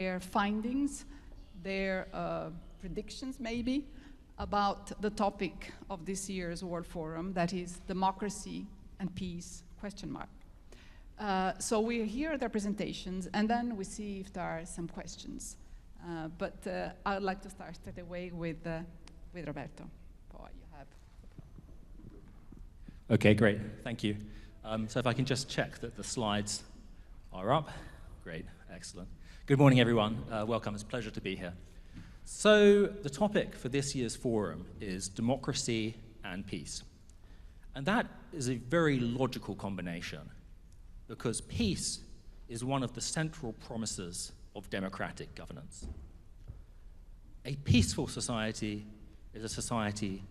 their findings, their predictions maybe, about the topic of this year's World Forum, that is democracy and peace, ? So we hear their presentations, and then we see if there are some questions. But I would like to start straight away with Roberto. You have. Okay, great, thank you. So if I can just check that the slides are up. Great, excellent. Good morning, everyone. Welcome, it's a pleasure to be here. So the topic for this year's forum is democracy and peace. And that is a very logical combination, because peace is one of the central promises of democratic governance. A peaceful society is a society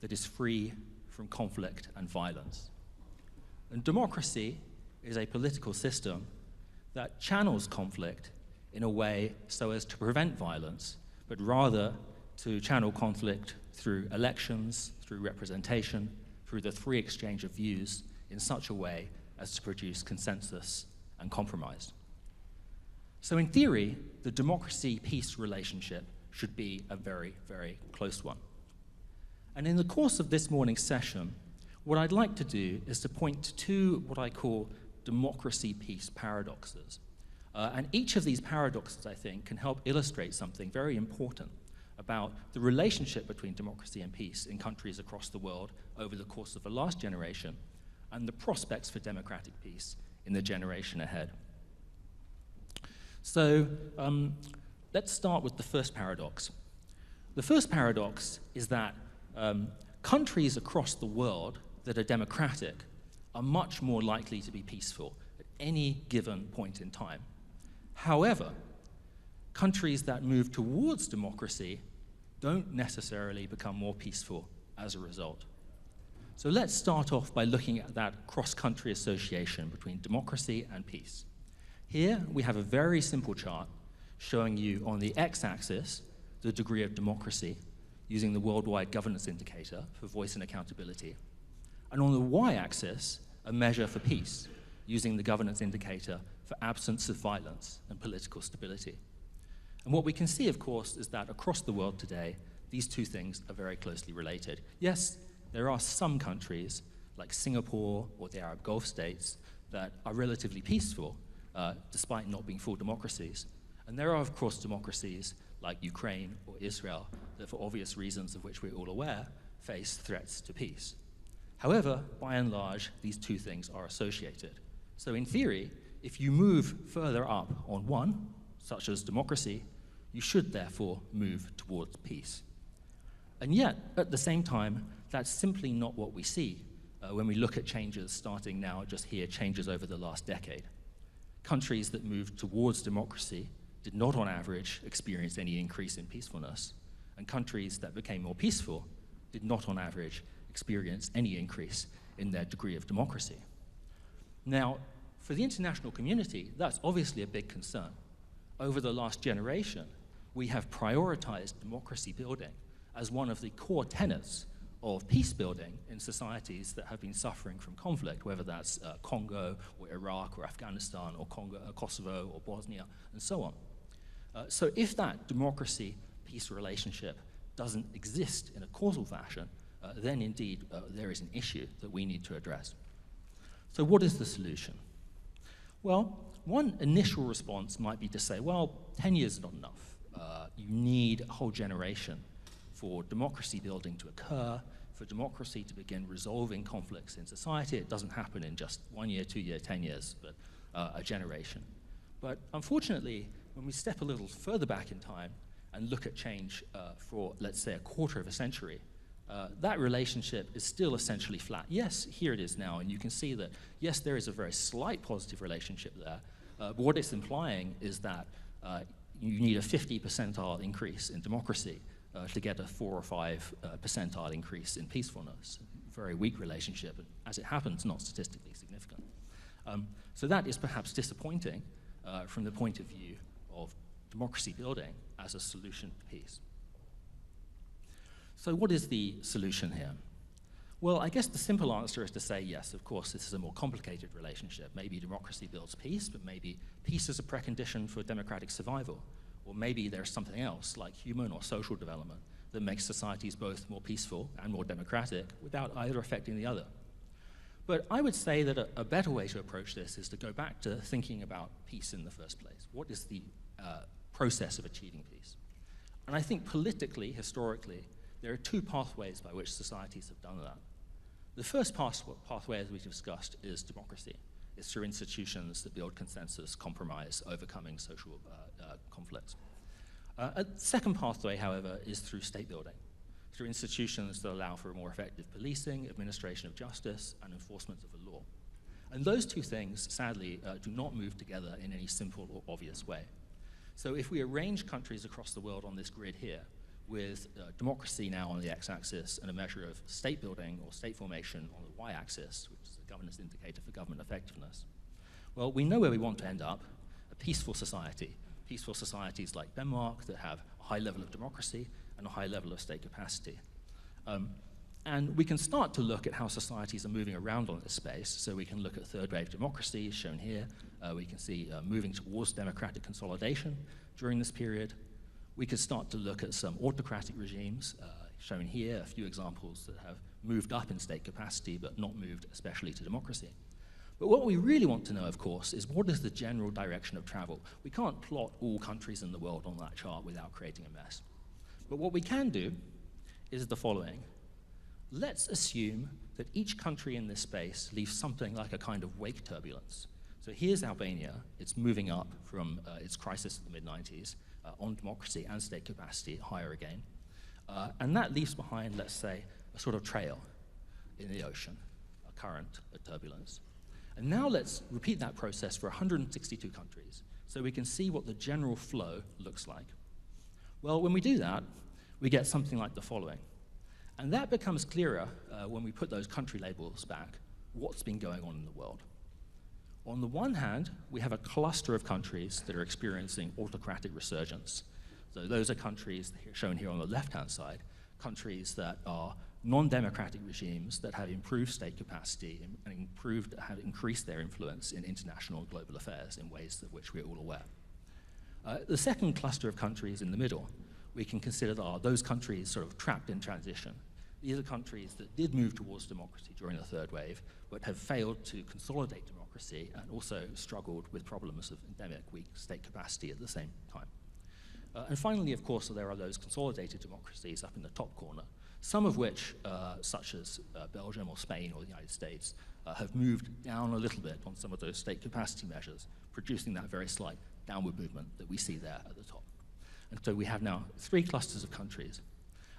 that is free from conflict and violence. And democracy is a political system that channels conflict in a way so as to prevent violence, but rather to channel conflict through elections, through representation, through the free exchange of views in such a way as to produce consensus and compromise. So in theory, the democracy-peace relationship should be a very, very close one. And in the course of this morning's session, what I'd like to do is to point to two what I call democracy-peace paradoxes. And each of these paradoxes, I think, can help illustrate something very important about the relationship between democracy and peace in countries across the world over the course of the last generation, and the prospects for democratic peace in the generation ahead. So let's start with the first paradox. The first paradox is that countries across the world that are democratic are much more likely to be peaceful at any given point in time. However, countries that move towards democracy don't necessarily become more peaceful as a result. So let's start off by looking at that cross-country association between democracy and peace. Here we have a very simple chart showing you on the x-axis the degree of democracy using the Worldwide Governance Indicator for voice and accountability, and on the y-axis a measure for peace using the Governance Indicator for absence of violence and political stability. And what we can see, of course, is that across the world today, these two things are very closely related. Yes, there are some countries, like Singapore or the Arab Gulf states, that are relatively peaceful, despite not being full democracies. And there are, of course, democracies like Ukraine or Israel that, for obvious reasons of which we're all aware, face threats to peace. However, by and large, these two things are associated. So in theory, if you move further up on one, such as democracy, you should therefore move towards peace. And yet, at the same time, that's simply not what we see when we look at changes starting now, just here, changes over the last decade. Countries that moved towards democracy did not, on average, experience any increase in peacefulness, and countries that became more peaceful did not, on average, experience any increase in their degree of democracy. Now, for the international community, that's obviously a big concern. Over the last generation, we have prioritized democracy building as one of the core tenets of peace building in societies that have been suffering from conflict, whether that's Congo or Iraq or Afghanistan or Kosovo or Bosnia and so on. So if that democracy-peace relationship doesn't exist in a causal fashion, then indeed there is an issue that we need to address. So what is the solution? Well, one initial response might be to say, well, 10 years is not enough. You need a whole generation for democracy building to occur, for democracy to begin resolving conflicts in society. It doesn't happen in just 1 year, 2 years, 10 years, but a generation. But unfortunately, when we step a little further back in time and look at change for, let's say, a quarter of a century, that relationship is still essentially flat. Yes, here it is now, and you can see that, yes, there is a very slight positive relationship there, but what it's implying is that you need a 50 percentile increase in democracy to get a 4 or 5 percentile increase in peacefulness. Very weak relationship, and as it happens, not statistically significant. So that is perhaps disappointing from the point of view of democracy building as a solution to peace. So what is the solution here? Well, I guess the simple answer is to say, yes, of course, this is a more complicated relationship. Maybe democracy builds peace, but maybe peace is a precondition for democratic survival. Or maybe there's something else, like human or social development, that makes societies both more peaceful and more democratic without either affecting the other. But I would say that a better way to approach this is to go back to thinking about peace in the first place. What is the process of achieving peace? And I think politically, historically, there are two pathways by which societies have done that. The first pathway, as we've discussed, is democracy. It's through institutions that build consensus, compromise, overcoming social conflicts. A second pathway, however, is through state building, through institutions that allow for a more effective policing, administration of justice, and enforcement of the law. And those two things, sadly, do not move together in any simple or obvious way. So if we arrange countries across the world on this grid here, with democracy now on the x-axis and a measure of state building or state formation on the y-axis, which is a governance indicator for government effectiveness, well, we know where we want to end up, a peaceful society. Peaceful societies like Denmark that have a high level of democracy and a high level of state capacity. And we can start to look at how societies are moving around on this space. So we can look at third-wave democracy, shown here. We can see moving towards democratic consolidation during this period. We could start to look at some autocratic regimes, shown here, a few examples that have moved up in state capacity but not moved especially to democracy. But what we really want to know, of course, is what is the general direction of travel? We can't plot all countries in the world on that chart without creating a mess. But what we can do is the following. Let's assume that each country in this space leaves something like a kind of wake turbulence. So here's Albania. It's moving up from its crisis in the mid-90s on democracy and state capacity, higher again. And that leaves behind, let's say, a sort of trail in the ocean, a current, a turbulence. And now let's repeat that process for 162 countries so we can see what the general flow looks like. Well, when we do that, we get something like the following. And that becomes clearer when we put those country labels back, what's been going on in the world. On the one hand, we have a cluster of countries that are experiencing autocratic resurgence. So those are countries shown here on the left-hand side, countries that are non-democratic regimes that have improved state capacity and have increased their influence in international and global affairs in ways of which we're all aware. The second cluster of countries in the middle, we can consider that are those countries sort of trapped in transition. These are countries that did move towards democracy during the third wave, but have failed to consolidate democracy and also struggled with problems of endemic weak state capacity at the same time. And finally, of course, there are those consolidated democracies up in the top corner, some of which, such as Belgium or Spain or the United States, have moved down a little bit on some of those state capacity measures, producing that very slight downward movement that we see there at the top. And so we have now 3 clusters of countries.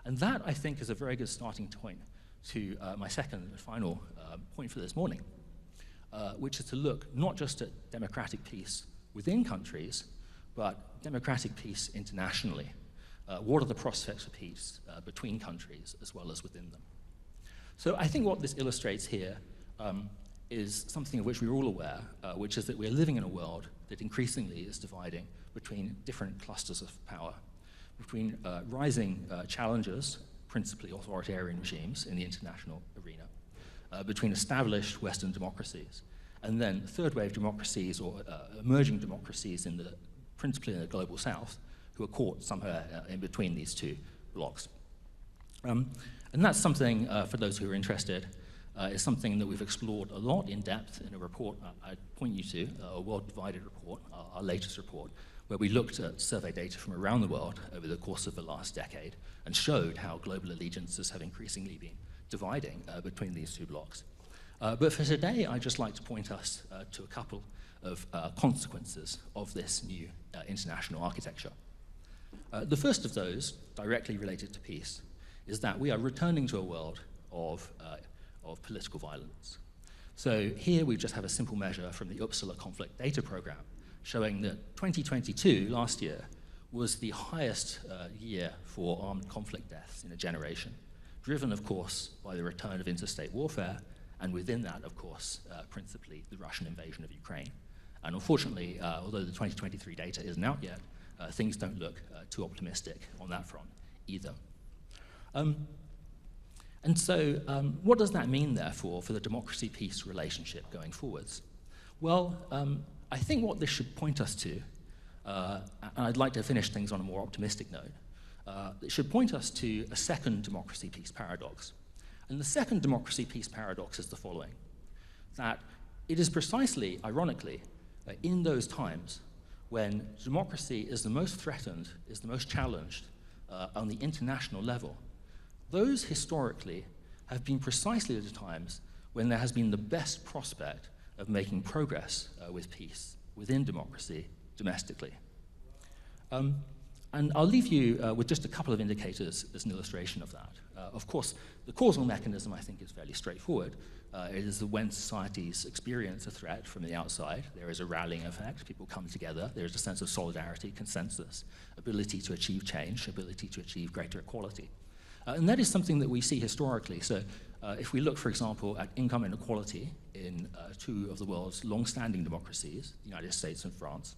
And that, I think, is a very good starting point to my second and final point for this morning, which is to look not just at democratic peace within countries, but democratic peace internationally. What are the prospects for peace between countries as well as within them? So I think what this illustrates here is something of which we're all aware, which is that we're living in a world that increasingly is dividing between different clusters of power, between rising challengers, principally authoritarian regimes in the international arena, between established Western democracies, and then third-wave democracies or emerging democracies principally in the global south, who are caught somewhere in between these two blocks. And that's something, for those who are interested, is something that we've explored a lot in depth in a report I'd point you to, a World Divided report, our latest report, where we looked at survey data from around the world over the course of the last decade and showed how global allegiances have increasingly been dividing between these two blocks. But for today, I'd just like to point us to a couple of consequences of this new international architecture. The first of those, directly related to peace, is that we are returning to a world of political violence. So here we just have a simple measure from the Uppsala Conflict Data Program showing that 2022, last year, was the highest year for armed conflict deaths in a generation, driven, of course, by the return of interstate warfare, and within that, of course, principally the Russian invasion of Ukraine. And unfortunately, although the 2023 data isn't out yet, things don't look too optimistic on that front either. And so what does that mean, therefore, for the democracy-peace relationship going forwards? Well, I think what this should point us to and I'd like to finish things on a more optimistic note. It should point us to a second democracy-peace paradox. And the second democracy-peace paradox is the following, that it is precisely, ironically, in those times when democracy is the most threatened, is the most challenged on the international level, those historically have been precisely the times when there has been the best prospect of making progress with peace within democracy domestically. And I'll leave you with just a couple of indicators as an illustration of that. Of course, the causal mechanism, I think, is fairly straightforward. It is that when societies experience a threat from the outside, there is a rallying effect, people come together, there is a sense of solidarity, consensus, ability to achieve change, ability to achieve greater equality. And that is something that we see historically. So if we look, for example, at income inequality in two of the world's long-standing democracies, the United States and France,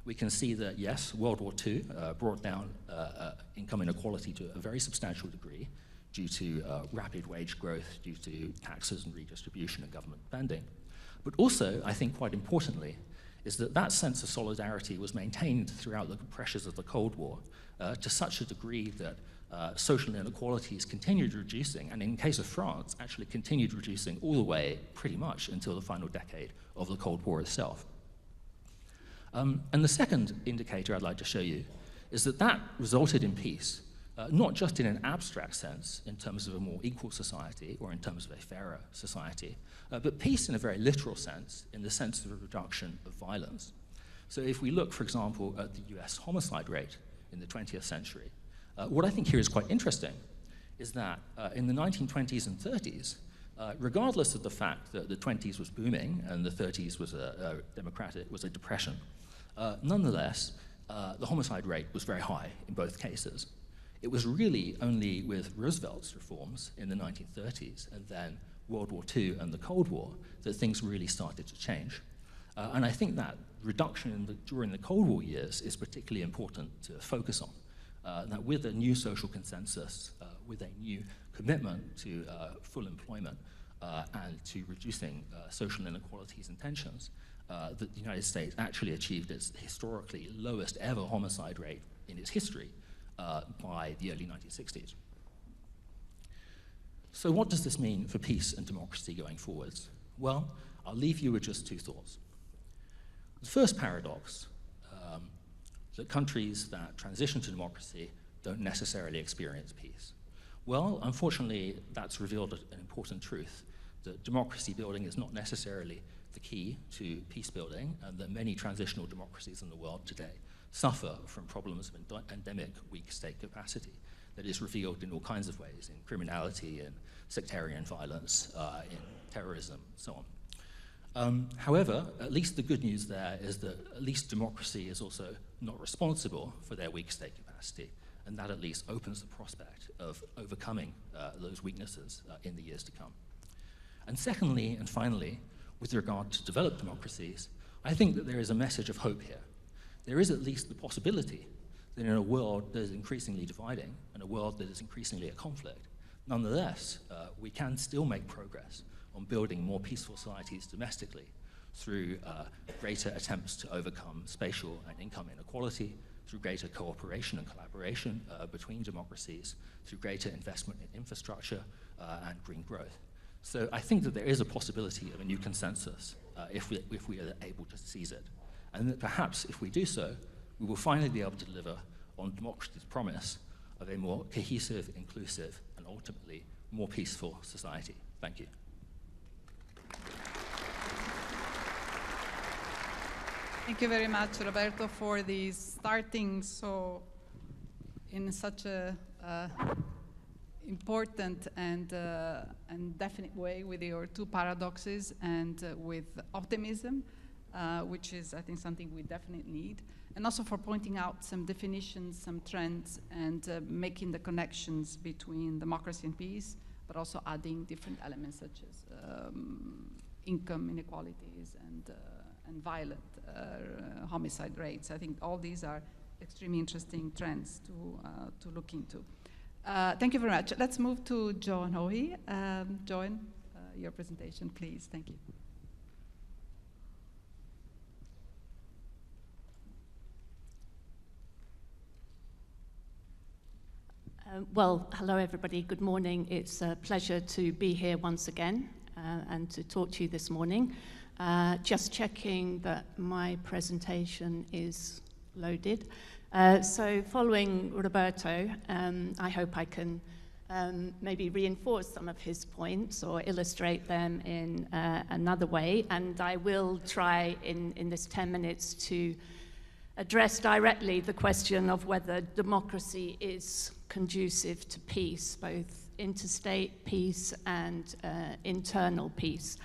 we can see that, yes, World War II brought down income inequality to a very substantial degree due to rapid wage growth, due to taxes and redistribution and government spending. But also, I think quite importantly, is that that sense of solidarity was maintained throughout the pressures of the Cold War to such a degree that social inequalities continued reducing, and in the case of France, actually continued reducing all the way pretty much until the final decade of the Cold War itself. And the second indicator I'd like to show you is that that resulted in peace, not just in an abstract sense, in terms of a more equal society or in terms of a fairer society, but peace in a very literal sense, in the sense of a reduction of violence. So if we look, for example, at the US homicide rate in the 20th century, what I think here is quite interesting is that in the 1920s and 30s, regardless of the fact that the 20s was booming and the 30s was a depression, nonetheless, the homicide rate was very high in both cases. It was really only with Roosevelt's reforms in the 1930s and then World War II and the Cold War that things really started to change. And I think that reduction during the Cold War years is particularly important to focus on. That with a new social consensus, with a new commitment to full employment and to reducing social inequalities and tensions, that the United States actually achieved its historically lowest ever homicide rate in its history by the early 1960s. So what does this mean for peace and democracy going forwards? Well, I'll leave you with just two thoughts. The first paradox, that countries that transition to democracy don't necessarily experience peace. Well, unfortunately, that's revealed an important truth, that democracy building is not necessarily the key to peace building, and that many transitional democracies in the world today suffer from problems of endemic weak state capacity that is revealed in all kinds of ways, in criminality, in sectarian violence, in terrorism, so on. However, at least the good news there is that at least democracy is also not responsible for their weak state capacity, and that at least opens the prospect of overcoming those weaknesses in the years to come. And secondly, and finally, with regard to developed democracies, I think that there is a message of hope here. There is at least the possibility that in a world that is increasingly dividing, and a world that is increasingly at conflict, nonetheless, we can still make progress on building more peaceful societies domestically through greater attempts to overcome spatial and income inequality, through greater cooperation and collaboration between democracies, through greater investment in infrastructure and green growth. So I think that there is a possibility of a new consensus if we are able to seize it. And that perhaps if we do so, we will finally be able to deliver on democracy's promise of a more cohesive, inclusive, and ultimately more peaceful society. Thank you. Thank you very much, Roberto, for the starting so in such a important and definite way with your two paradoxes and with optimism, which is, I think, something we definitely need, and also for pointing out some definitions, some trends, and making the connections between democracy and peace, but also adding different elements such as income inequalities and violent homicide rates. I think all these are extremely interesting trends to look into. Thank you very much. Let's move to Joan Hoey. Joan, your presentation, please. Thank you. Well, hello everybody, good morning. It's a pleasure to be here once again and to talk to you this morning. Just checking that my presentation is loaded. So following Roberto, I hope I can maybe reinforce some of his points or illustrate them in another way, and I will try in this 10 minutes to address directly the question of whether democracy is conducive to peace, both interstate peace and internal peace.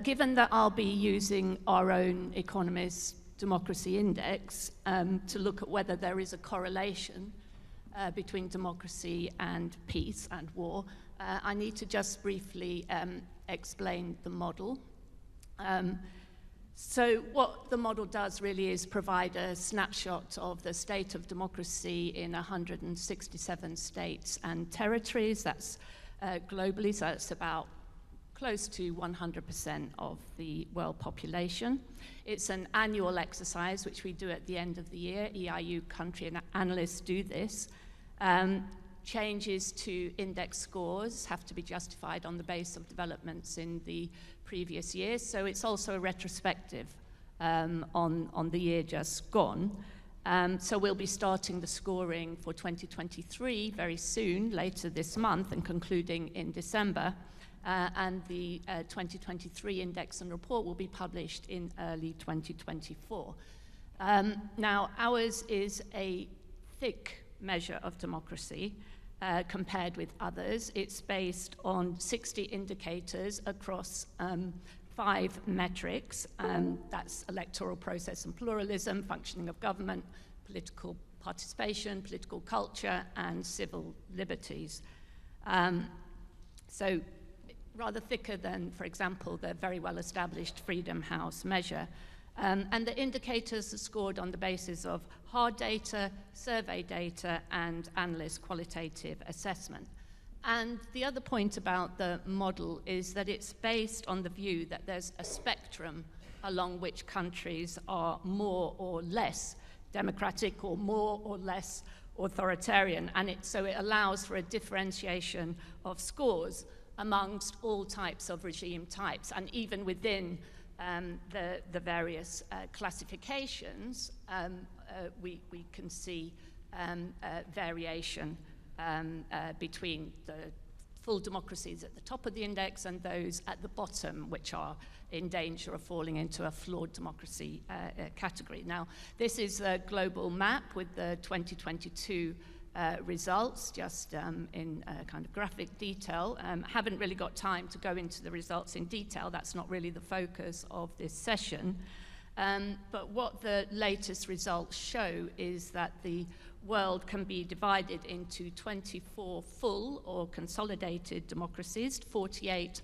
Given that I'll be using our own Economist Democracy Index to look at whether there is a correlation between democracy and peace and war, I need to just briefly explain the model. So what the model does really is provide a snapshot of the state of democracy in 167 states and territories. That's globally, so it's about close to 100% of the world population. It's an annual exercise, which we do at the end of the year. EIU country and analysts do this. Changes to index scores have to be justified on the basis of developments in the previous years, so it's also a retrospective on the year just gone. So we'll be starting the scoring for 2023 very soon, later this month, and concluding in December. And the 2023 index and report will be published in early 2024. Now, ours is a thick measure of democracy compared with others. It's based on 60 indicators across 5 metrics. That's electoral process and pluralism, functioning of government, political participation, political culture, and civil liberties. So rather thicker than, for example, the very well-established Freedom House measure. And the indicators are scored on the basis of hard data, survey data, and analyst qualitative assessment. And the other point about the model is that it's based on the view that there's a spectrum along which countries are more or less democratic or more or less authoritarian. And so it allows for a differentiation of scores amongst all types of regime types, and even within the various classifications, we can see variation between the full democracies at the top of the index and those at the bottom, which are in danger of falling into a flawed democracy category. Now, this is a global map with the 2022 results, just in kind of graphic detail. Haven't really got time to go into the results in detail. That's not really the focus of this session. But what the latest results show is that the world can be divided into 24 full or consolidated democracies, 48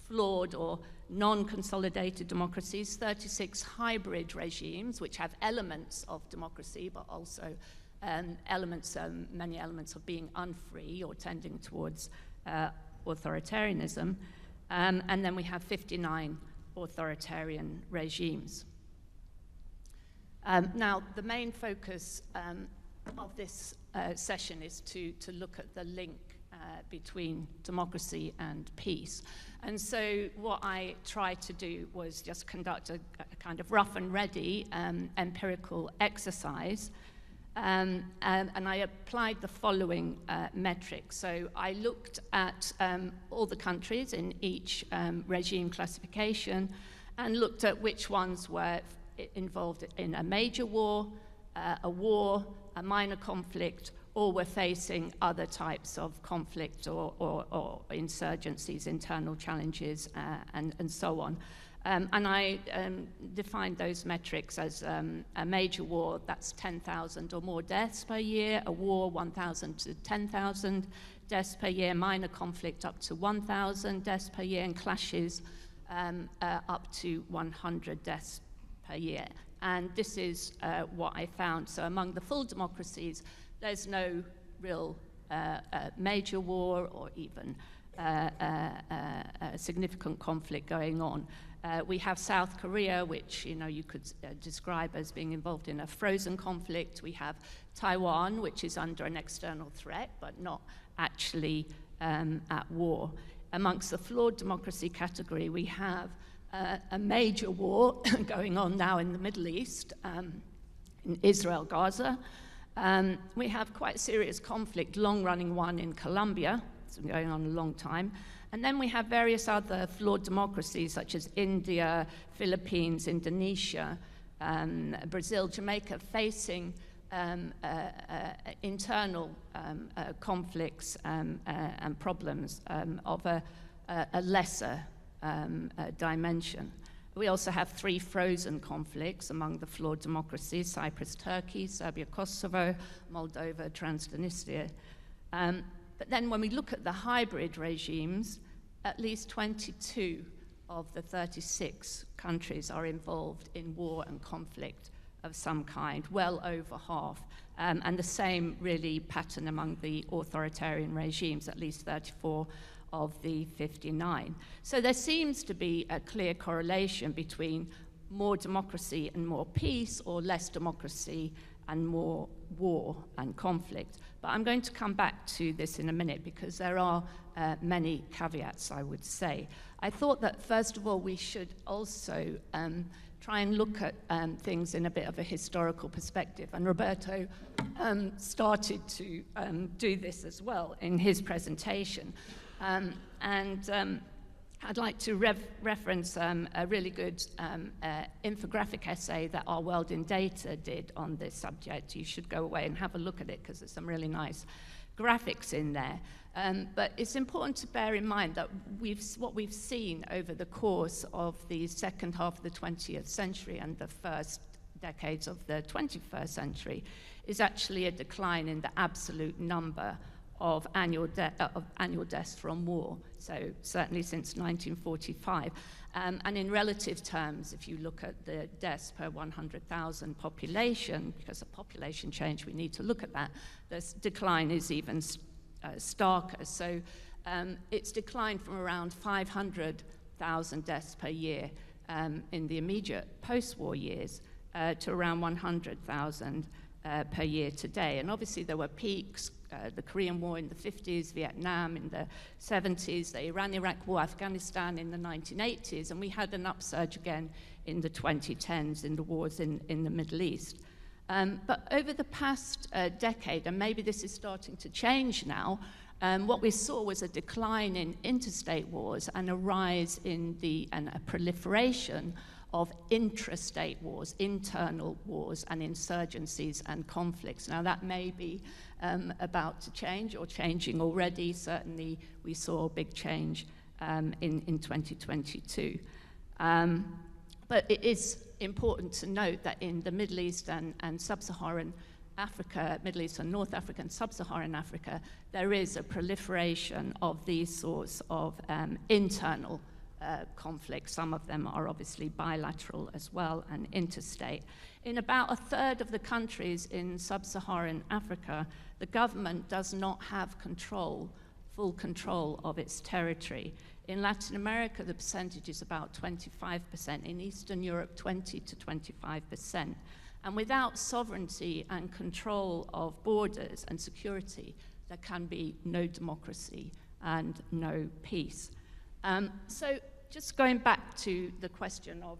flawed or non-consolidated democracies, 36 hybrid regimes, which have elements of democracy, but also many elements of being unfree or tending towards authoritarianism. And then we have 59 authoritarian regimes. Now, the main focus of this session is to look at the link between democracy and peace. And so what I tried to do was just conduct a kind of rough and ready empirical exercise. And I applied the following metrics. So I looked at all the countries in each regime classification and looked at which ones were involved in a major war, a minor conflict, or were facing other types of conflict or insurgencies, internal challenges, and so on. And I defined those metrics as a major war, that's 10,000 or more deaths per year, a war 1,000 to 10,000 deaths per year, minor conflict up to 1,000 deaths per year, and clashes up to 100 deaths per year. And this is what I found. So among the full democracies, there's no real major war or even a significant conflict going on. We have South Korea, which you could describe as being involved in a frozen conflict. We have Taiwan, which is under an external threat, but not actually at war. Amongst the flawed democracy category, we have a major war going on now in the Middle East, in Israel, Gaza. We have quite serious conflict, long-running one in Colombia. It's been going on a long time. And then we have various other flawed democracies, such as India, Philippines, Indonesia, Brazil, Jamaica, facing internal conflicts and problems of a lesser dimension. We also have 3 frozen conflicts among the flawed democracies: Cyprus, Turkey, Serbia, Kosovo, Moldova, Transnistria. But then when we look at the hybrid regimes, at least 22 of the 36 countries are involved in war and conflict of some kind, well over half. And the same really pattern among the authoritarian regimes, at least 34 of the 59. So there seems to be a clear correlation between more democracy and more peace, or less democracy and more war and conflict. But I'm going to come back to this in a minute, because there are many caveats, I would say. I thought that, first of all, we should also try and look at things in a bit of a historical perspective. And Roberto started to do this as well in his presentation. I'd like to reference a really good infographic essay that Our World in Data did on this subject. You should go away and have a look at it, because there's some really nice graphics in there. But it's important to bear in mind that what we've seen over the course of the second half of the 20th century and the first decades of the 21st century is actually a decline in the absolute number of annual deaths from war, so certainly since 1945. And in relative terms, if you look at the deaths per 100,000 population, because of population change, we need to look at that, this decline is even starker. So it's declined from around 500,000 deaths per year in the immediate post-war years to around 100,000 per year today. And obviously there were peaks, the Korean War in the 50s, Vietnam in the 70s, the Iran-Iraq War, Afghanistan in the 1980s, and we had an upsurge again in the 2010s in the wars in the Middle East. But over the past decade, and maybe this is starting to change now, what we saw was a decline in interstate wars and a rise in a proliferation of intrastate wars, internal wars and insurgencies and conflicts. Now that may be about to change or changing already. Certainly we saw a big change in 2022. But it is important to note that in the Middle East and Sub-Saharan Africa, Middle East and North Africa and Sub-Saharan Africa, there is a proliferation of these sorts of internal conflicts. Some of them are obviously bilateral as well and interstate. In about a third of the countries in Sub-Saharan Africa, the government does not have full control of its territory. In Latin America, the percentage is about 25%. In Eastern Europe, 20 to 25%. And without sovereignty and control of borders and security, there can be no democracy and no peace. So just going back to the question of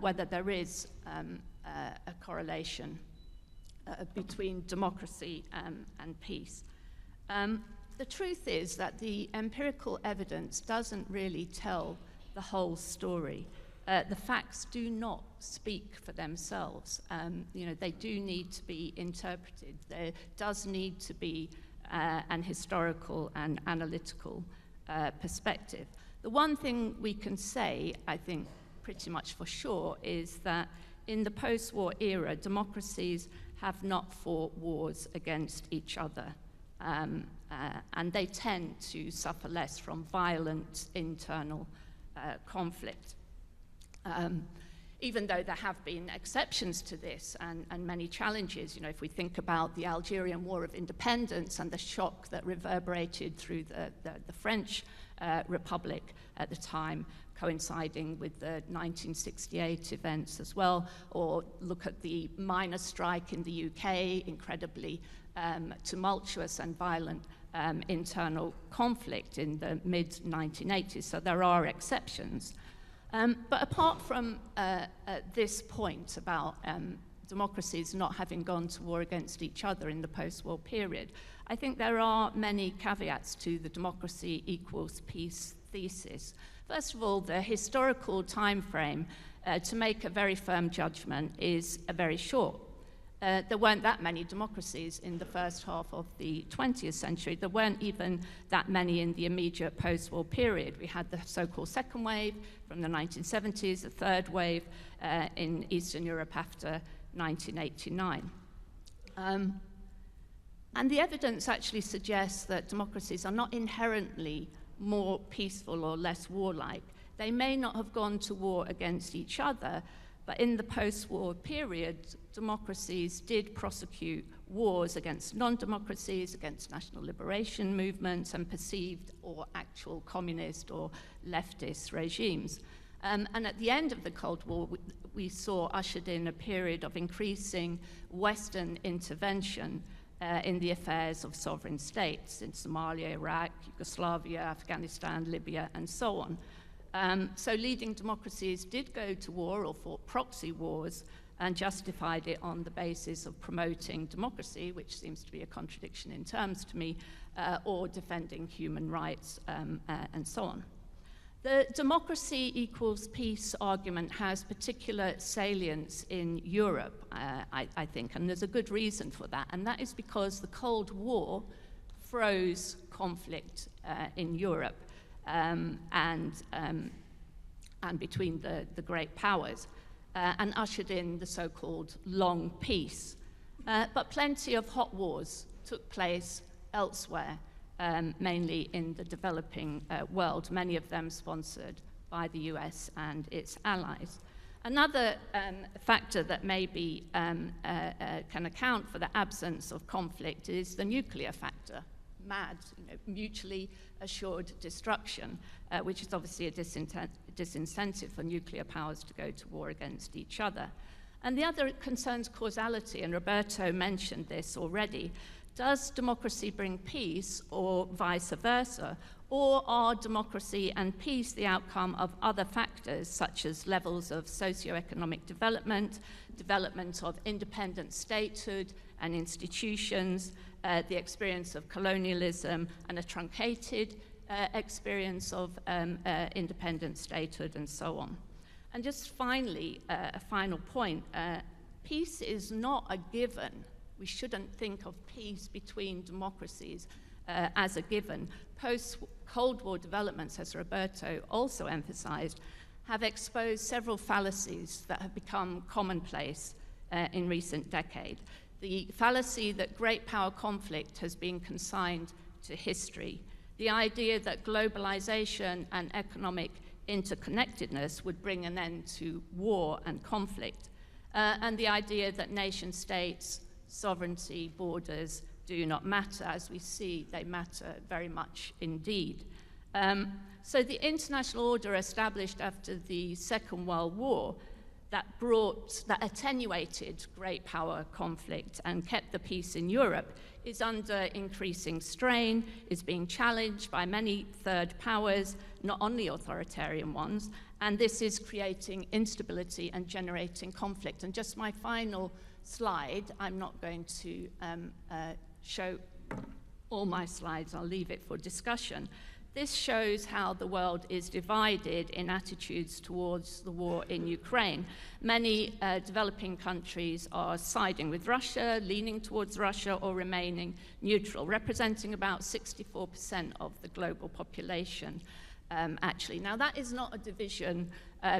whether there is a correlation between democracy and peace. The truth is that the empirical evidence doesn't really tell the whole story. The facts do not speak for themselves. They do need to be interpreted. There does need to be an historical and analytical perspective. The one thing we can say, I think pretty much for sure, is that in the post-war era, democracies have not fought wars against each other. And they tend to suffer less from violent internal conflict. even though there have been exceptions to this and many challenges. You know, if we think about the Algerian War of Independence and the shock that reverberated through the French Republic at the time, coinciding with the 1968 events as well, or look at the miners' strike in the UK, incredibly tumultuous and violent internal conflict in the mid-1980s. So there are exceptions. But apart from this point about democracies not having gone to war against each other in the post-war period, I think there are many caveats to the democracy equals peace thesis. First of all, the historical time frame to make a very firm judgment is very short. There weren't that many democracies in the first half of the 20th century. There weren't even that many in the immediate post-war period. We had the so-called second wave from the 1970s, the third wave in Eastern Europe after 1989. And the evidence actually suggests that democracies are not inherently more peaceful or less warlike. They may not have gone to war against each other, but in the post-war period, democracies did prosecute wars against non-democracies, against national liberation movements, and perceived or actual communist or leftist regimes. And at the end of the Cold War, we saw ushered in a period of increasing Western intervention in the affairs of sovereign states in Somalia, Iraq, Yugoslavia, Afghanistan, Libya, and so on. So leading democracies did go to war or fought proxy wars and justified it on the basis of promoting democracy, which seems to be a contradiction in terms to me, or defending human rights and so on. The democracy equals peace argument has particular salience in Europe, I think, and there's a good reason for that, and that is because the Cold War froze conflict in Europe and between the great powers and ushered in the so-called long peace. But plenty of hot wars took place elsewhere, mainly in the developing world, many of them sponsored by the US and its allies. Another factor that maybe can account for the absence of conflict is the nuclear factor, MAD, mutually assured destruction, which is obviously a disincentive for nuclear powers to go to war against each other. And the other concerns causality, and Roberto mentioned this already. Does democracy bring peace, or vice versa? Or are democracy and peace the outcome of other factors, such as levels of socioeconomic development, development of independent statehood and institutions, the experience of colonialism, and a truncated experience of independent statehood, and so on? And just finally, a final point, peace is not a given. We shouldn't think of peace between democracies as a given. Post-Cold War developments, as Roberto also emphasized, have exposed several fallacies that have become commonplace in recent decades. The fallacy that great power conflict has been consigned to history. The idea that globalization and economic interconnectedness would bring an end to war and conflict. And the idea that nation states, sovereignty, borders do not matter. As we see, they matter very much indeed. So the international order established after the Second World War that attenuated great power conflict and kept the peace in Europe is under increasing strain, is being challenged by many third powers, not only authoritarian ones, and this is creating instability and generating conflict. And just my final slide, I'm not going to show all my slides, I'll leave it for discussion. This shows how the world is divided in attitudes towards the war in Ukraine. Many developing countries are siding with Russia, leaning towards Russia, or remaining neutral, representing about 64% of the global population, actually. Now, that is not a division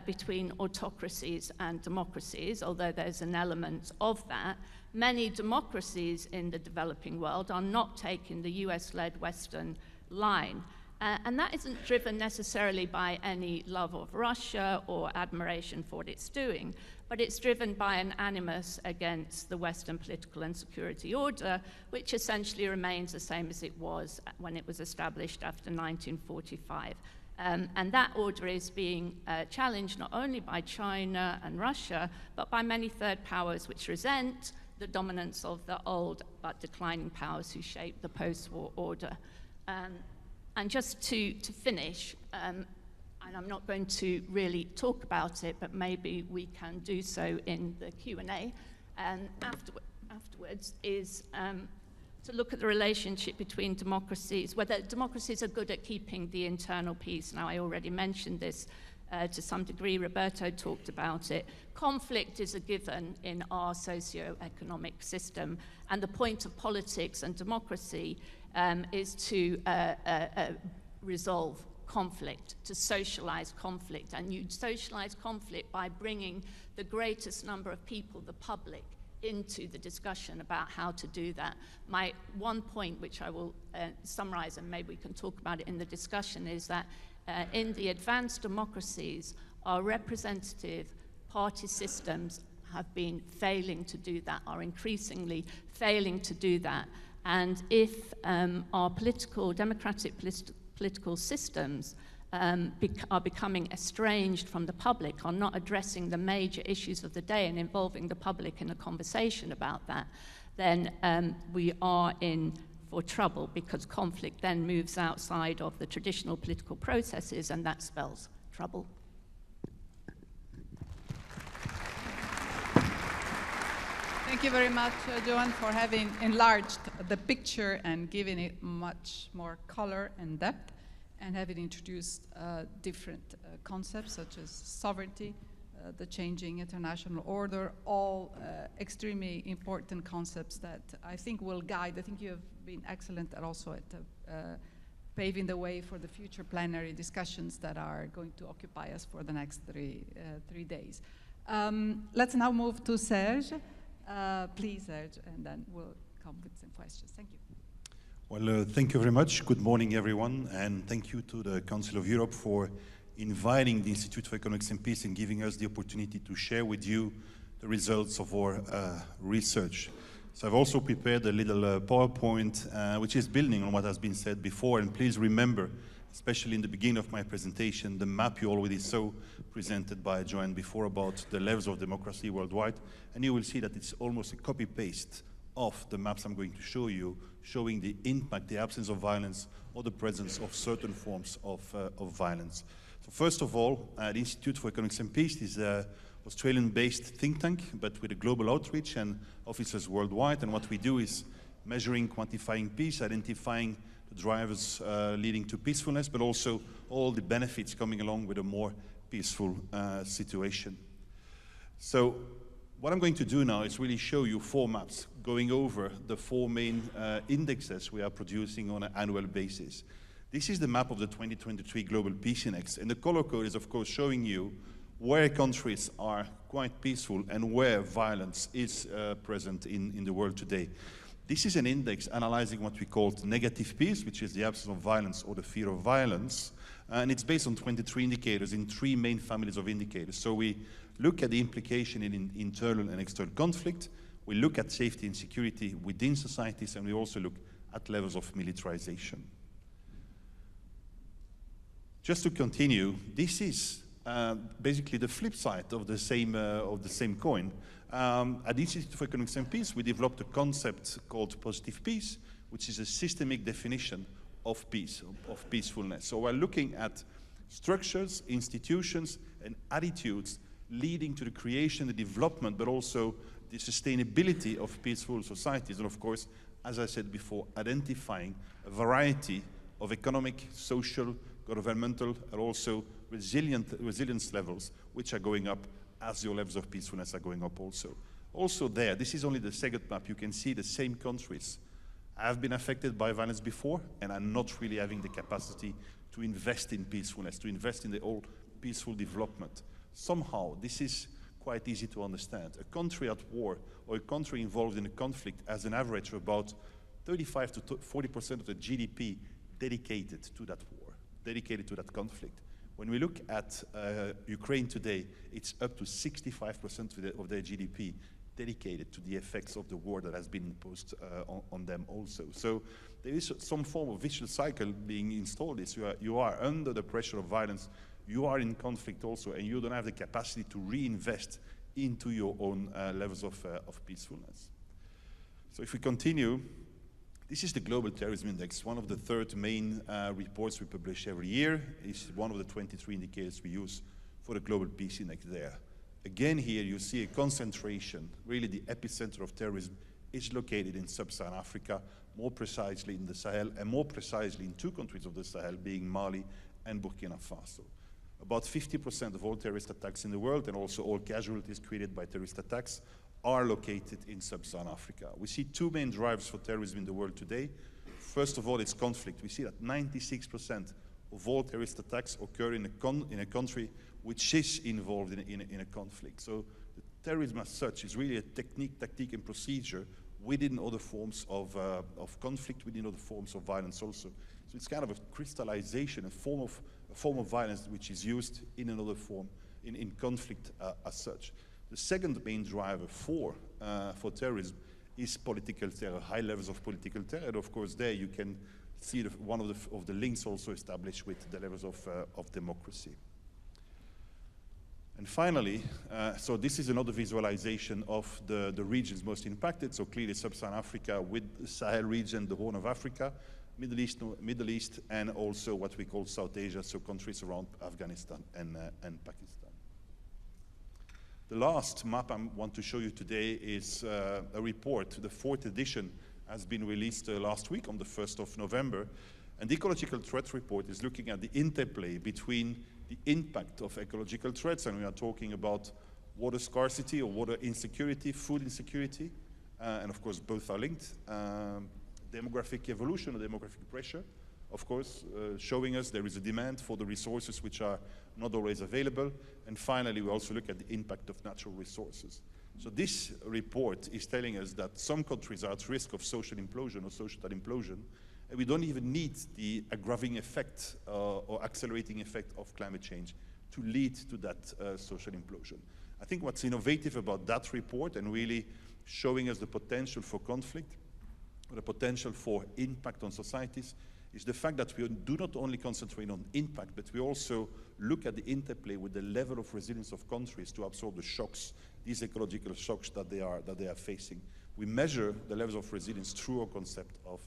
between autocracies and democracies, although there's an element of that. Many democracies in the developing world are not taking the US-led Western line. And that isn't driven necessarily by any love of Russia or admiration for what it's doing, but it's driven by an animus against the Western political and security order, which essentially remains the same as it was when it was established after 1945. And that order is being challenged not only by China and Russia, but by many third powers which resent the dominance of the old but declining powers who shaped the post-war order. And just to finish, and I'm not going to really talk about it, but maybe we can do so in the Q&A afterwards, is to look at the relationship between democracies, whether democracies are good at keeping the internal peace. Now, I already mentioned this to some degree. Roberto talked about it. Conflict is a given in our socio-economic system, and the point of politics and democracy is to resolve conflict, to socialize conflict. And you socialize conflict by bringing the greatest number of people, the public, into the discussion about how to do that. My one point, which I will summarize, and maybe we can talk about it in the discussion, is that in the advanced democracies, our representative party systems have been failing to do that, are increasingly failing to do that. And if our democratic political systems are becoming estranged from the public, are not addressing the major issues of the day and involving the public in a conversation about that, then we are in for trouble, because conflict then moves outside of the traditional political processes, and that spells trouble. Thank you very much, Joanne, for having enlarged the picture and giving it much more color and depth, and having introduced different concepts such as sovereignty, the changing international order, all extremely important concepts that I think will guide. I think you have been excellent also at paving the way for the future plenary discussions that are going to occupy us for the next three days. Let's now move to Serge. Please, Serge, and then we'll come with some questions. Thank you. Well, thank you very much. Good morning, everyone, and thank you to the Council of Europe for inviting the Institute for Economics and Peace and giving us the opportunity to share with you the results of our research. So I've also prepared a little PowerPoint, which is building on what has been said before, and please remember, especially in the beginning of my presentation, the map you already saw presented by Joanne before about the levels of democracy worldwide, and you will see that it's almost a copy-paste of the maps I'm going to show you, showing the impact, the absence of violence, or the presence of certain forms of violence. So first of all, the Institute for Economics and Peace is an Australian-based think tank, but with a global outreach and offices worldwide, and what we do is measuring, quantifying peace, identifying the drivers leading to peacefulness, but also all the benefits coming along with a more peaceful situation. So what I'm going to do now is really show you 4 maps going over the 4 main indexes we are producing on an annual basis. This is the map of the 2023 Global Peace Index, and the color code is of course showing you where countries are quite peaceful and where violence is present in the world today. This is an index analyzing what we call negative peace, which is the absence of violence or the fear of violence, and it's based on 23 indicators in 3 main families of indicators. So we look at the implication in internal and external conflict, we look at safety and security within societies, and we also look at levels of militarization. Just to continue, this is basically the flip side of the same coin. At the Institute for Economics and Peace, we developed a concept called positive peace, which is a systemic definition of peace, of peacefulness. So we're looking at structures, institutions, and attitudes leading to the creation, the development, but also the sustainability of peaceful societies. And of course, as I said before, identifying a variety of economic, social, governmental, and also resilience levels, which are going up as your levels of peacefulness are going up also. Also there, this is only the second map, you can see the same countries have been affected by violence before and are not really having the capacity to invest in peacefulness, to invest in the whole peaceful development. Somehow, this is quite easy to understand. A country at war or a country involved in a conflict has an average of about 35 to 40% of the GDP dedicated to that war. dedicated to that conflict. When we look at Ukraine today, it's up to 65% of their GDP dedicated to the effects of the war that has been imposed on them also. So there is some form of vicious cycle being installed. You are under the pressure of violence, you are in conflict also, and you don't have the capacity to reinvest into your own levels of peacefulness. So if we continue, this is the Global Terrorism Index, one of the third main reports we publish every year. It's one of the 23 indicators we use for the Global Peace Index there. Again, here you see a concentration. Really, the epicenter of terrorism is located in sub-Saharan Africa, more precisely in the Sahel, and more precisely in two countries of the Sahel, being Mali and Burkina Faso. About 50% of all terrorist attacks in the world, and also all casualties created by terrorist attacks, are located in sub-Saharan Africa. We see two main drivers for terrorism in the world today. First of all, it's conflict. We see that 96% of all terrorist attacks occur in a country which is involved in a conflict. So the terrorism as such is really a technique, tactique, and procedure within other forms of conflict, within other forms of violence also. So it's kind of a crystallization, a form of violence which is used in another form, in conflict as such. The second main driver for terrorism is political terror, high levels of political terror. And of course, there you can see one of the links also established with the levels of democracy. And finally, so this is another visualization of the regions most impacted. So clearly Sub-Saharan Africa with the Sahel region, the Horn of Africa, Middle East, and also what we call South Asia, so countries around Afghanistan and Pakistan. The last map I want to show you today is a report. The fourth edition has been released last week on the 1st of November. And the ecological threat report is looking at the interplay between the impact of ecological threats, and we are talking about water scarcity or water insecurity, food insecurity, and of course both are linked. Demographic evolution or demographic pressure, of course, showing us there is a demand for the resources which are not always available. And finally, we also look at the impact of natural resources. So this report is telling us that some countries are at risk of social implosion or social implosion, and we don't even need the aggravating effect or accelerating effect of climate change to lead to that social implosion. I think what's innovative about that report and really showing us the potential for conflict, or the potential for impact on societies, is the fact that we do not only concentrate on impact, but we also look at the interplay with the level of resilience of countries to absorb the shocks, these ecological shocks that they are facing. We measure the levels of resilience through a concept of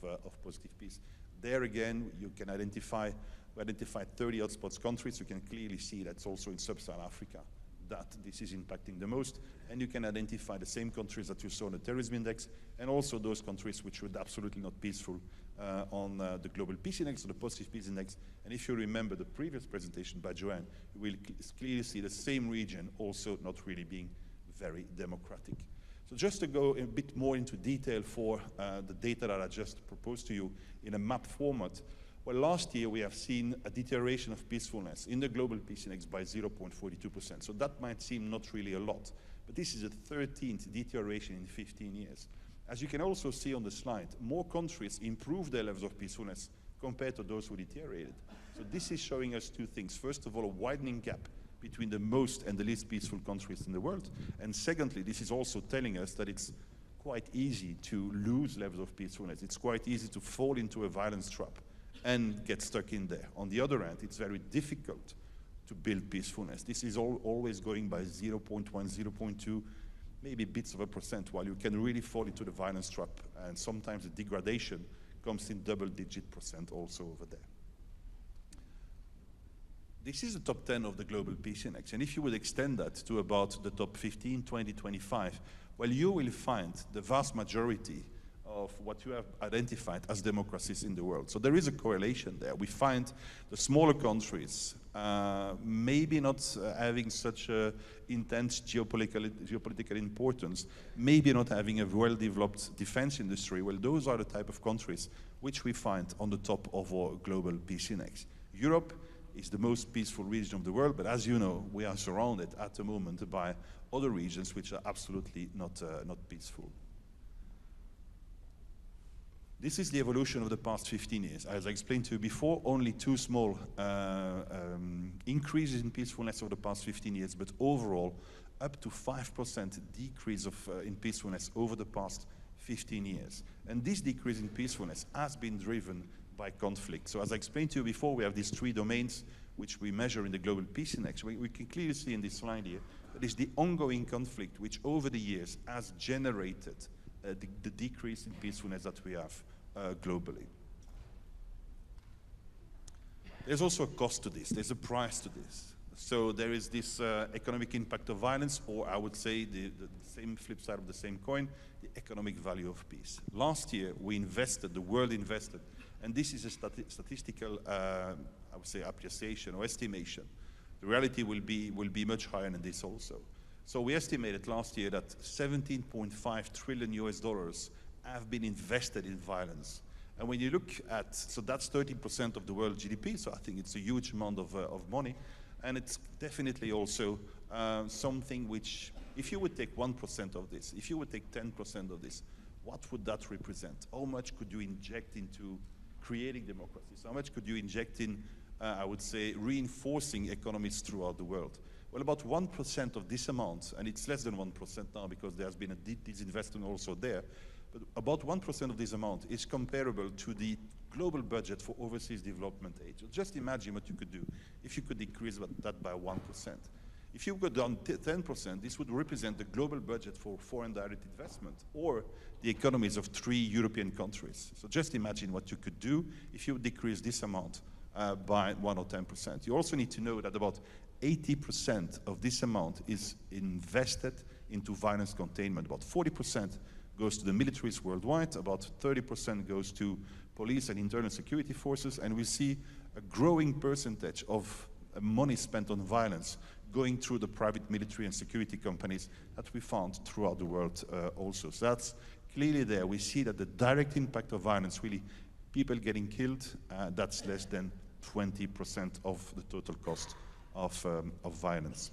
positive peace. There again, you can identify 30 hotspots countries. You can clearly see that's also in sub-Saharan Africa that this is impacting the most. And you can identify the same countries that you saw in the terrorism index, and also those countries which were absolutely not peaceful on the Global Peace Index or the Positive Peace Index. And if you remember the previous presentation by Joanne, you will clearly see the same region also not really being very democratic. So just to go a bit more into detail for the data that I just proposed to you in a map format, well, last year we have seen a deterioration of peacefulness in the Global Peace Index by 0.42%. So that might seem not really a lot, but this is a 13th deterioration in 15 years. As you can also see on the slide, more countries improved their levels of peacefulness compared to those who deteriorated. So this is showing us two things. First of all, a widening gap between the most and the least peaceful countries in the world. And secondly, this is also telling us that it's quite easy to lose levels of peacefulness. It's quite easy to fall into a violence trap and get stuck in there. On the other hand, it's very difficult to build peacefulness. This is always going by 0.1, 0.2, maybe bits of a percent, while you can really fall into the violence trap. And sometimes the degradation comes in double-digit percent also over there. This is the top 10 of the Global Peace Index. And if you would extend that to about the top 15, 20, 25, well, you will find the vast majority of what you have identified as democracies in the world. So there is a correlation there. We find the smaller countries maybe not having such intense geopolitical importance, maybe not having a well-developed defense industry. Well, those are the type of countries which we find on the top of our Global Peace Index. Europe is the most peaceful region of the world, but as you know, we are surrounded at the moment by other regions which are absolutely not peaceful. This is the evolution of the past 15 years. As I explained to you before, only two small increases in peacefulness over the past 15 years, but overall, up to 5% decrease in peacefulness over the past 15 years. And this decrease in peacefulness has been driven by conflict. So as I explained to you before, we have these three domains which we measure in the Global Peace Index. We can clearly see in this slide here, that is the ongoing conflict which over the years has generated the decrease in peacefulness that we have globally. There's also a cost to this, there's a price to this. So there is this economic impact of violence, or I would say the same flip side of the same coin, the economic value of peace. Last year we invested, the world invested, and this is a statistical, I would say, appreciation or estimation. The reality will be much higher than this also. So we estimated last year that 17.5 trillion US dollars have been invested in violence. And when you look at, so that's 30% of the world GDP, so I think it's a huge amount of money. And it's definitely also something which, if you would take 1% of this, if you would take 10% of this, what would that represent? How much could you inject into creating democracies? How much could you inject in, I would say, reinforcing economies throughout the world? Well, about 1% of this amount, and it's less than 1% now because there has been a disinvestment also there, but about 1% of this amount is comparable to the global budget for overseas development aid. So just imagine what you could do if you could increase that by 1%. If you go down 10%, this would represent the global budget for foreign direct investment or the economies of 3 European countries. So just imagine what you could do if you decrease this amount by 1 or 10%. You also need to know that about 80% of this amount is invested into violence containment. About 40% goes to the militaries worldwide, about 30% goes to police and internal security forces, and we see a growing percentage of money spent on violence going through the private military and security companies that we found throughout the world also. So that's clearly there. We see that the direct impact of violence, really people getting killed, that's less than 20% of the total cost of violence.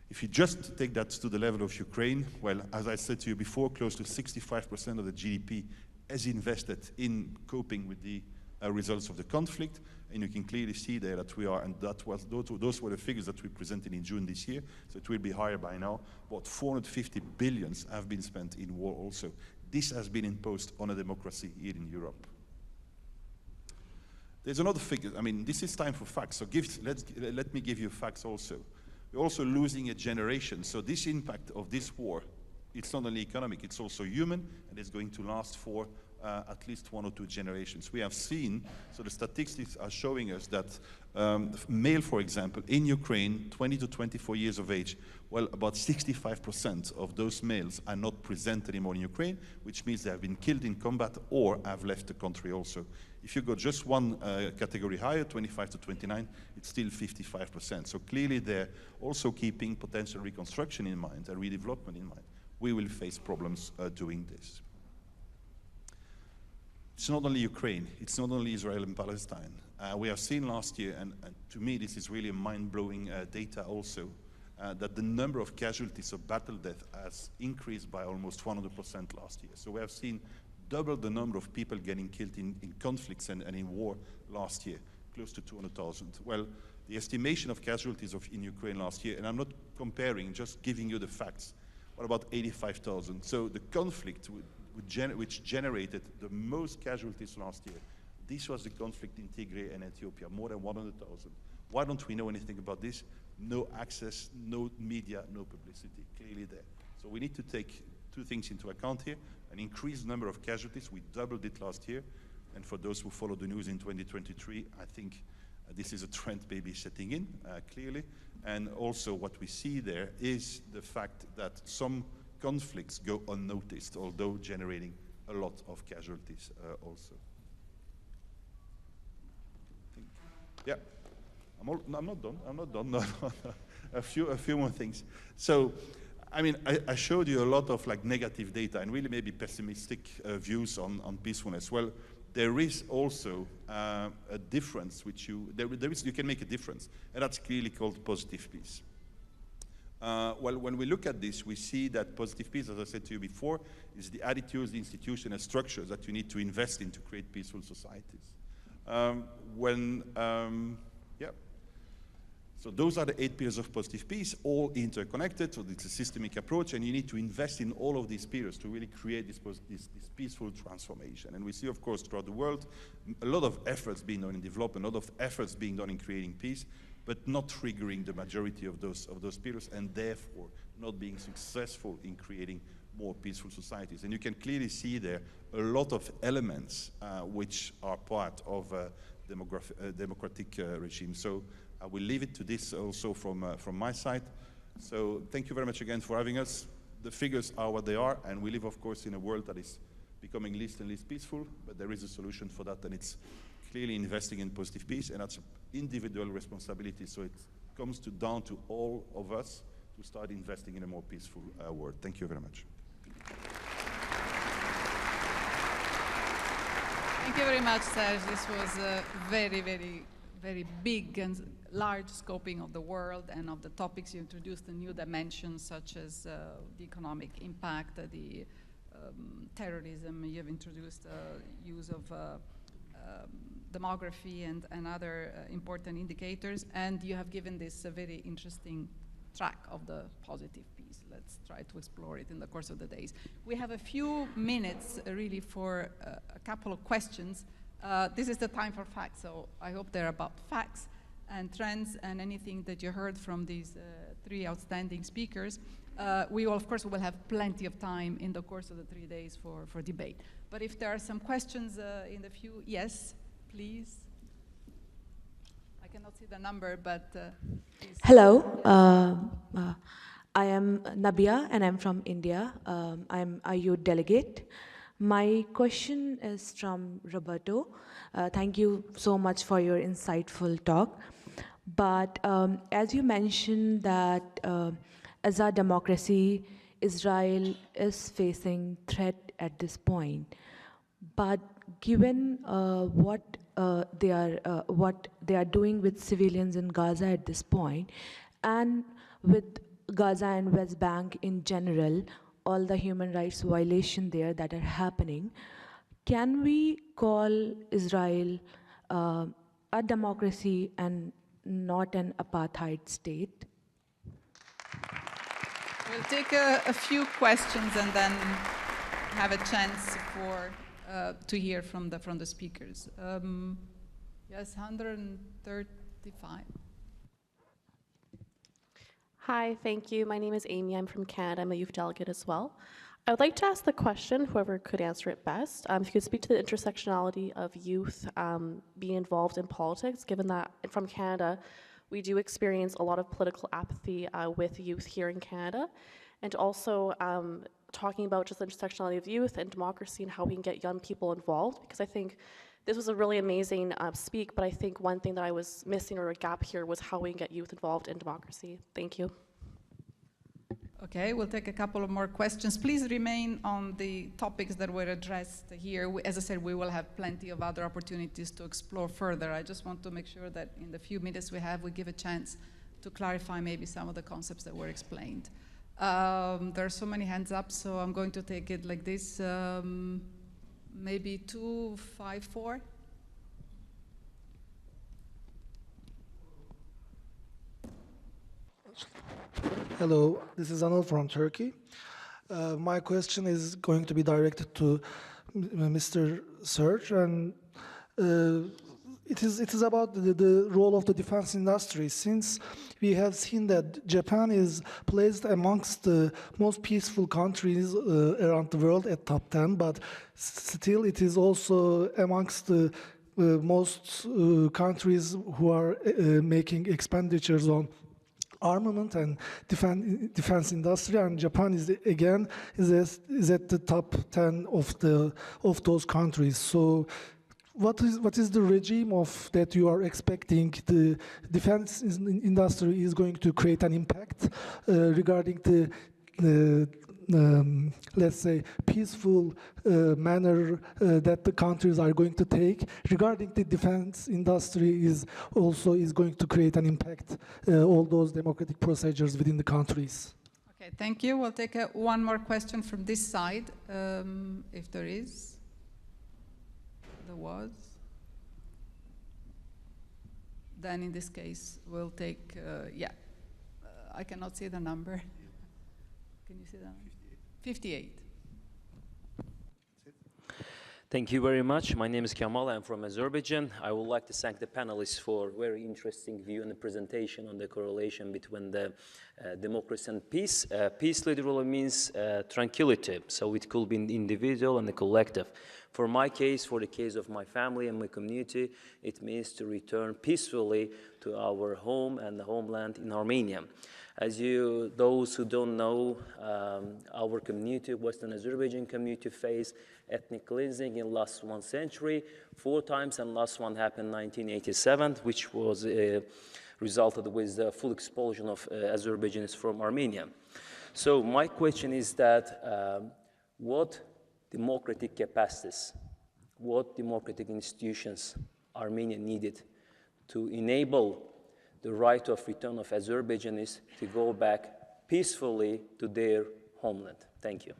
If you just take that to the level of Ukraine, well, as I said to you before, close to 65% of the GDP is invested in coping with the results of the conflict. And you can clearly see there that we are, and those were the figures that we presented in June this year, so it will be higher by now. About 450 billion have been spent in war also. This has been imposed on a democracy here in Europe. There's another figure. I mean, this is time for facts, so let me give you facts also. We're also losing a generation, so this impact of this war, it's not only economic, it's also human, and it's going to last for at least 1 or 2 generations. We have seen, so the statistics are showing us that male, for example, in Ukraine, 20 to 24 years of age, well, about 65% of those males are not present anymore in Ukraine, which means they have been killed in combat or have left the country also. If you go just one category higher, 25 to 29, it's still 55%. So clearly they're also keeping potential reconstruction in mind and redevelopment in mind. We will face problems doing this. It's not only Ukraine, it's not only Israel and Palestine. We have seen last year, and to me this is really mind-blowing data also, that the number of casualties of battle death has increased by almost 100% last year. So we have seen double the number of people getting killed in conflicts and in war last year, close to 200,000. Well, the estimation of casualties in Ukraine last year, and I'm not comparing, just giving you the facts, what about 85,000? So the conflict which generated the most casualties last year, this was the conflict in Tigray and Ethiopia, more than 100,000. Why don't we know anything about this? No access, no media, no publicity, clearly there. So we need to take 2 things into account here: an increased number of casualties, we doubled it last year, and for those who follow the news in 2023, I think this is a trend maybe setting in, clearly, and also what we see there is the fact that some conflicts go unnoticed, although generating a lot of casualties also. Yeah, I'm not done. No. a few more things. So, I mean, I showed you a lot of like negative data and really maybe pessimistic views on peacefulness. Well, there is also a difference which you can make a difference, and that's clearly called positive peace. Well, when we look at this, we see that positive peace, as I said to you before, is the attitudes, the institutions, and structures that you need to invest in to create peaceful societies. So those are the 8 pillars of positive peace, all interconnected, so it's a systemic approach, and you need to invest in all of these pillars to really create this peaceful transformation. And we see, of course, throughout the world, a lot of efforts being done in development, a lot of efforts being done in creating peace, but not triggering the majority of those pillars, and therefore not being successful in creating more peaceful societies. And you can clearly see there a lot of elements which are part of a democratic regime. So I will leave it to this also from my side. So thank you very much again for having us. The figures are what they are, and we live, of course, in a world that is becoming least and least peaceful, but there is a solution for that, and it's clearly investing in positive peace, and that's an individual responsibility. So it comes down to all of us to start investing in a more peaceful world. Thank you very much. Thank you very much, Serge. This was a very, very, very big and large scoping of the world and of the topics you introduced, the new dimensions such as the economic impact, the terrorism. You have introduced use of demography and other important indicators, and you have given this a very interesting track of the positive peace. Let's try to explore it in the course of the days. We have a few minutes really for a couple of questions. This is the time for facts, so I hope they're about facts and trends and anything that you heard from these 3 outstanding speakers. We will, of course, will have plenty of time in the course of the 3 days for debate. But if there are some questions in the few, yes, please. I cannot see the number, but please. Hello, I am Nabia and I'm from India. I'm a youth delegate. My question is from Roberto. Thank you so much for your insightful talk. But as you mentioned that as a democracy, Israel is facing threat at this point. But given what they are doing with civilians in Gaza at this point, and with Gaza and West Bank in general, all the human rights violations there that are happening, can we call Israel a democracy and not an apartheid state? We'll take a few questions and then have a chance to hear from the speakers. Yes, 135. Hi, thank you. My name is Amy. I'm from Canada. I'm a youth delegate as well. I would like to ask the question, whoever could answer it best, if you could speak to the intersectionality of youth being involved in politics, given that from Canada, we do experience a lot of political apathy with youth here in Canada, and also talking about just the intersectionality of youth and democracy and how we can get young people involved, because I think this was a really amazing speak, but I think one thing that I was missing or a gap here was how we can get youth involved in democracy. Thank you. Okay, we'll take a couple of more questions. Please remain on the topics that were addressed here. As I said, we will have plenty of other opportunities to explore further. I just want to make sure that in the few minutes we have, we give a chance to clarify maybe some of the concepts that were explained. There are so many hands up, so I'm going to take it like this. Maybe 254. Hello, this is Anil from Turkey. My question is going to be directed to Mr. Serge, and it is about the role of the defense industry. Since we have seen that Japan is placed amongst the most peaceful countries around the world at top 10, but still it is also amongst the most countries who are making expenditures on armament and defense industry, and Japan is again at the top 10 of those countries. So what is the regime of that you are expecting the defense industry is going to create an impact regarding the let's say, peaceful manner that the countries are going to take regarding the defense industry is also going to create an impact, all those democratic procedures within the countries. Okay, thank you. We'll take one more question from this side, if there is. There was. Then in this case, we'll take, I cannot see the number. Can you see that? 58. Thank you very much. My name is Kemal. I'm from Azerbaijan. I would like to thank the panelists for a very interesting view and the presentation on the correlation between the democracy and peace. Peace literally means tranquility, so it could be the individual and the collective. For my case, for the case of my family and my community, it means to return peacefully to our home and the homeland in Armenia. As those who don't know, our community, Western Azerbaijan community, faced ethnic cleansing in last 1 century 4 times, and last one happened in 1987, which was resulted with the full expulsion of Azerbaijanis from Armenia. So my question is that what democratic capacities, what democratic institutions Armenia needed to enable the right of return of Azerbaijanis to go back peacefully to their homeland? Thank you.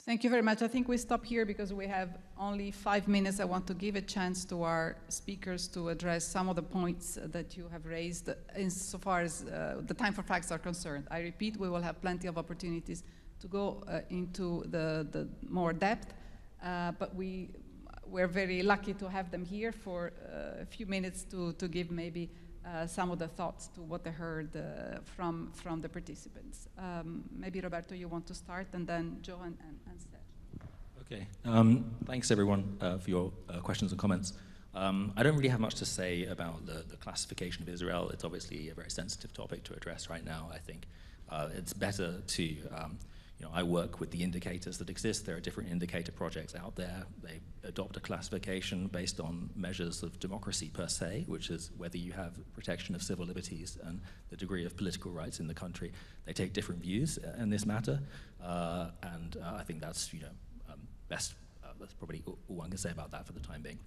Thank you very much. I think we stop here because we have only 5 minutes. I want to give a chance to our speakers to address some of the points that you have raised insofar as the time for facts are concerned. I repeat, we will have plenty of opportunities to go into the more depth, but we're very lucky to have them here for a few minutes to give maybe some of the thoughts to what they heard from the participants. Maybe Roberto, you want to start, and then Johan and Serge. Okay, thanks everyone for your questions and comments. I don't really have much to say about the classification of Israel. It's obviously a very sensitive topic to address right now. I think it's better to I work with the indicators that exist. There are different indicator projects out there. They adopt a classification based on measures of democracy per se, which is whether you have protection of civil liberties and the degree of political rights in the country. They take different views in this matter, and I think that's best. That's probably all one can say about that for the time being.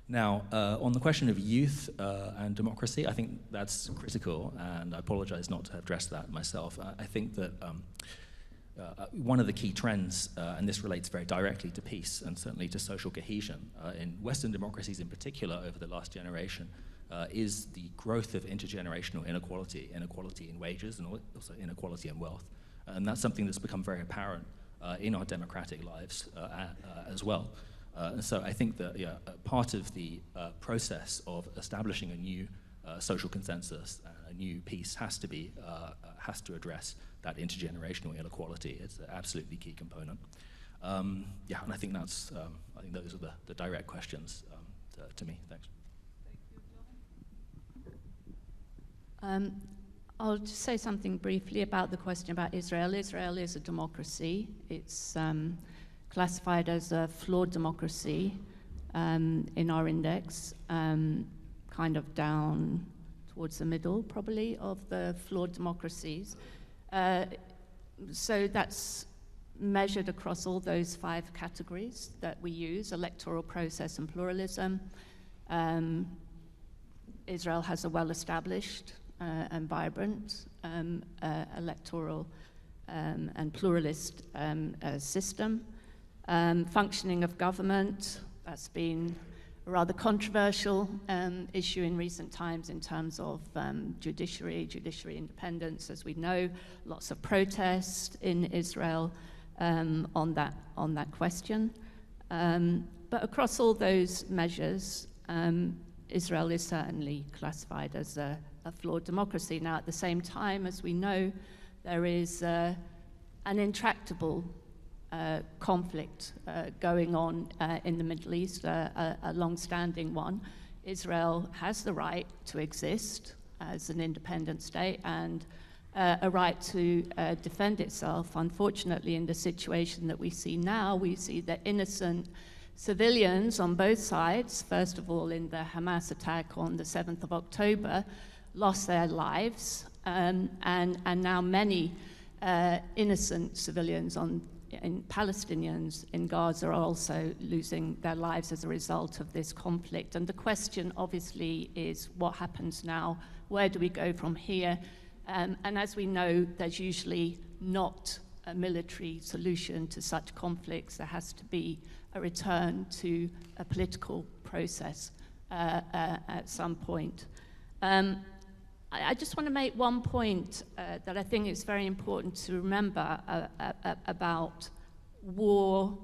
Now, on the question of youth and democracy, I think that's critical, and I apologize not to have addressed that myself. I think that one of the key trends, and this relates very directly to peace and certainly to social cohesion, in Western democracies in particular over the last generation, is the growth of intergenerational inequality in wages and also inequality in wealth. And that's something that's become very apparent in our democratic lives as well. And so I think that part of the process of establishing a new social consensus and a new peace has to address that intergenerational inequality. It's an absolutely key component. And I think those are the direct questions to me. Thanks. Thank you, I'll just say something briefly about the question about Israel. Israel is a democracy. It's classified as a flawed democracy in our index, kind of down towards the middle, probably, of the flawed democracies. So that's measured across all those 5 categories that we use: electoral process and pluralism. Israel has a well-established and vibrant electoral and pluralist system. Functioning of government, that's been a rather controversial issue in recent times in terms of judiciary independence. As we know, lots of protest in Israel on that question. But across all those measures, Israel is certainly classified as a flawed democracy. Now, at the same time, as we know, there is an intractable conflict going on in the Middle East, a long-standing one. Israel has the right to exist as an independent state and a right to defend itself. Unfortunately, in the situation that we see now, we see that innocent civilians on both sides, first of all in the Hamas attack on the 7th of October, lost their lives, and now many innocent civilians in Palestinians in Gaza are also losing their lives as a result of this conflict. And the question obviously is what happens now? Where do we go from here? And as we know, there's usually not a military solution to such conflicts. There has to be a return to a political process at some point. I just want to make one point that I think is very important to remember about war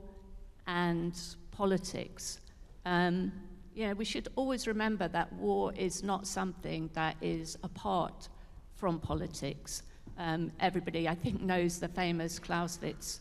and politics. We should always remember that war is not something that is apart from politics. Everybody, I think, knows the famous Clausewitz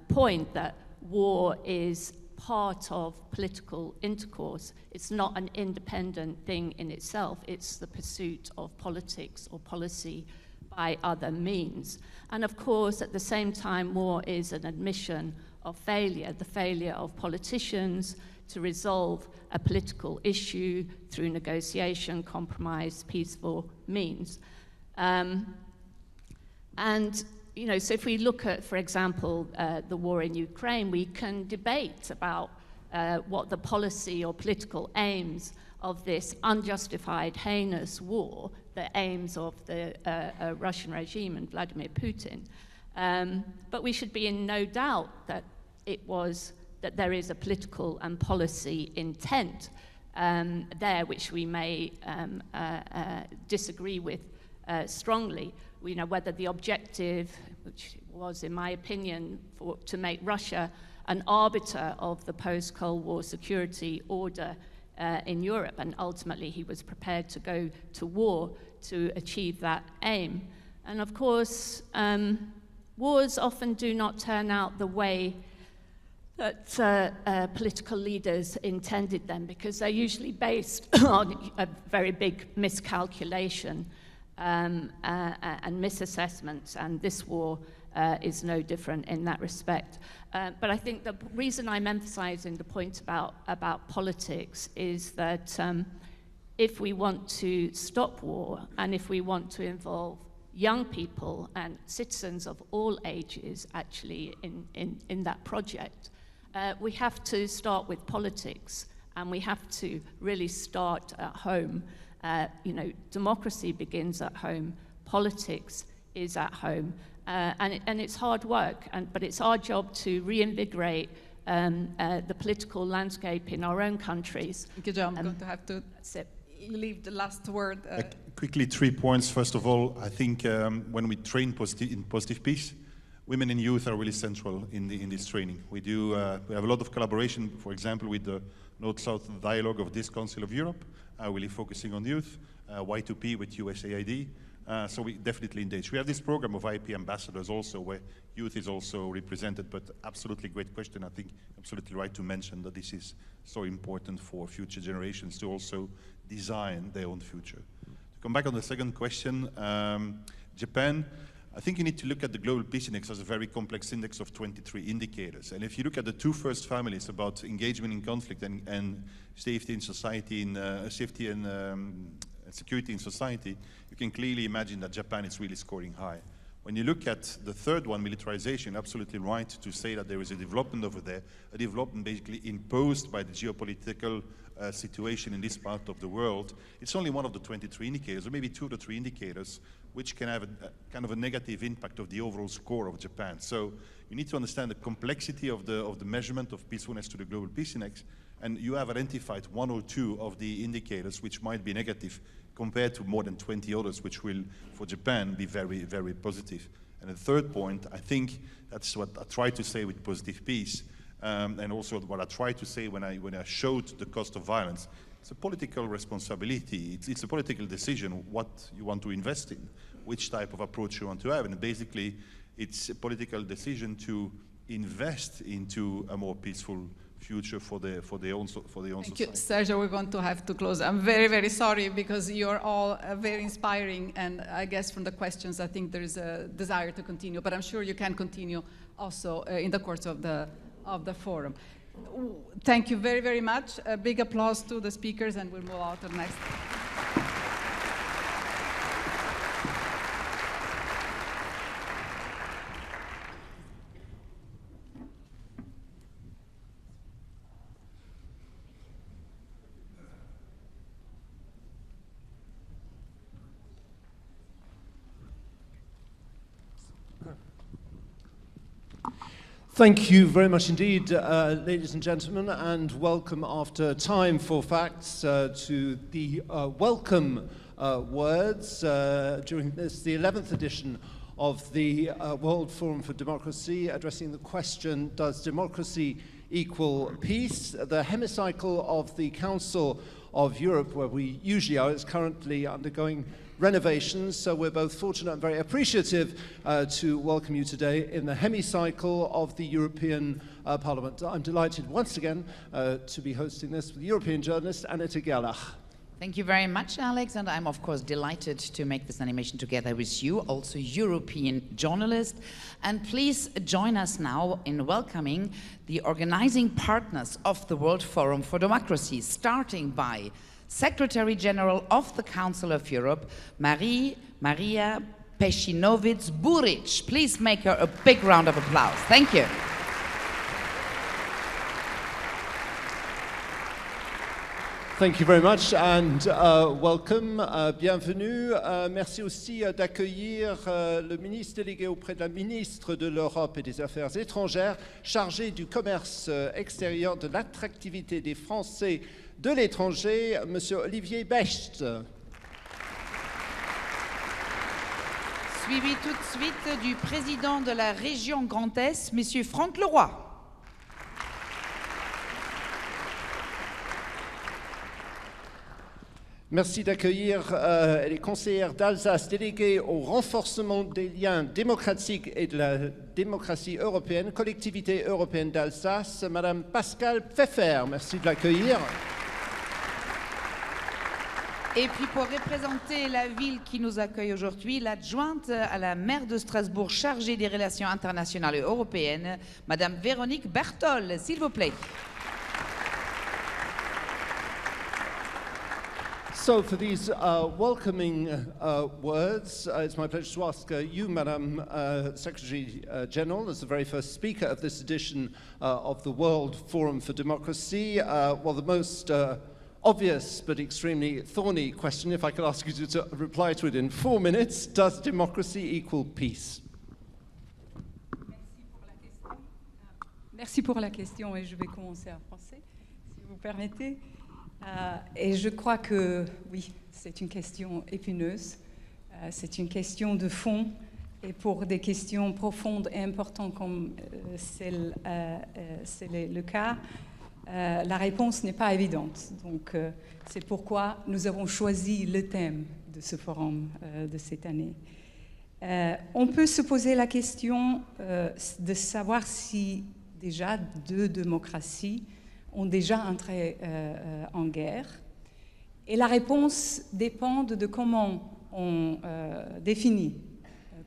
point that war is part of political intercourse. It's not an independent thing in itself. It's the pursuit of politics or policy by other means. And of course, at the same time, war is an admission of failure, the failure of politicians to resolve a political issue through negotiation, compromise, peaceful means. So if we look at, for example, the war in Ukraine, we can debate about what the policy or political aims of this unjustified, heinous war, the aims of the Russian regime and Vladimir Putin. But we should be in no doubt that that there is a political and policy intent there, which we may disagree with strongly. Whether the objective, which was, in my opinion, to make Russia an arbiter of the post-Cold War security order in Europe, and ultimately he was prepared to go to war to achieve that aim. And of course, wars often do not turn out the way that political leaders intended them, because they're usually based on a very big miscalculation and misassessments, and this war is no different in that respect. But I think the reason I'm emphasizing the point about politics is that if we want to stop war, and if we want to involve young people and citizens of all ages actually in that project, we have to start with politics, and we have to really start at home. Democracy begins at home, politics is at home, and it's hard work, but it's our job to reinvigorate the political landscape in our own countries. Thank you, Joe. I'm going to have to leave the last word. Quickly, 3 points. First of all, I think when we train in positive peace, women and youth are really central in this training. We have a lot of collaboration, for example, with the North-South dialogue of this Council of Europe, really focusing on youth, Y2P with USAID, so we definitely engage. We have this program of IP ambassadors also, where youth is also represented, but absolutely great question. I think absolutely right to mention that this is so important for future generations to also design their own future. To come back on the second question, Japan, I think you need to look at the Global Peace Index as a very complex index of 23 indicators. And if you look at the two first families about engagement in conflict and safety in society, safety and security in society, you can clearly imagine that Japan is really scoring high. When you look at the third one, militarization, absolutely right to say that there is a development over there, a development basically imposed by the geopolitical situation in this part of the world. It's only one of the 23 indicators, or maybe 2 or 3 indicators, which can have a kind of a negative impact of the overall score of Japan. So you need to understand the complexity of the measurement of peacefulness to the Global Peace Index, and you have identified 1 or 2 of the indicators which might be negative compared to more than 20 others, which will, for Japan, be very, very positive. And the third point, I think that's what I try to say with positive peace, and also what I try to say when I showed the cost of violence. It's a political responsibility. It's a political decision what you want to invest in, which type of approach you want to have, and basically it's a political decision to invest into a more peaceful future for their own society. Thank you, Sergio. We're going to have to close. I'm very, very sorry, because you're all very inspiring, and I guess from the questions, I think there is a desire to continue, but I'm sure you can continue also in the course of the forum. Thank you very, very much. A big applause to the speakers, and we'll move on to the next. Thank you very much indeed, ladies and gentlemen, and welcome after Time for Facts to the welcome words during this, the 11th edition of the World Forum for Democracy, addressing the question, does democracy equal peace? The hemicycle of the Council of Europe, where we usually are, is currently undergoing renovations, so we're both fortunate and very appreciative to welcome you today in the hemicycle of the European Parliament. I'm delighted once again to be hosting this with European journalist Annette Gerlach. Thank you very much, Alex, and I'm of course delighted to make this animation together with you, also European journalist. And please join us now in welcoming the organizing partners of the World Forum for Democracy, starting by Secretary General of the Council of Europe, Maria Pecinovic-Buric. Please make her a big round of applause. Thank you. Thank you very much and welcome, bienvenue. Merci aussi d'accueillir le ministre délégué auprès de la ministre de l'Europe et des Affaires étrangères, chargé du commerce extérieur, de l'attractivité des Français de l'étranger, Monsieur Olivier Becht. Suivi tout de suite du président de la région Grand Est, Monsieur Franck Leroy. Merci d'accueillir les conseillères d'Alsace déléguées au renforcement des liens démocratiques et de la démocratie européenne, collectivité européenne d'Alsace, Madame Pascale Pfeffer. Merci de l'accueillir. Et puis pour représenter la ville qui nous accueille aujourd'hui, l'adjointe à la maire de Strasbourg chargée des relations internationales et européennes, Madame Véronique Bertol, s'il vous plaît. So for these welcoming words, it's my pleasure to ask you, Madam Secretary General, as the very first speaker of this edition of the World Forum for Democracy, well, the most obvious but extremely thorny question, if I could ask you to reply to it in 4 minutes, does democracy equal peace? Merci pour la question et je vais commencer en français, si vous permettez. Et je crois que, oui, c'est une question épineuse, c'est une question de fond, et pour des questions profondes et importantes comme c'est le cas, la réponse n'est pas évidente. Donc, c'est pourquoi nous avons choisi le thème de ce forum de cette année. On peut se poser la question de savoir si déjà deux démocraties ont déjà entré en guerre. Et la réponse dépend de comment on définit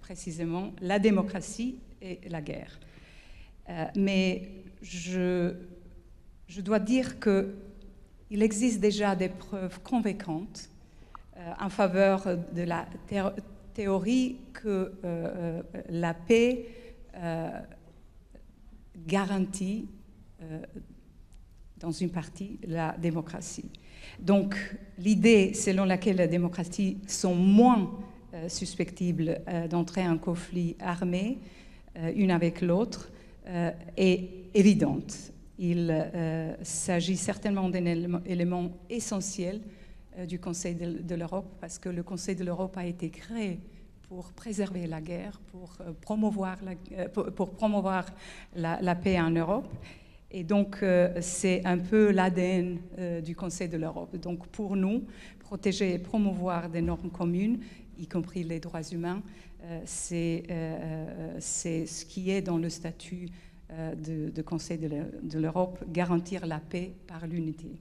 précisément la démocratie et la guerre. Mais je dois dire qu'il existe déjà des preuves convaincantes en faveur de la théorie que la paix garantit dans une partie la démocratie. Donc l'idée selon laquelle les démocraties sont moins susceptibles d'entrer en conflit armé une avec l'autre est évidente. Il s'agit certainement d'un élément essentiel du Conseil de l'Europe, parce que le Conseil de l'Europe a été créé pour préserver la guerre, pour promouvoir la paix en Europe. Et donc, c'est un peu l'ADN du Conseil de l'Europe. Donc, pour nous, protéger et promouvoir des normes communes, y compris les droits humains, c'est ce qui est dans le statut du Conseil de l'Europe, garantir la paix par l'unité.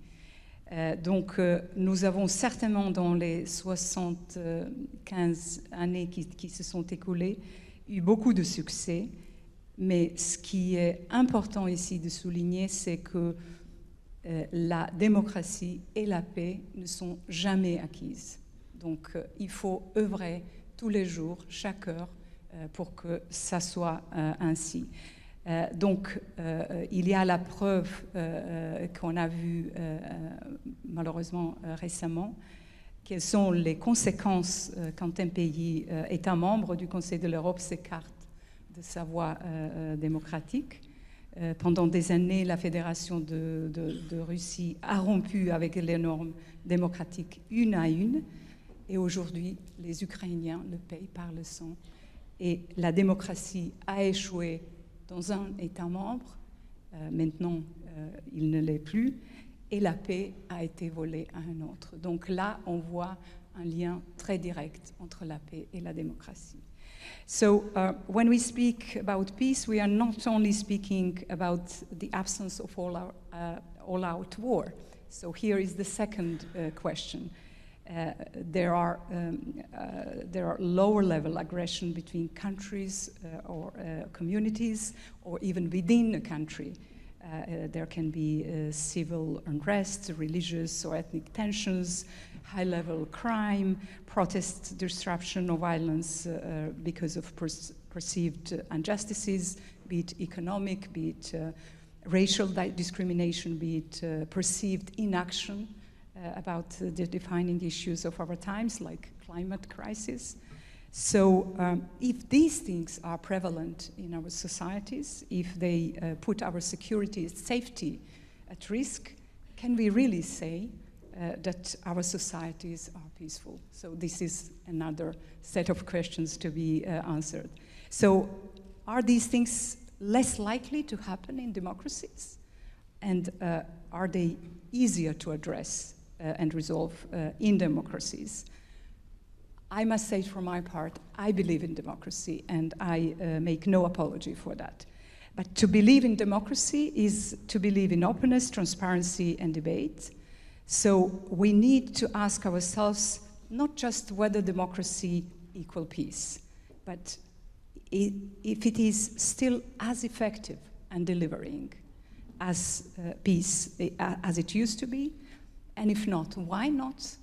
Donc, nous avons certainement, dans les 75 années qui se sont écoulées, eu beaucoup de succès. Mais ce qui est important ici de souligner, c'est que la démocratie et la paix ne sont jamais acquises. Donc, il faut œuvrer tous les jours, chaque heure, pour que ça soit ainsi. Donc, il y a la preuve qu'on a vue malheureusement récemment, quelles sont les conséquences quand un pays, État membre du Conseil de l'Europe, s'écarte de sa voie démocratique. Pendant des années, la Fédération de Russie a rompu avec les normes démocratiques une à une. Et aujourd'hui, les Ukrainiens le payent par le sang. Et la démocratie a échoué dans un État membre. Maintenant, il ne l'est plus. Et la paix a été volée à un autre. Donc là, on voit un lien très direct entre la paix et la démocratie. So when we speak about peace, we are not only speaking about the absence of all-out war. So here is the second question. There are lower-level aggression between countries or communities, or even within a country. There can be civil unrest, religious or ethnic tensions, high-level crime, protest disruption or violence because of perceived injustices, be it economic, be it racial discrimination, be it perceived inaction about the defining issues of our times, like climate crisis. So if these things are prevalent in our societies, if they put our security, safety at risk, can we really say that our societies are peaceful? So this is another set of questions to be answered. So are these things less likely to happen in democracies? And are they easier to address and resolve in democracies? I must say, for my part, I believe in democracy, and I make no apology for that. But to believe in democracy is to believe in openness, transparency, and debate. So we need to ask ourselves not just whether democracy equals peace, but if it is still as effective and delivering as peace as it used to be, and if not, why not?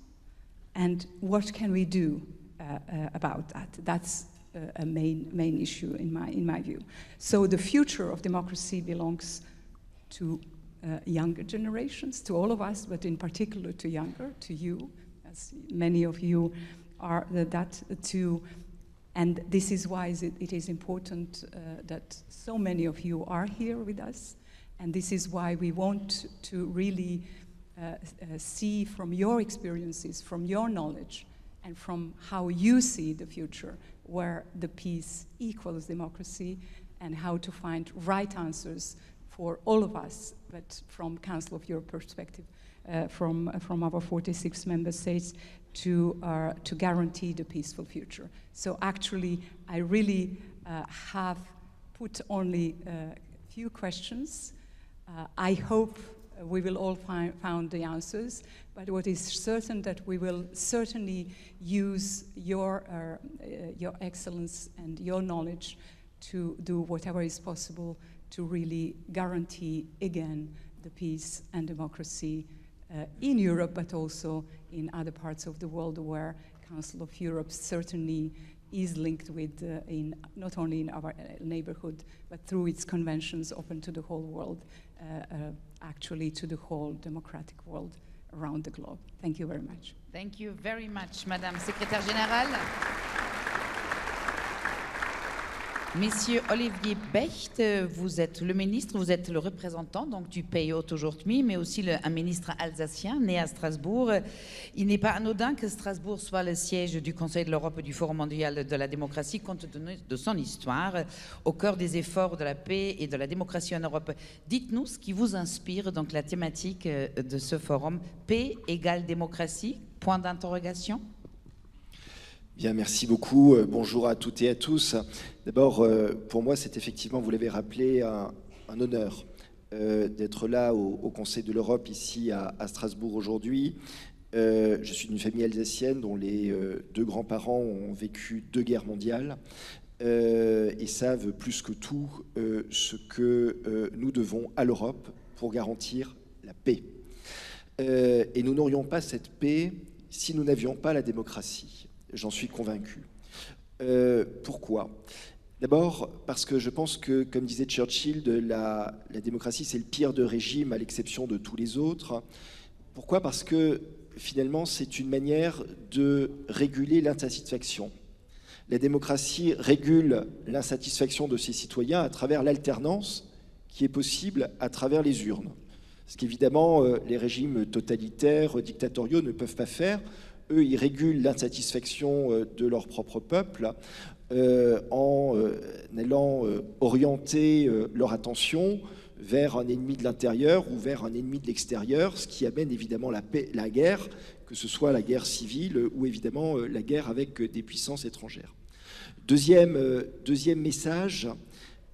And what can we do about that? That's a main issue in my view. So the future of democracy belongs to younger generations, to all of us, but in particular to you, as many of you are that too. And this is why it is important that so many of you are here with us. And this is why we want to really see from your experiences, from your knowledge, and from how you see the future, where the peace equals democracy, and how to find right answers for all of us, but from Council of Europe perspective, from our 46 member states, to guarantee the peaceful future. So actually, I really have put only a few questions. I hope we will all find the answers, but what is certain that we will certainly use your excellence and your knowledge to do whatever is possible to really guarantee again the peace and democracy in Europe, but also in other parts of the world where Council of Europe certainly is linked with, not only in our neighborhood, but through its conventions open to the whole world, actually to the whole democratic world around the globe. Thank you very much. Thank you very much, Madame Secrétaire Générale. Monsieur Olivier Becht, vous êtes le ministre, vous êtes le représentant donc, du pays hôte aujourd'hui, mais aussi un ministre alsacien né à Strasbourg. Il n'est pas anodin que Strasbourg soit le siège du Conseil de l'Europe et du Forum mondial de la démocratie, compte tenu de son histoire, au cœur des efforts de la paix et de la démocratie en Europe. Dites-nous ce qui vous inspire, donc la thématique de ce forum, paix égale démocratie, point d'interrogation. Bien, merci beaucoup. Bonjour à toutes et à tous. D'abord, pour moi, c'est effectivement, vous l'avez rappelé, un honneur d'être là au Conseil de l'Europe, ici à Strasbourg aujourd'hui. Je suis d'une famille alsacienne dont les deux grands-parents ont vécu 2 guerres mondiales et savent plus que tout ce que nous devons à l'Europe pour garantir la paix. Et nous n'aurions pas cette paix si nous n'avions pas la démocratie. J'en suis convaincu. Pourquoi ? D'abord, parce que je pense que, comme disait Churchill, la démocratie, c'est le pire de régime à l'exception de tous les autres. Pourquoi ? Parce que, finalement, c'est une manière de réguler l'insatisfaction. La démocratie régule l'insatisfaction de ses citoyens à travers l'alternance qui est possible à travers les urnes. Ce qu'évidemment, les régimes totalitaires, dictatoriaux ne peuvent pas faire. Eux, ils régulent l'insatisfaction de leur propre peuple en allant orienter leur attention vers un ennemi de l'intérieur ou vers un ennemi de l'extérieur, ce qui amène évidemment la guerre, que ce soit la guerre civile ou évidemment la guerre avec des puissances étrangères. Deuxième message,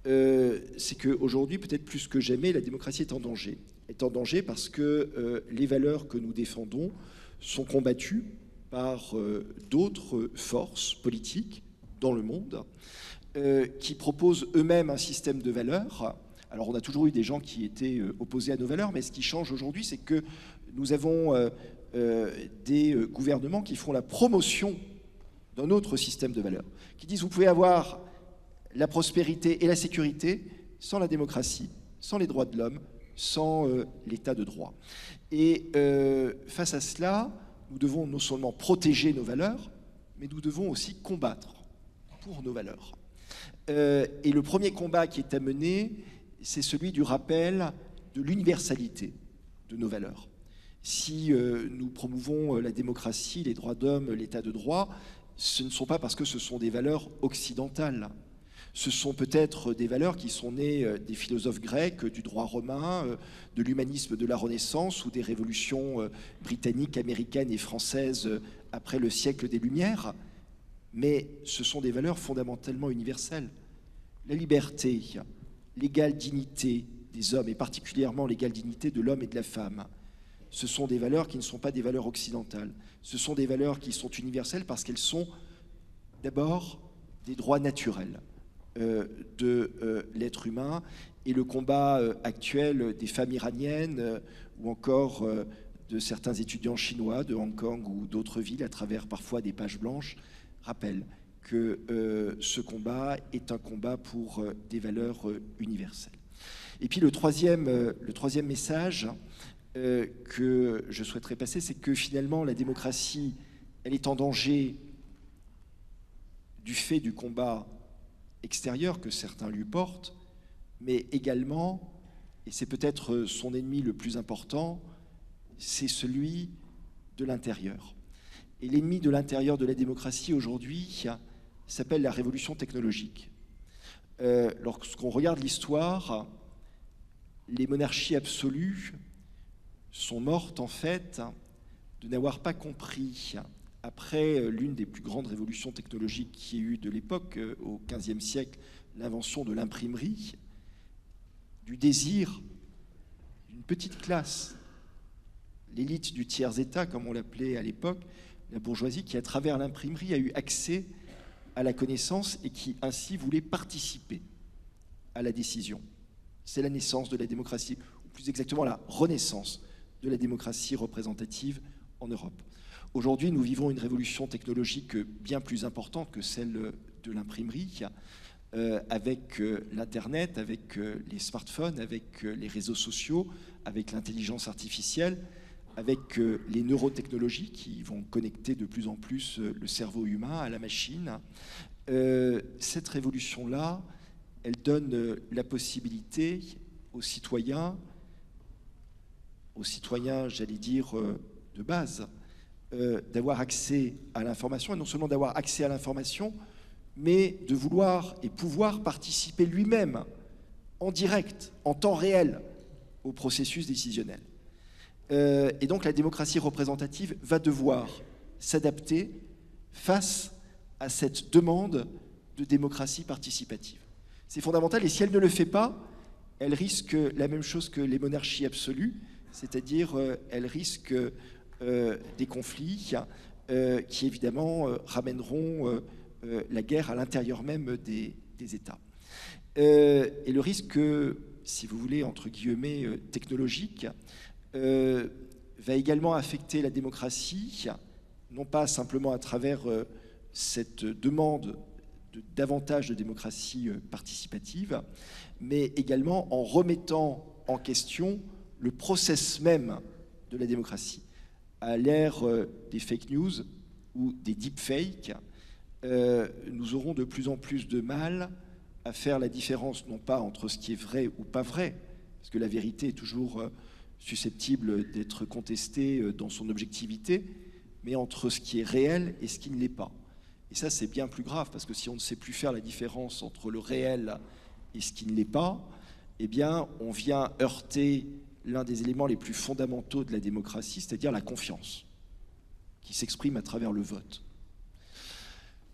c'est qu'aujourd'hui, peut-être plus que jamais, la démocratie est en danger. Elle est en danger parce que les valeurs que nous défendons sont combattues par d'autres forces politiques dans le monde qui proposent eux-mêmes un système de valeurs. Alors on a toujours eu des gens qui étaient opposés à nos valeurs, mais ce qui change aujourd'hui, c'est que nous avons des gouvernements qui font la promotion d'un autre système de valeurs, qui disent vous pouvez avoir la prospérité et la sécurité sans la démocratie, sans les droits de l'homme, sans l'état de droit. Et face à cela, nous devons non seulement protéger nos valeurs, mais nous devons aussi combattre pour nos valeurs. Et le premier combat qui est à mener, c'est celui du rappel de l'universalité de nos valeurs. Si nous promouvons la démocratie, les droits d'homme, l'état de droit, ce ne sont pas parce que ce sont des valeurs occidentales. Ce sont peut-être des valeurs qui sont nées des philosophes grecs, du droit romain, de l'humanisme de la Renaissance ou des révolutions britanniques, américaines et françaises après le siècle des Lumières. Mais ce sont des valeurs fondamentalement universelles. La liberté, l'égale dignité des hommes, et particulièrement l'égale dignité de l'homme et de la femme, ce sont des valeurs qui ne sont pas des valeurs occidentales. Ce sont des valeurs qui sont universelles parce qu'elles sont d'abord des droits naturels de l'être humain. Et le combat actuel des femmes iraniennes ou encore de certains étudiants chinois de Hong Kong ou d'autres villes à travers parfois des pages blanches rappelle que ce combat est un combat pour des valeurs universelles. Et puis le troisième message que je souhaiterais passer, c'est que finalement la démocratie, elle est en danger du fait du combat extérieur que certains lui portent, mais également, et c'est peut-être son ennemi le plus important, c'est celui de l'intérieur. Et l'ennemi de l'intérieur de la démocratie aujourd'hui s'appelle la révolution technologique. Lorsqu'on regarde l'histoire, les monarchies absolues sont mortes en fait de n'avoir pas compris, après l'une des plus grandes révolutions technologiques qu'il y ait eu de l'époque, au XVe siècle, l'invention de l'imprimerie, du désir d'une petite classe, l'élite du tiers-état, comme on l'appelait à l'époque, la bourgeoisie, qui à travers l'imprimerie a eu accès à la connaissance et qui ainsi voulait participer à la décision. C'est la naissance de la démocratie, ou plus exactement la renaissance de la démocratie représentative en Europe. Aujourd'hui, nous vivons une révolution technologique bien plus importante que celle de l'imprimerie, avec l'Internet, avec les smartphones, avec les réseaux sociaux, avec l'intelligence artificielle, avec les neurotechnologies qui vont connecter de plus en plus le cerveau humain à la machine. Cette révolution-là, elle donne la possibilité aux citoyens, j'allais dire, de base, d'avoir accès à l'information, et non seulement d'avoir accès à l'information, mais de vouloir et pouvoir participer lui-même en direct, en temps réel, au processus décisionnel. Et donc la démocratie représentative va devoir s'adapter face à cette demande de démocratie participative. C'est fondamental, et si elle ne le fait pas, elle risque la même chose que les monarchies absolues, c'est-à-dire elle risque des conflits qui évidemment ramèneront la guerre à l'intérieur même des États. Et le risque, si vous voulez, entre guillemets, technologique, va également affecter la démocratie, non pas simplement à travers cette demande de davantage de démocratie participative, mais également en remettant en question le process même de la démocratie. À l'ère des fake news ou des deepfakes, nous aurons de plus en plus de mal à faire la différence, non pas entre ce qui est vrai ou pas vrai, parce que la vérité est toujours susceptible d'être contestée dans son objectivité, mais entre ce qui est réel et ce qui ne l'est pas. Et ça, c'est bien plus grave, parce que si on ne sait plus faire la différence entre le réel et ce qui ne l'est pas, eh bien, on vient heurter l'un des éléments les plus fondamentaux de la démocratie, c'est-à-dire la confiance, qui s'exprime à travers le vote.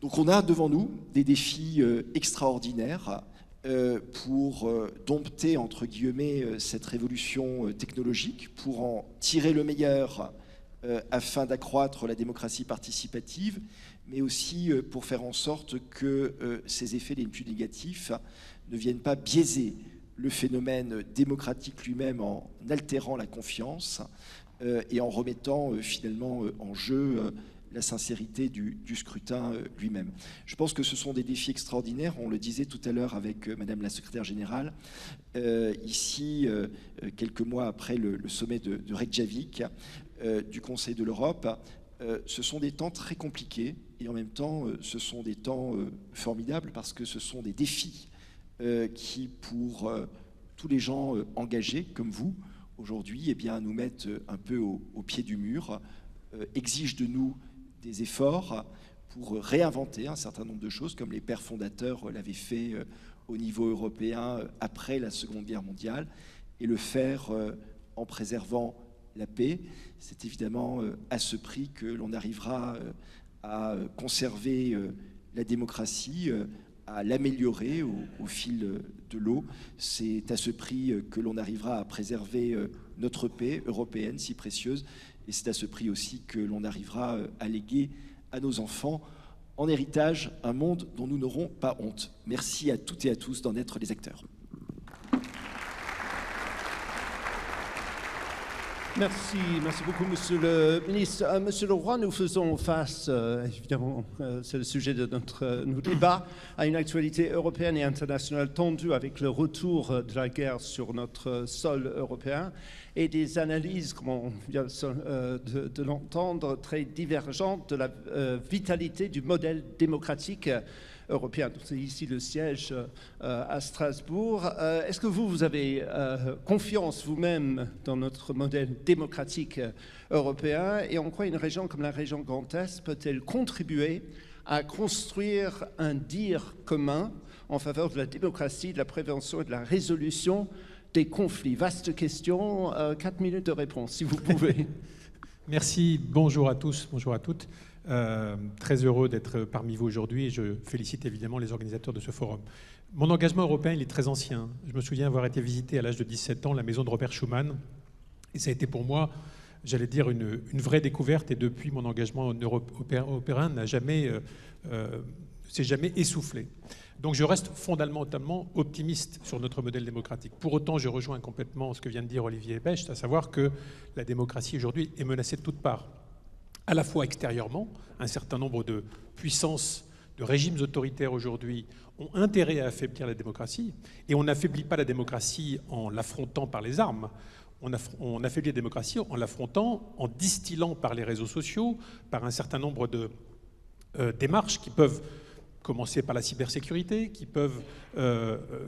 Donc on a devant nous des défis extraordinaires pour dompter, entre guillemets, cette révolution technologique, pour en tirer le meilleur afin d'accroître la démocratie participative, mais aussi pour faire en sorte que ces effets les plus négatifs ne viennent pas biaiser le phénomène démocratique lui-même en altérant la confiance et en remettant finalement en jeu la sincérité du scrutin lui-même. Je pense que ce sont des défis extraordinaires, on le disait tout à l'heure avec Madame la secrétaire générale, ici, quelques mois après le sommet de Reykjavik du Conseil de l'Europe, ce sont des temps très compliqués et en même temps, ce sont des temps formidables parce que ce sont des défis qui, pour tous les gens engagés comme vous, aujourd'hui, eh bien, nous mettent un peu au pied du mur, exigent de nous des efforts pour réinventer un certain nombre de choses, comme les pères fondateurs l'avaient fait au niveau européen après la Seconde Guerre mondiale, et le faire en préservant la paix. C'est évidemment à ce prix que l'on arrivera à conserver la démocratie, à l'améliorer au fil de l'eau. C'est à ce prix que l'on arrivera à préserver notre paix européenne si précieuse, et c'est à ce prix aussi que l'on arrivera à léguer à nos enfants en héritage un monde dont nous n'aurons pas honte. Merci à toutes et à tous d'en être les acteurs. Merci beaucoup, Monsieur le Ministre. Monsieur le Roi, nous faisons face, évidemment, c'est le sujet de notre débat, à une actualité européenne et internationale tendue avec le retour de la guerre sur notre sol européen et des analyses, comme on vient de l'entendre, très divergentes de la vitalité du modèle démocratique européen. C'est ici le siège à Strasbourg. Est-ce que vous avez confiance vous-même dans notre modèle démocratique européen et en quoi une région comme la région Grand Est peut-elle contribuer à construire un dire commun en faveur de la démocratie, de la prévention et de la résolution des conflits? Vaste question, 4 minutes de réponse, si vous pouvez. Merci, bonjour à tous, bonjour à toutes. Très heureux d'être parmi vous aujourd'hui et je félicite évidemment les organisateurs de ce forum. Mon engagement européen, il est très ancien. Je me souviens avoir été visiter à l'âge de 17 ans la maison de Robert Schuman et ça a été pour moi, j'allais dire, une vraie découverte et depuis mon engagement européen s'est jamais essoufflé. Donc je reste fondamentalement optimiste sur notre modèle démocratique. Pour autant, je rejoins complètement ce que vient de dire Olivier Becht, à savoir que la démocratie aujourd'hui est menacée de toutes parts. À la fois extérieurement, un certain nombre de puissances, de régimes autoritaires aujourd'hui ont intérêt à affaiblir la démocratie, et on n'affaiblit pas la démocratie en l'affrontant par les armes, on affaiblit la démocratie en l'affrontant, en distillant par les réseaux sociaux, par un certain nombre de démarches qui peuvent commencer par la cybersécurité, qui peuvent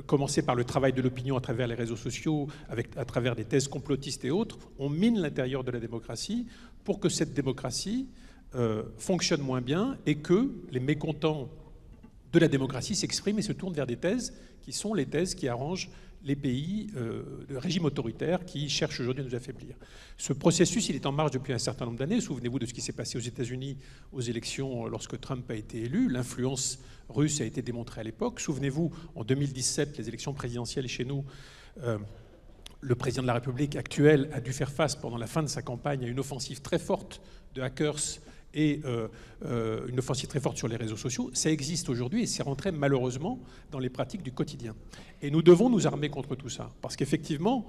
commencer par le travail de l'opinion à travers les réseaux sociaux, à travers des thèses complotistes et autres. On mine l'intérieur de la démocratie pour que cette démocratie fonctionne moins bien et que les mécontents de la démocratie s'expriment et se tournent vers des thèses qui sont les thèses qui arrangent les pays de régimes autoritaires qui cherchent aujourd'hui à nous affaiblir. Ce processus, il est en marche depuis un certain nombre d'années. Souvenez-vous de ce qui s'est passé aux États-Unis aux élections lorsque Trump a été élu. L'influence russe a été démontrée à l'époque. Souvenez-vous, en 2017, les élections présidentielles chez nous, le président de la République actuel a dû faire face pendant la fin de sa campagne à une offensive très forte de hackers et une offensive très forte sur les réseaux sociaux. Ça existe aujourd'hui et c'est rentré malheureusement dans les pratiques du quotidien. Et nous devons nous armer contre tout ça. Parce qu'effectivement,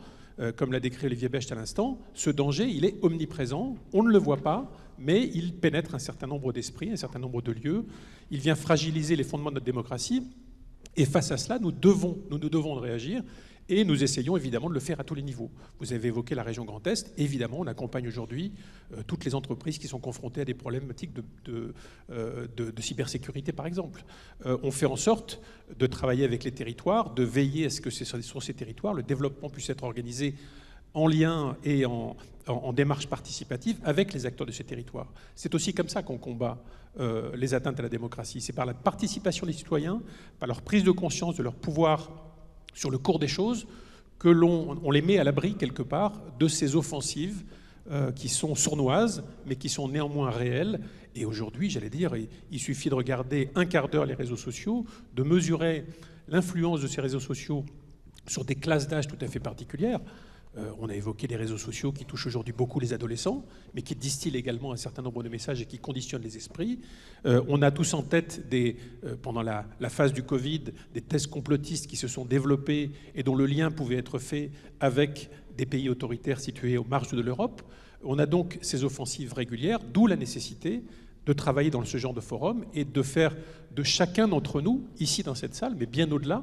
comme l'a décrit Olivier Becht à l'instant, ce danger, il est omniprésent, on ne le voit pas, mais il pénètre un certain nombre d'esprits, un certain nombre de lieux. Il vient fragiliser les fondements de notre démocratie. Et face à cela, nous devons réagir. Et nous essayons évidemment de le faire à tous les niveaux. Vous avez évoqué la région Grand Est. Évidemment, on accompagne aujourd'hui toutes les entreprises qui sont confrontées à des problématiques de cybersécurité, par exemple. On fait en sorte de travailler avec les territoires, de veiller à ce que sur ces territoires, le développement puisse être organisé en lien et en démarche participative avec les acteurs de ces territoires. C'est aussi comme ça qu'on combat les atteintes à la démocratie. C'est par la participation des citoyens, par leur prise de conscience de leur pouvoir sur le cours des choses, que on les met à l'abri quelque part de ces offensives qui sont sournoises, mais qui sont néanmoins réelles. Et aujourd'hui, j'allais dire, il suffit de regarder un quart d'heure les réseaux sociaux, de mesurer l'influence de ces réseaux sociaux sur des classes d'âge tout à fait particulières. On a évoqué les réseaux sociaux qui touchent aujourd'hui beaucoup les adolescents, mais qui distillent également un certain nombre de messages et qui conditionnent les esprits. On a tous en tête, pendant la phase du Covid, des thèses complotistes qui se sont développées et dont le lien pouvait être fait avec des pays autoritaires situés aux marges de l'Europe. On a donc ces offensives régulières, d'où la nécessité de travailler dans ce genre de forum et de faire de chacun d'entre nous, ici dans cette salle, mais bien au-delà,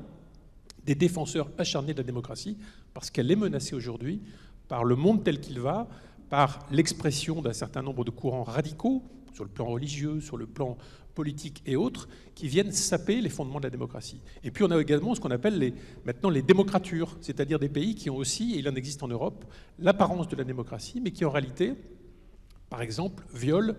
des défenseurs acharnés de la démocratie, parce qu'elle est menacée aujourd'hui par le monde tel qu'il va, par l'expression d'un certain nombre de courants radicaux, sur le plan religieux, sur le plan politique et autres, qui viennent saper les fondements de la démocratie. Et puis on a également ce qu'on appelle maintenant les démocratures, c'est-à-dire des pays qui ont aussi, et il en existe en Europe, l'apparence de la démocratie, mais qui en réalité, par exemple, violent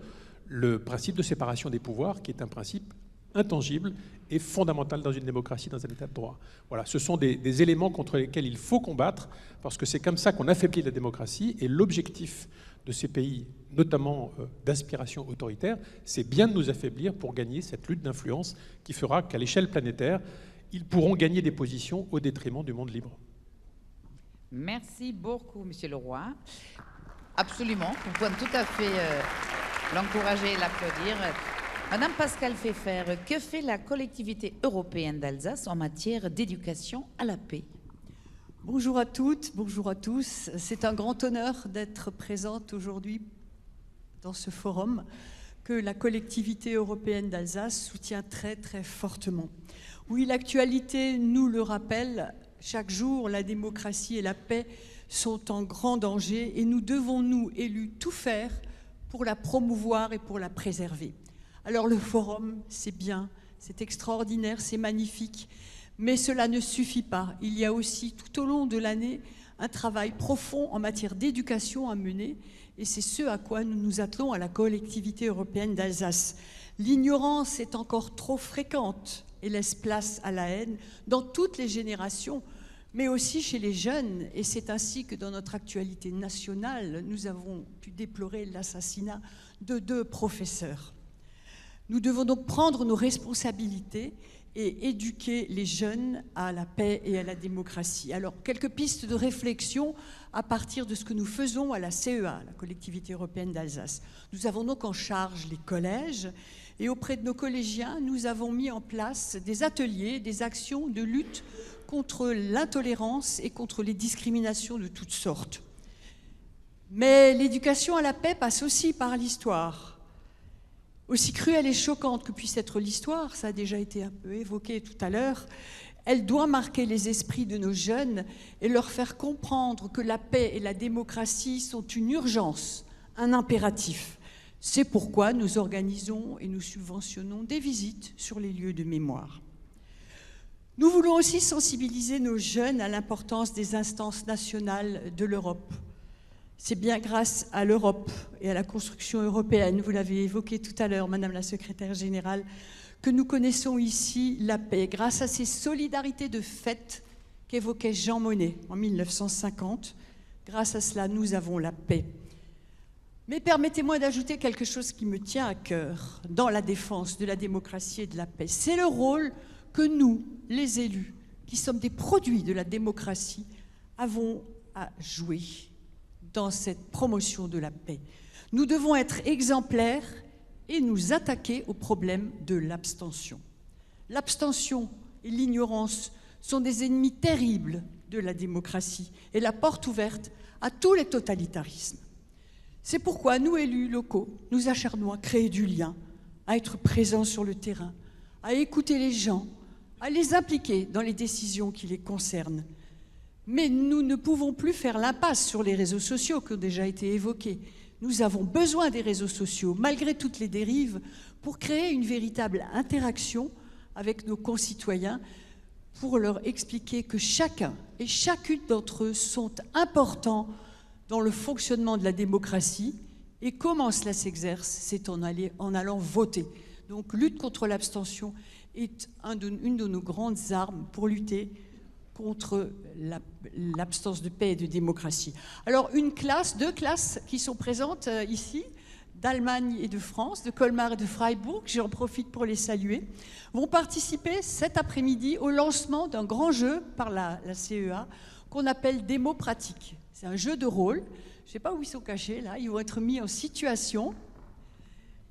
le principe de séparation des pouvoirs, qui est un principe intangible et fondamental dans une démocratie, dans un état de droit. Voilà, ce sont des éléments contre lesquels il faut combattre, parce que c'est comme ça qu'on affaiblit la démocratie, et l'objectif de ces pays, notamment d'inspiration autoritaire, c'est bien de nous affaiblir pour gagner cette lutte d'influence qui fera qu'à l'échelle planétaire, ils pourront gagner des positions au détriment du monde libre. Merci beaucoup, Monsieur Leroy. Absolument, vous pouvez tout à fait l'encourager et l'applaudir. Madame Pascale Pfeffer, que fait la collectivité européenne d'Alsace en matière d'éducation à la paix? Bonjour à toutes, bonjour à tous. C'est un grand honneur d'être présente aujourd'hui dans ce forum que la collectivité européenne d'Alsace soutient très très fortement. Oui, l'actualité nous le rappelle, chaque jour la démocratie et la paix sont en grand danger et nous devons, nous, élus, tout faire pour la promouvoir et pour la préserver. Alors le forum, c'est bien, c'est extraordinaire, c'est magnifique, mais cela ne suffit pas. Il y a aussi tout au long de l'année un travail profond en matière d'éducation à mener, et c'est ce à quoi nous nous attelons à la collectivité européenne d'Alsace. L'ignorance est encore trop fréquente et laisse place à la haine dans toutes les générations, mais aussi chez les jeunes, et c'est ainsi que dans notre actualité nationale, nous avons pu déplorer l'assassinat de 2 professeurs. Nous devons donc prendre nos responsabilités et éduquer les jeunes à la paix et à la démocratie. Alors, quelques pistes de réflexion à partir de ce que nous faisons à la CEA, la collectivité européenne d'Alsace. Nous avons donc en charge les collèges et auprès de nos collégiens, nous avons mis en place des ateliers, des actions de lutte contre l'intolérance et contre les discriminations de toutes sortes. Mais l'éducation à la paix passe aussi par l'histoire. Aussi cruelle et choquante que puisse être l'histoire, ça a déjà été un peu évoqué tout à l'heure, elle doit marquer les esprits de nos jeunes et leur faire comprendre que la paix et la démocratie sont une urgence, un impératif. C'est pourquoi nous organisons et nous subventionnons des visites sur les lieux de mémoire. Nous voulons aussi sensibiliser nos jeunes à l'importance des instances nationales de l'Europe. C'est bien grâce à l'Europe et à la construction européenne, vous l'avez évoqué tout à l'heure, Madame la Secrétaire Générale, que nous connaissons ici la paix, grâce à ces solidarités de fait qu'évoquait Jean Monnet en 1950. Grâce à cela, nous avons la paix. Mais permettez-moi d'ajouter quelque chose qui me tient à cœur dans la défense de la démocratie et de la paix. C'est le rôle que nous, les élus, qui sommes des produits de la démocratie, avons à jouer dans cette promotion de la paix. Nous devons être exemplaires et nous attaquer au problème de l'abstention. L'abstention et l'ignorance sont des ennemis terribles de la démocratie et la porte ouverte à tous les totalitarismes. C'est pourquoi nous, élus locaux, nous acharnons à créer du lien, à être présents sur le terrain, à écouter les gens, à les impliquer dans les décisions qui les concernent. Mais nous ne pouvons plus faire l'impasse sur les réseaux sociaux qui ont déjà été évoqués. Nous avons besoin des réseaux sociaux, malgré toutes les dérives, pour créer une véritable interaction avec nos concitoyens, pour leur expliquer que chacun et chacune d'entre eux sont importants dans le fonctionnement de la démocratie. Et comment cela s'exerce? C'est en allant voter. Donc, lutte contre l'abstention est une de nos grandes armes pour lutter contre l'absence de paix et de démocratie. Alors, deux classes qui sont présentes ici, d'Allemagne et de France, de Colmar et de Freiburg, j'en profite pour les saluer, vont participer cet après-midi au lancement d'un grand jeu par la CEA qu'on appelle Démo Pratique. C'est un jeu de rôle. Je ne sais pas où ils sont cachés, là. Ils vont être mis en situation.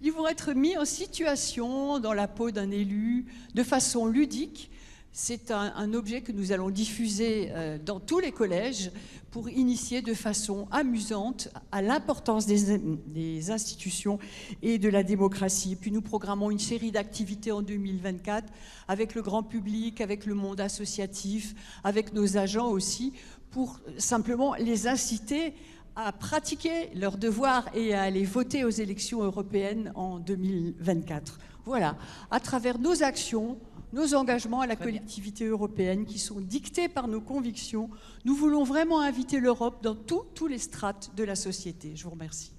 Ils vont être mis en situation dans la peau d'un élu, de façon ludique. C'est un objet que nous allons diffuser dans tous les collèges pour initier de façon amusante à l'importance des institutions et de la démocratie. Et puis nous programmons une série d'activités en 2024 avec le grand public, avec le monde associatif, avec nos agents aussi, pour simplement les inciter à pratiquer leurs devoirs et à aller voter aux élections européennes en 2024. Voilà, à travers nos actions, nos engagements à la collectivité européenne qui sont dictés par nos convictions, nous voulons vraiment inviter l'Europe dans tous les strates de la société. Je vous remercie.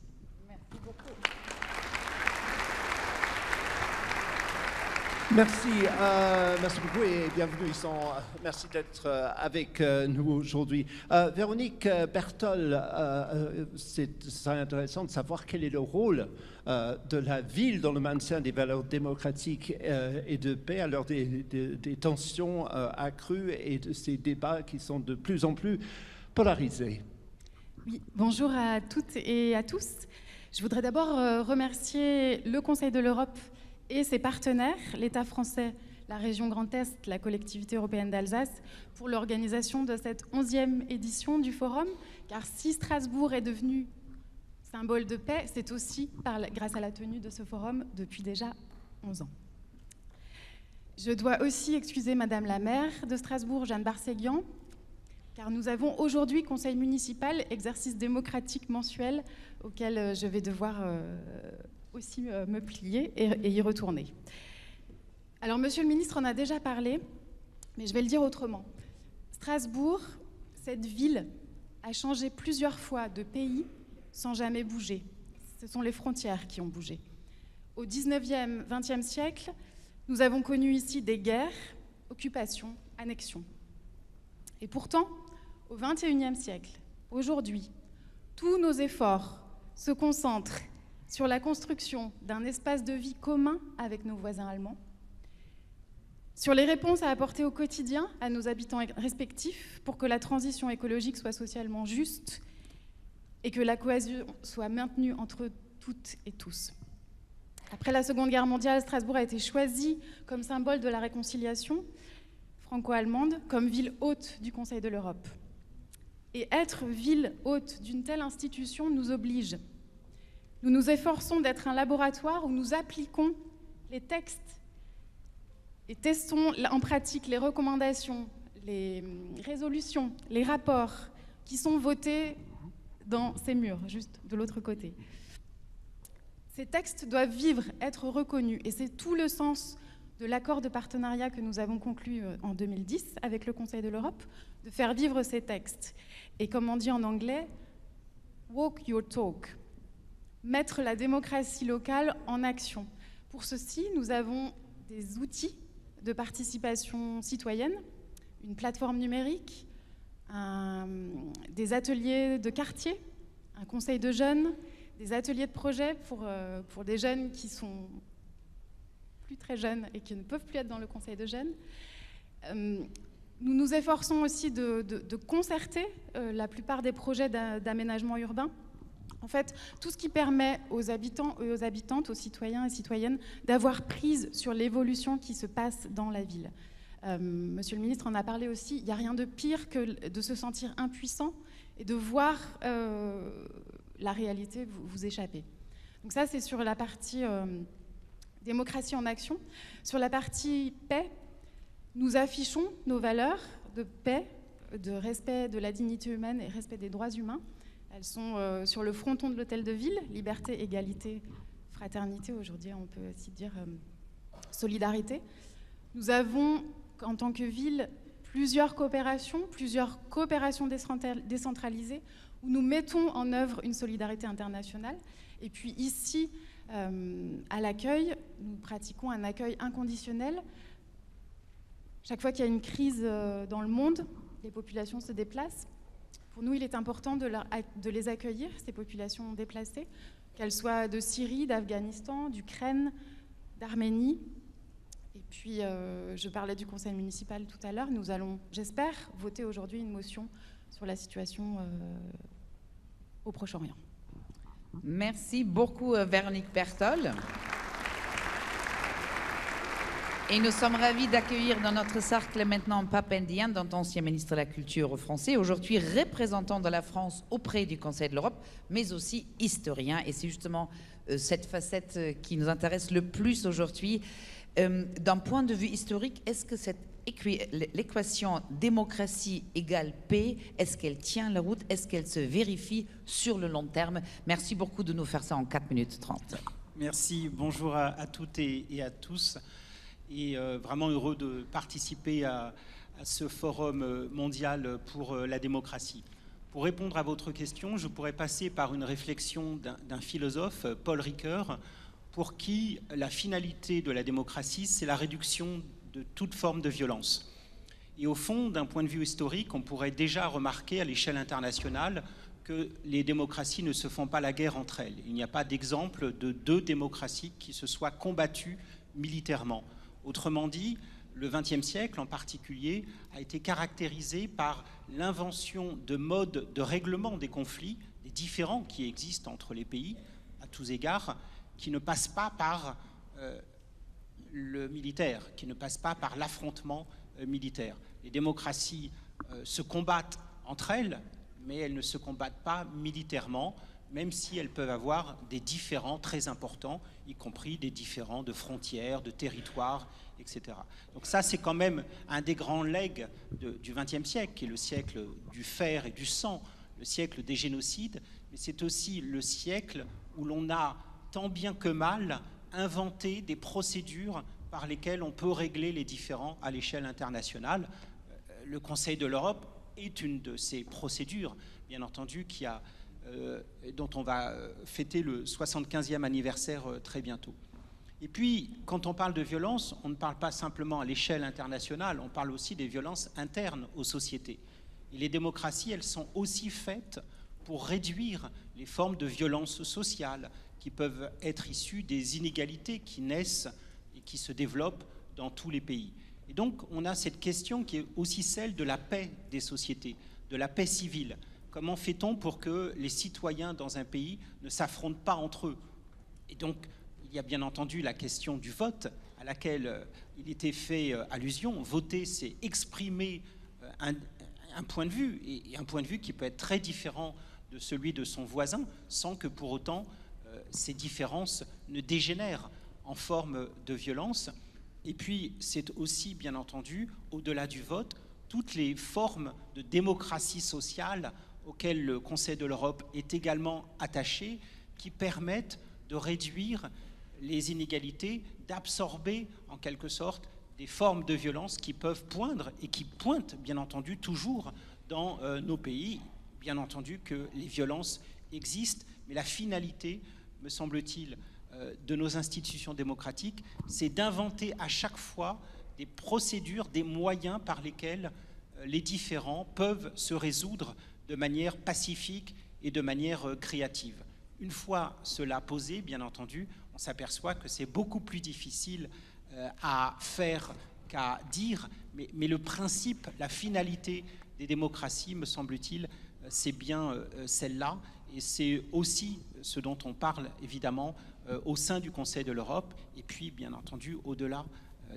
Merci beaucoup. Merci beaucoup et bienvenue. Merci d'être avec nous aujourd'hui. Véronique Bertol, c'est intéressant de savoir quel est le rôle de la ville dans le maintien des valeurs démocratiques et de paix à l'heure des tensions accrues et de ces débats qui sont de plus en plus polarisés. Oui, bonjour à toutes et à tous. Je voudrais d'abord remercier le Conseil de l'Europe et ses partenaires, l'État français, la région Grand Est, la collectivité européenne d'Alsace, pour l'organisation de cette 11e édition du Forum, car si Strasbourg est devenu symbole de paix, c'est aussi grâce à la tenue de ce forum depuis déjà 11 ans. Je dois aussi excuser Madame la maire de Strasbourg, Jeanne Barséguian, car nous avons aujourd'hui conseil municipal, exercice démocratique mensuel auquel je vais devoir aussi me plier et y retourner. Alors, Monsieur le ministre en a déjà parlé, mais je vais le dire autrement. Strasbourg, cette ville, a changé plusieurs fois de pays sans jamais bouger. Ce sont les frontières qui ont bougé. Au 19e, 20e siècle, nous avons connu ici des guerres, occupations, annexions. Et pourtant, au 21e siècle, aujourd'hui, tous nos efforts se concentrent sur la construction d'un espace de vie commun avec nos voisins allemands, sur les réponses à apporter au quotidien à nos habitants respectifs pour que la transition écologique soit socialement juste et que la cohésion soit maintenue entre toutes et tous. Après la Seconde Guerre mondiale, Strasbourg a été choisi comme symbole de la réconciliation franco-allemande, comme ville hôte du Conseil de l'Europe. Et être ville hôte d'une telle institution nous oblige. Nous nous efforçons d'être un laboratoire où nous appliquons les textes et testons en pratique les recommandations, les résolutions, les rapports qui sont votés dans ces murs, juste de l'autre côté. Ces textes doivent vivre, être reconnus, et c'est tout le sens de l'accord de partenariat que nous avons conclu en 2010 avec le Conseil de l'Europe, de faire vivre ces textes. Et comme on dit en anglais, « walk your talk », mettre la démocratie locale en action. Pour ceci, nous avons des outils de participation citoyenne, une plateforme numérique, des ateliers de quartier, un conseil de jeunes, des ateliers de projet pour des jeunes qui sont plus très jeunes et qui ne peuvent plus être dans le conseil de jeunes. Nous nous efforçons aussi de concerter la plupart des projets d'aménagement urbain. En fait, tout ce qui permet aux habitants et aux habitantes, aux citoyens et citoyennes, d'avoir prise sur l'évolution qui se passe dans la ville. Monsieur le ministre en a parlé aussi, il n'y a rien de pire que de se sentir impuissant et de voir la réalité vous échapper. Donc ça, c'est sur la partie démocratie en action. Sur la partie paix, nous affichons nos valeurs de paix, de respect de la dignité humaine et respect des droits humains. Elles sont sur le fronton de l'hôtel de ville, liberté, égalité, fraternité, aujourd'hui on peut aussi dire solidarité. Nous avons, en tant que ville, plusieurs coopérations décentralisées où nous mettons en œuvre une solidarité internationale. Et puis ici, à l'accueil, nous pratiquons un accueil inconditionnel. Chaque fois qu'il y a une crise dans le monde, les populations se déplacent. Pour nous, il est important de les accueillir, ces populations déplacées, qu'elles soient de Syrie, d'Afghanistan, d'Ukraine, d'Arménie. Et puis, je parlais du conseil municipal tout à l'heure. Nous allons, j'espère, voter aujourd'hui une motion sur la situation au Proche-Orient. Merci beaucoup, Véronique Bertol. Et nous sommes ravis d'accueillir dans notre cercle maintenant Pape Ndiaye, ancien ministre de la Culture français, aujourd'hui représentant de la France auprès du Conseil de l'Europe, mais aussi historien. Et c'est justement cette facette qui nous intéresse le plus aujourd'hui. D'un point de vue historique, est-ce que l'équation démocratie égale paix, est-ce qu'elle tient la route? Est-ce qu'elle se vérifie sur le long terme? Merci beaucoup de nous faire ça en 4 minutes 30. Merci, bonjour à toutes et à tous. Et vraiment heureux de participer à ce forum mondial pour la démocratie. Pour répondre à votre question, je pourrais passer par une réflexion d'un philosophe, Paul Ricoeur, pour qui la finalité de la démocratie, c'est la réduction de toute forme de violence. Et au fond, d'un point de vue historique, on pourrait déjà remarquer à l'échelle internationale que les démocraties ne se font pas la guerre entre elles. Il n'y a pas d'exemple de 2 démocraties qui se soient combattues militairement. Autrement dit, le XXe siècle en particulier a été caractérisé par l'invention de modes de règlement des conflits, des différends qui existent entre les pays à tous égards, qui ne passent pas par le militaire, qui ne passent pas par l'affrontement militaire. Les démocraties se combattent entre elles, mais elles ne se combattent pas militairement, même si elles peuvent avoir des différends très importants, y compris des différends de frontières, de territoires, etc. Donc ça, c'est quand même un des grands legs du XXe siècle, qui est le siècle du fer et du sang, le siècle des génocides, mais c'est aussi le siècle où l'on a, tant bien que mal, inventé des procédures par lesquelles on peut régler les différends à l'échelle internationale. Le Conseil de l'Europe est une de ces procédures, bien entendu, dont on va fêter le 75e anniversaire très bientôt. Et puis, quand on parle de violence, on ne parle pas simplement à l'échelle internationale, on parle aussi des violences internes aux sociétés. Et les démocraties, elles sont aussi faites pour réduire les formes de violence sociale qui peuvent être issues des inégalités qui naissent et qui se développent dans tous les pays. Et donc, on a cette question qui est aussi celle de la paix des sociétés, de la paix civile. Comment fait-on pour que les citoyens dans un pays ne s'affrontent pas entre eux? Et donc, il y a bien entendu la question du vote, à laquelle il était fait allusion. Voter, c'est exprimer un point de vue, et un point de vue qui peut être très différent de celui de son voisin, sans que pour autant ces différences ne dégénèrent en forme de violence. Et puis, c'est aussi, bien entendu, au-delà du vote, toutes les formes de démocratie sociale auxquelles le Conseil de l'Europe est également attaché, qui permettent de réduire les inégalités, d'absorber en quelque sorte des formes de violence qui peuvent poindre et qui pointent bien entendu toujours dans nos pays. Bien entendu que les violences existent, mais la finalité, me semble-t-il, de nos institutions démocratiques, c'est d'inventer à chaque fois des procédures, des moyens par lesquels les différends peuvent se résoudre de manière pacifique et de manière créative. Une fois cela posé, bien entendu, on s'aperçoit que c'est beaucoup plus difficile à faire qu'à dire, mais le principe, la finalité des démocraties, me semble-t-il, c'est bien celle-là, et c'est aussi ce dont on parle évidemment au sein du Conseil de l'Europe, et puis bien entendu au-delà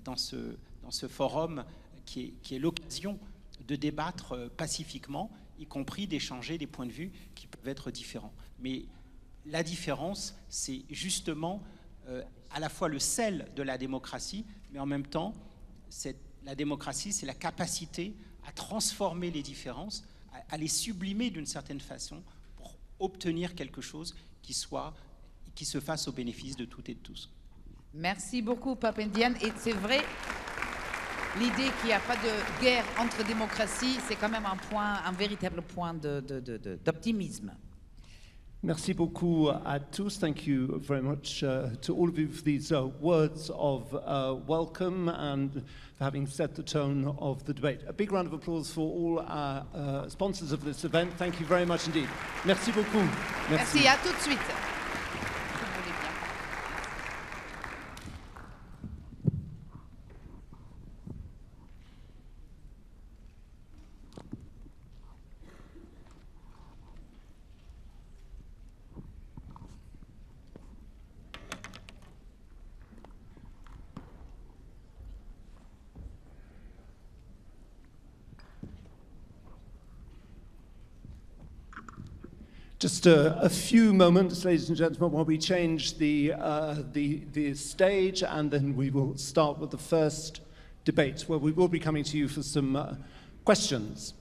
dans ce forum qui est l'occasion de débattre pacifiquement, y compris d'échanger des points de vue qui peuvent être différents. Mais la différence, c'est justement à la fois le sel de la démocratie, mais en même temps, la démocratie, c'est la capacité à transformer les différences, à les sublimer d'une certaine façon pour obtenir quelque chose qui se fasse au bénéfice de toutes et de tous. Merci beaucoup, Pape Ndiaye. Et c'est vrai, l'idée qu'il n'y a pas de guerre entre démocraties, c'est quand même un véritable point d'optimisme. Merci beaucoup à tous. Thank you very much to all of you for these words of welcome and for having set the tone of the debate. A big round of applause for all our sponsors of this event. Thank you very much indeed. Merci beaucoup. Merci, à tout de suite. Just a few moments, ladies and gentlemen, while we change the stage, and then we will start with the first debate, where we will be coming to you for some questions.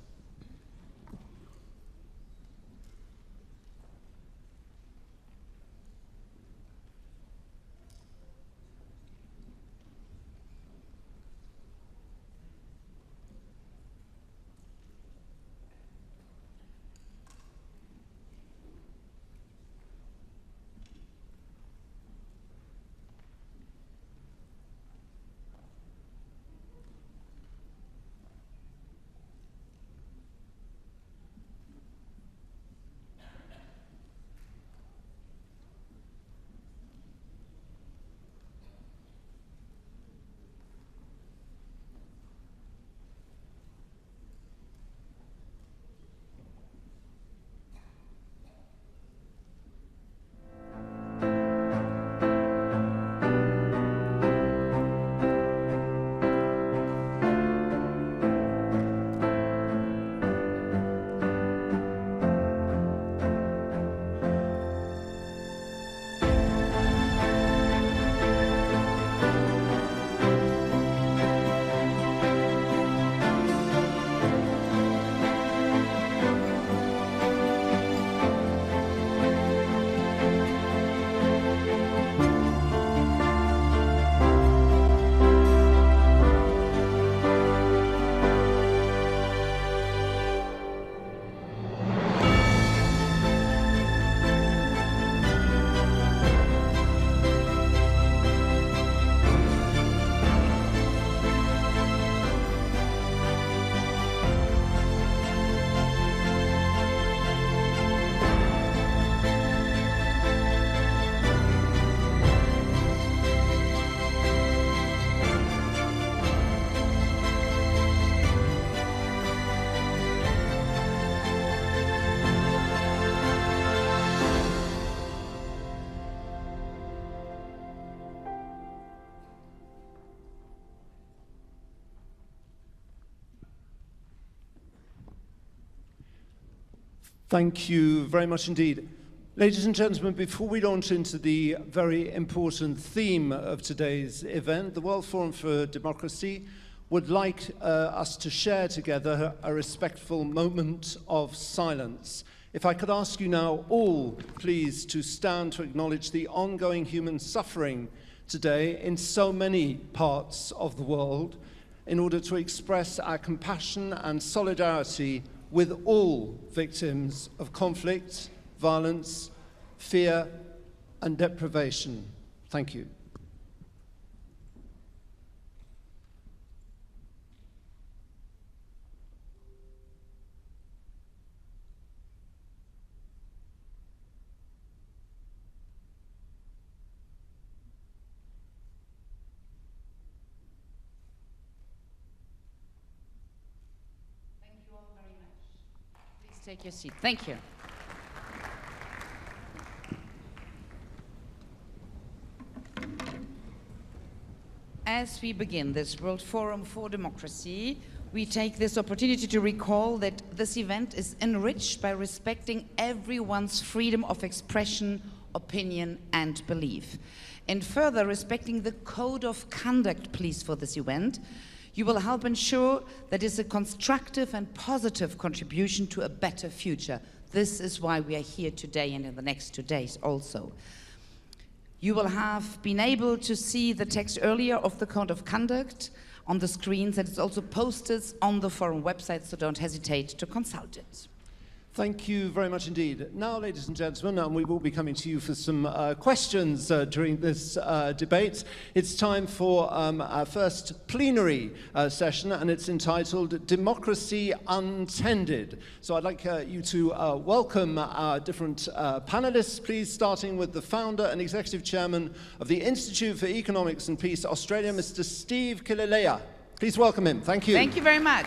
Thank you very much indeed. Ladies and gentlemen, before we launch into the very important theme of today's event, the World Forum for Democracy would like us to share together a respectful moment of silence. If I could ask you now all, please, to stand to acknowledge the ongoing human suffering today in so many parts of the world, in order to express our compassion and solidarity with all victims of conflict, violence, fear, and deprivation. Thank you. Take your seat. Thank you. As we begin this World Forum for Democracy, we take this opportunity to recall that this event is enriched by respecting everyone's freedom of expression, opinion, and belief. And further respecting the code of conduct, please, for this event. You will help ensure that it's a constructive and positive contribution to a better future. This is why we are here today and in the next 2 days also. You will have been able to see the text earlier of the Code of Conduct on the screens, and it's also posted on the forum website, so don't hesitate to consult it. Thank you very much indeed. Now, ladies and gentlemen, we will be coming to you for some questions during this debate. It's time for our first plenary session, and it's entitled Democracy Untended. So I'd like you to welcome our different panelists, please, starting with the founder and executive chairman of the Institute for Economics and Peace, Australia, Mr. Steve Kililea. Please welcome him. Thank you. Thank you very much.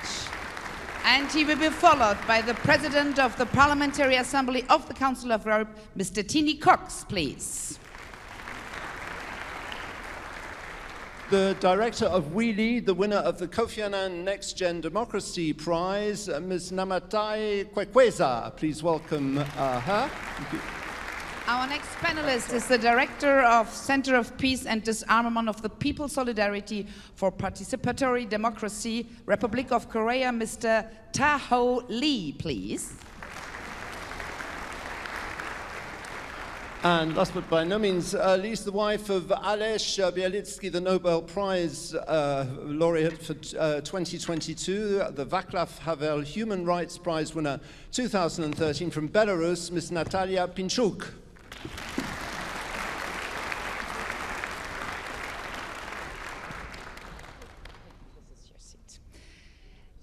And he will be followed by the President of the Parliamentary Assembly of the Council of Europe, Mr. Tini Cox, please. The director of We Lead, the winner of the Kofi Annan Next Gen Democracy Prize, Ms. Namatai Kwekweza. Please welcome her. Thank you. Our next panelist is the Director of Center of Peace and Disarmament of the People Solidarity for Participatory Democracy, Republic of Korea, Mr. Taho Lee, please. And last but by no means least, the wife of Aleś Białicki, the Nobel Prize laureate for 2022, the Václav Havel Human Rights Prize winner 2013 from Belarus, Ms. Natalia Pinchuk.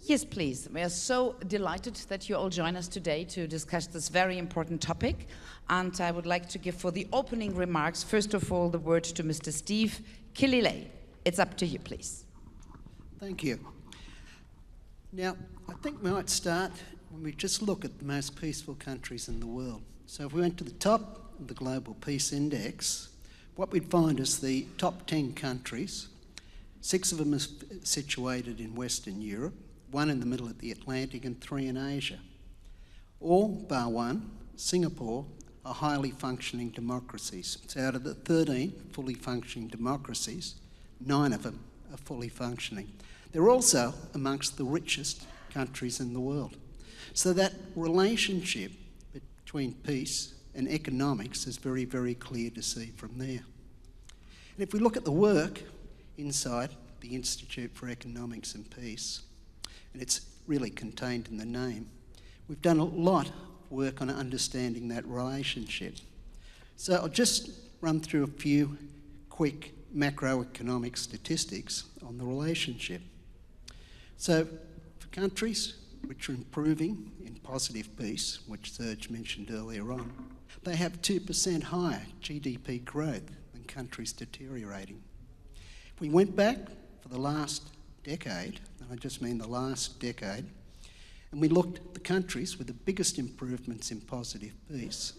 Yes, please. We are so delighted that you all join us today to discuss this very important topic. And I would like to give for the opening remarks, first of all, the word to Mr. Steve Kililea. It's up to you, please. Thank you. Now, I think we might start when we just look at the most peaceful countries in the world. So if we went to the top of the Global Peace Index, what we'd find is the top 10 countries. 6 of them are situated in Western Europe, 1 in the middle of the Atlantic, and 3 in Asia. All bar 1, Singapore, are highly functioning democracies. So out of the 13 fully functioning democracies, 9 of them are fully functioning. They're also amongst the richest countries in the world. So that relationship between peace and economics is very, very clear to see from there. And if we look at the work inside the Institute for Economics and Peace, and it's really contained in the name, we've done a lot of work on understanding that relationship. So I'll just run through a few quick macroeconomic statistics on the relationship. So for countries which are improving in positive peace, which Serge mentioned earlier on, they have 2% higher GDP growth than countries deteriorating. If we went back for the last decade, and I just mean the last decade, and we looked at the countries with the biggest improvements in positive peace,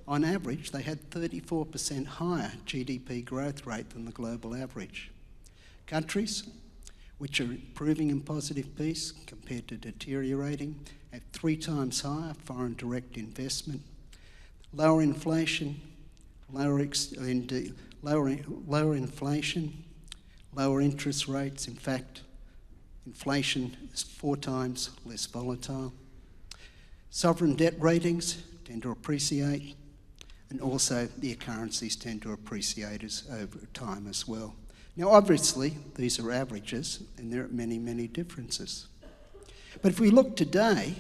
on average they had 34% higher GDP growth rate than the global average. Countries which are improving in positive peace compared to deteriorating have 3 times higher foreign direct investment, lower inflation, lower inflation, lower interest rates. In fact, inflation is 4 times less volatile. Sovereign debt ratings tend to appreciate, and also their currencies tend to appreciate over time as well. Now, obviously, these are averages, and there are many, many differences. But if we look today,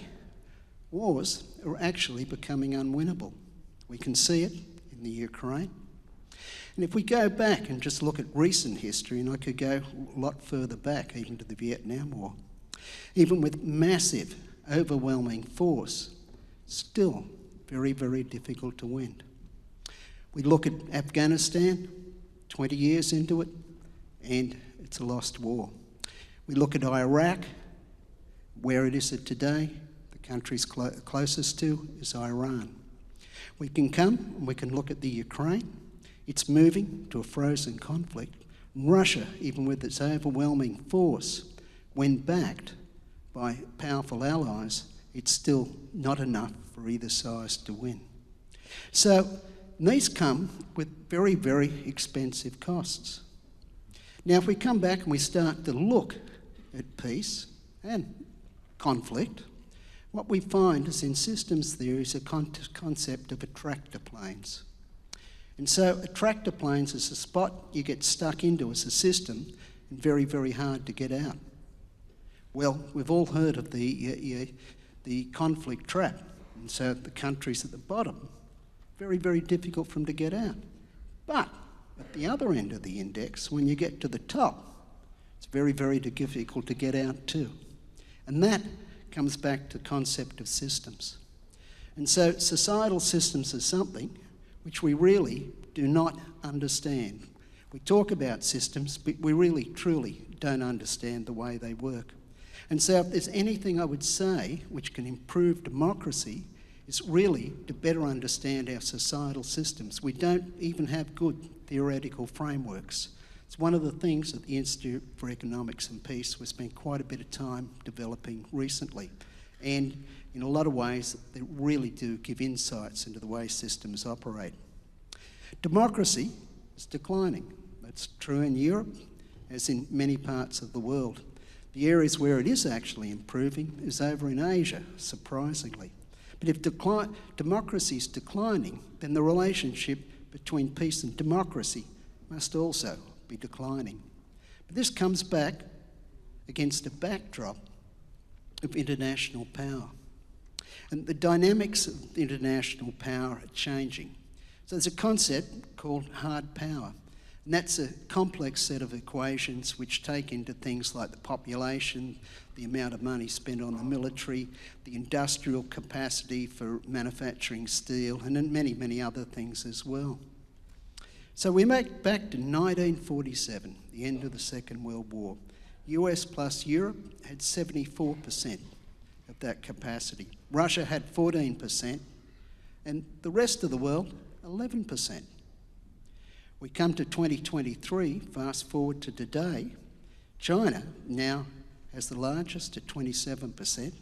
wars are actually becoming unwinnable. We can see it in the Ukraine. And if we go back and just look at recent history, and I could go a lot further back, even to the Vietnam War, even with massive, overwhelming force, still very, very difficult to win. We look at Afghanistan, 20 years into it, and it's a lost war. We look at Iraq, where it is today, the countries closest to is Iran. We can come and we can look at the Ukraine. It's moving to a frozen conflict. Russia, even with its overwhelming force, when backed by powerful allies, it's still not enough for either side to win. So these come with very, very expensive costs. Now, if we come back and we start to look at peace and conflict, what we find is in systems theory is a concept of attractor planes. And so attractor planes is a spot you get stuck into as a system and very, very hard to get out. Well, we've all heard of the conflict trap. And so the countries at the bottom, very, very difficult for them to get out. But at the other end of the index, when you get to the top, it's very, very difficult to get out too. And that comes back to the concept of systems. And so societal systems are something which we really do not understand. We talk about systems, but we really, truly don't understand the way they work. And so if there's anything I would say which can improve democracy, it's really to better understand our societal systems. We don't even have good theoretical frameworks. It's one of the things that the Institute for Economics and Peace we spent quite a bit of time developing recently. And in a lot of ways, they really do give insights into the way systems operate. Democracy is declining. That's true in Europe, as in many parts of the world. The areas where it is actually improving is over in Asia, surprisingly. But if democracy is declining, then the relationship between peace and democracy must also be declining. But this comes back against a backdrop of international power. And the dynamics of international power are changing. So there's a concept called hard power. And that's a complex set of equations which take into things like the population, the amount of money spent on the military, the industrial capacity for manufacturing steel, and then many, many other things as well. So we make back to 1947, the end of the Second World War. US plus Europe had 74% of that capacity. Russia had 14%, and the rest of the world, 11%. We come to 2023, fast forward to today, China now has the largest at 27%,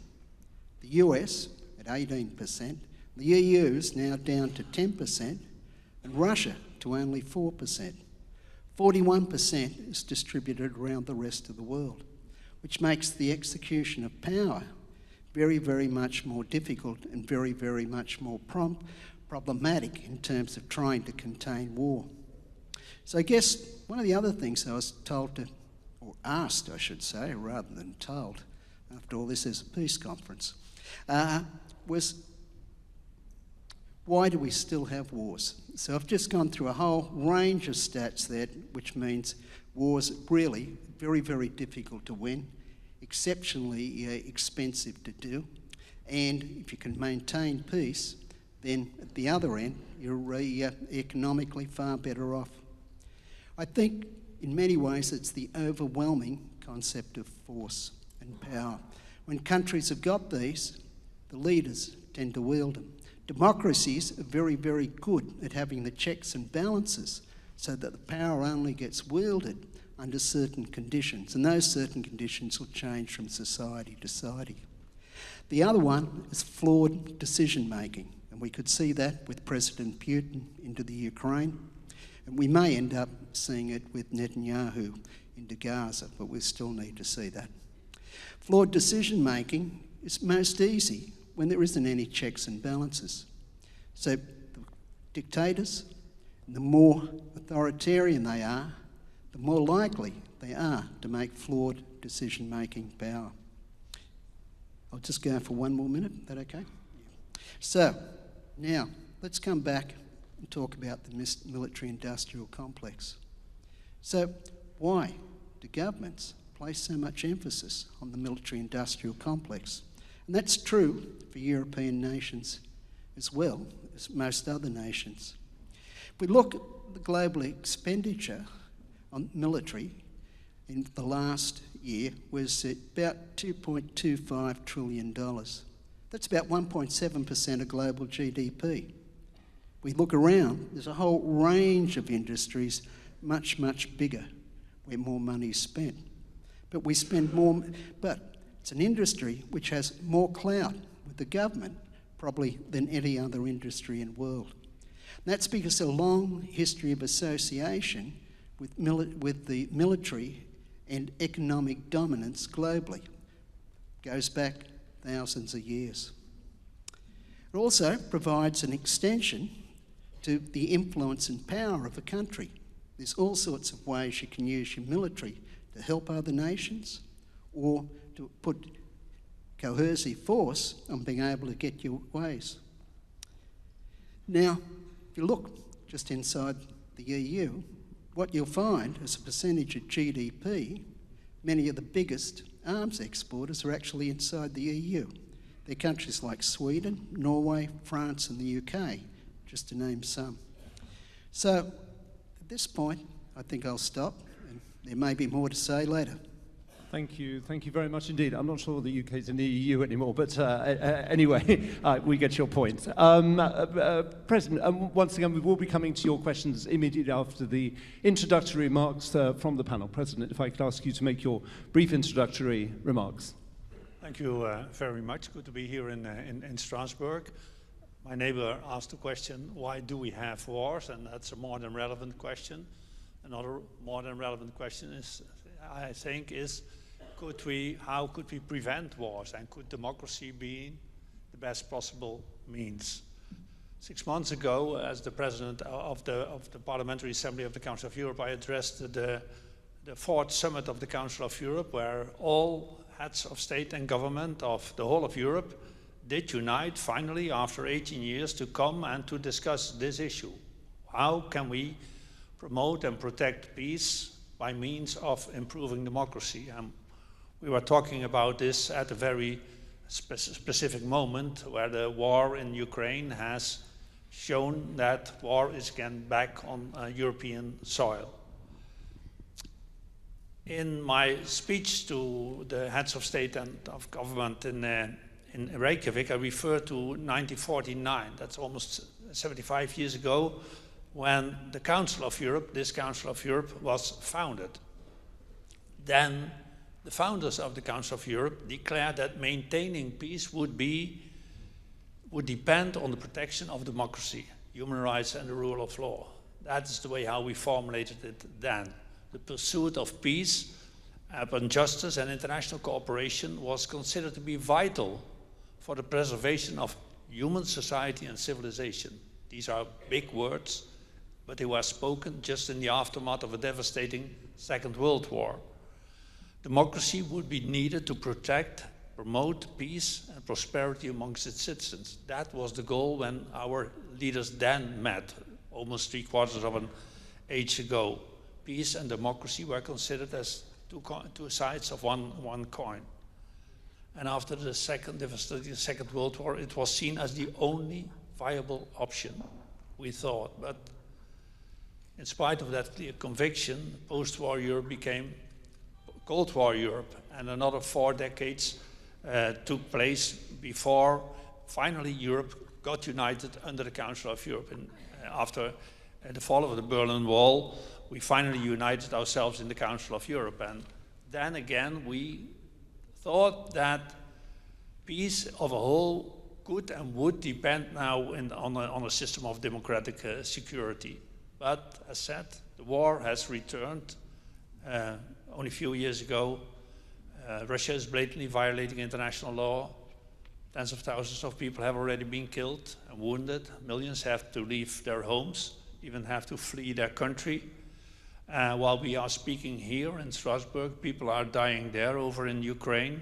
the US at 18%, the EU is now down to 10%, and Russia to only 4%. 41% is distributed around the rest of the world, which makes the execution of power very, very much more difficult and very, very much more problematic in terms of trying to contain war. So I guess one of the other things I was told to, or asked I should say, rather than told, after all this is a peace conference, was why do we still have wars? So I've just gone through a whole range of stats there, which means wars are really very, very difficult to win, exceptionally expensive to do, and if you can maintain peace, then at the other end, you're economically far better off. I think in many ways it's the overwhelming concept of force and power. When countries have got these, the leaders tend to wield them. Democracies are very, very good at having the checks and balances so that the power only gets wielded under certain conditions, and those certain conditions will change from society to society. The other one is flawed decision-making, and we could see that with President Putin into the Ukraine, and we may end up seeing it with Netanyahu into Gaza, but we still need to see that. Flawed decision-making is most easy when there isn't any checks and balances. So the dictators, the more authoritarian they are, the more likely they are to make flawed decision-making power. I'll just go for one more minute, is that okay? So, now, let's come back and talk about the military-industrial complex. So, why do governments place so much emphasis on the military-industrial complex? And that's true for European nations as well as most other nations. If we look at the global expenditure on military in the last year was about $2.25 trillion. That's about 1.7% of global GDP. We look around, there's a whole range of industries much, much bigger where more money is spent. But we spend more, but it's an industry which has more clout with the government probably than any other industry in the world. That's because of a long history of association with the military and economic dominance globally. Goes back thousands of years. It also provides an extension to the influence and power of a country. There's all sorts of ways you can use your military to help other nations or to put coercive force on being able to get your ways. Now, if you look just inside the EU, what you'll find as a percentage of GDP, many of the biggest arms exporters are actually inside the EU. They're countries like Sweden, Norway, France and the UK, just to name some. So at this point, I think I'll stop, and there may be more to say later. Thank you very much indeed. I'm not sure the UK is in the EU anymore, but anyway, we get your point. President, once again, we will be coming to your questions immediately after the introductory remarks from the panel. President, if I could ask you to make your brief introductory remarks. Thank you very much. Good to be here in Strasbourg. My neighbor asked the question, why do we have wars? And that's a more than relevant question. Another more than relevant question is, I think, is how could we prevent wars, and could democracy be the best possible means? 6 months ago, as the president of the Parliamentary Assembly of the Council of Europe, I addressed the fourth summit of the Council of Europe, where all heads of state and government of the whole of Europe did unite finally after 18 years to come and to discuss this issue. How can we promote and protect peace by means of improving democracy? We were talking about this at a very specific moment where the war in Ukraine has shown that war is again back on European soil. In my speech to the heads of state and of government in Reykjavik, I referred to 1949. That's almost 75 years ago, when the Council of Europe, this Council of Europe, was founded. Then the founders of the Council of Europe declared that maintaining peace would depend on the protection of democracy, human rights and the rule of law. That is the way how we formulated it then. The pursuit of peace upon justice and international cooperation was considered to be vital for the preservation of human society and civilization. These are big words, but they were spoken just in the aftermath of a devastating Second World War. Democracy would be needed to protect, promote peace and prosperity amongst its citizens. That was the goal when our leaders then met, almost 3/4 of an age ago. Peace and democracy were considered as two sides of one coin. And after the devastating Second World War, it was seen as the only viable option, we thought. But in spite of that clear conviction, post-war Europe became Cold War Europe, and another 4 decades took place before finally Europe got united under the Council of Europe. And after the fall of the Berlin Wall, we finally united ourselves in the Council of Europe. And then again, we thought that peace of a whole could and would depend now on a system of democratic security. But as said, the war has returned. Only a few years ago, Russia is blatantly violating international law. Tens of thousands of people have already been killed and wounded. Millions have to leave their homes, even have to flee their country. While we are speaking here in Strasbourg, people are dying there over in Ukraine.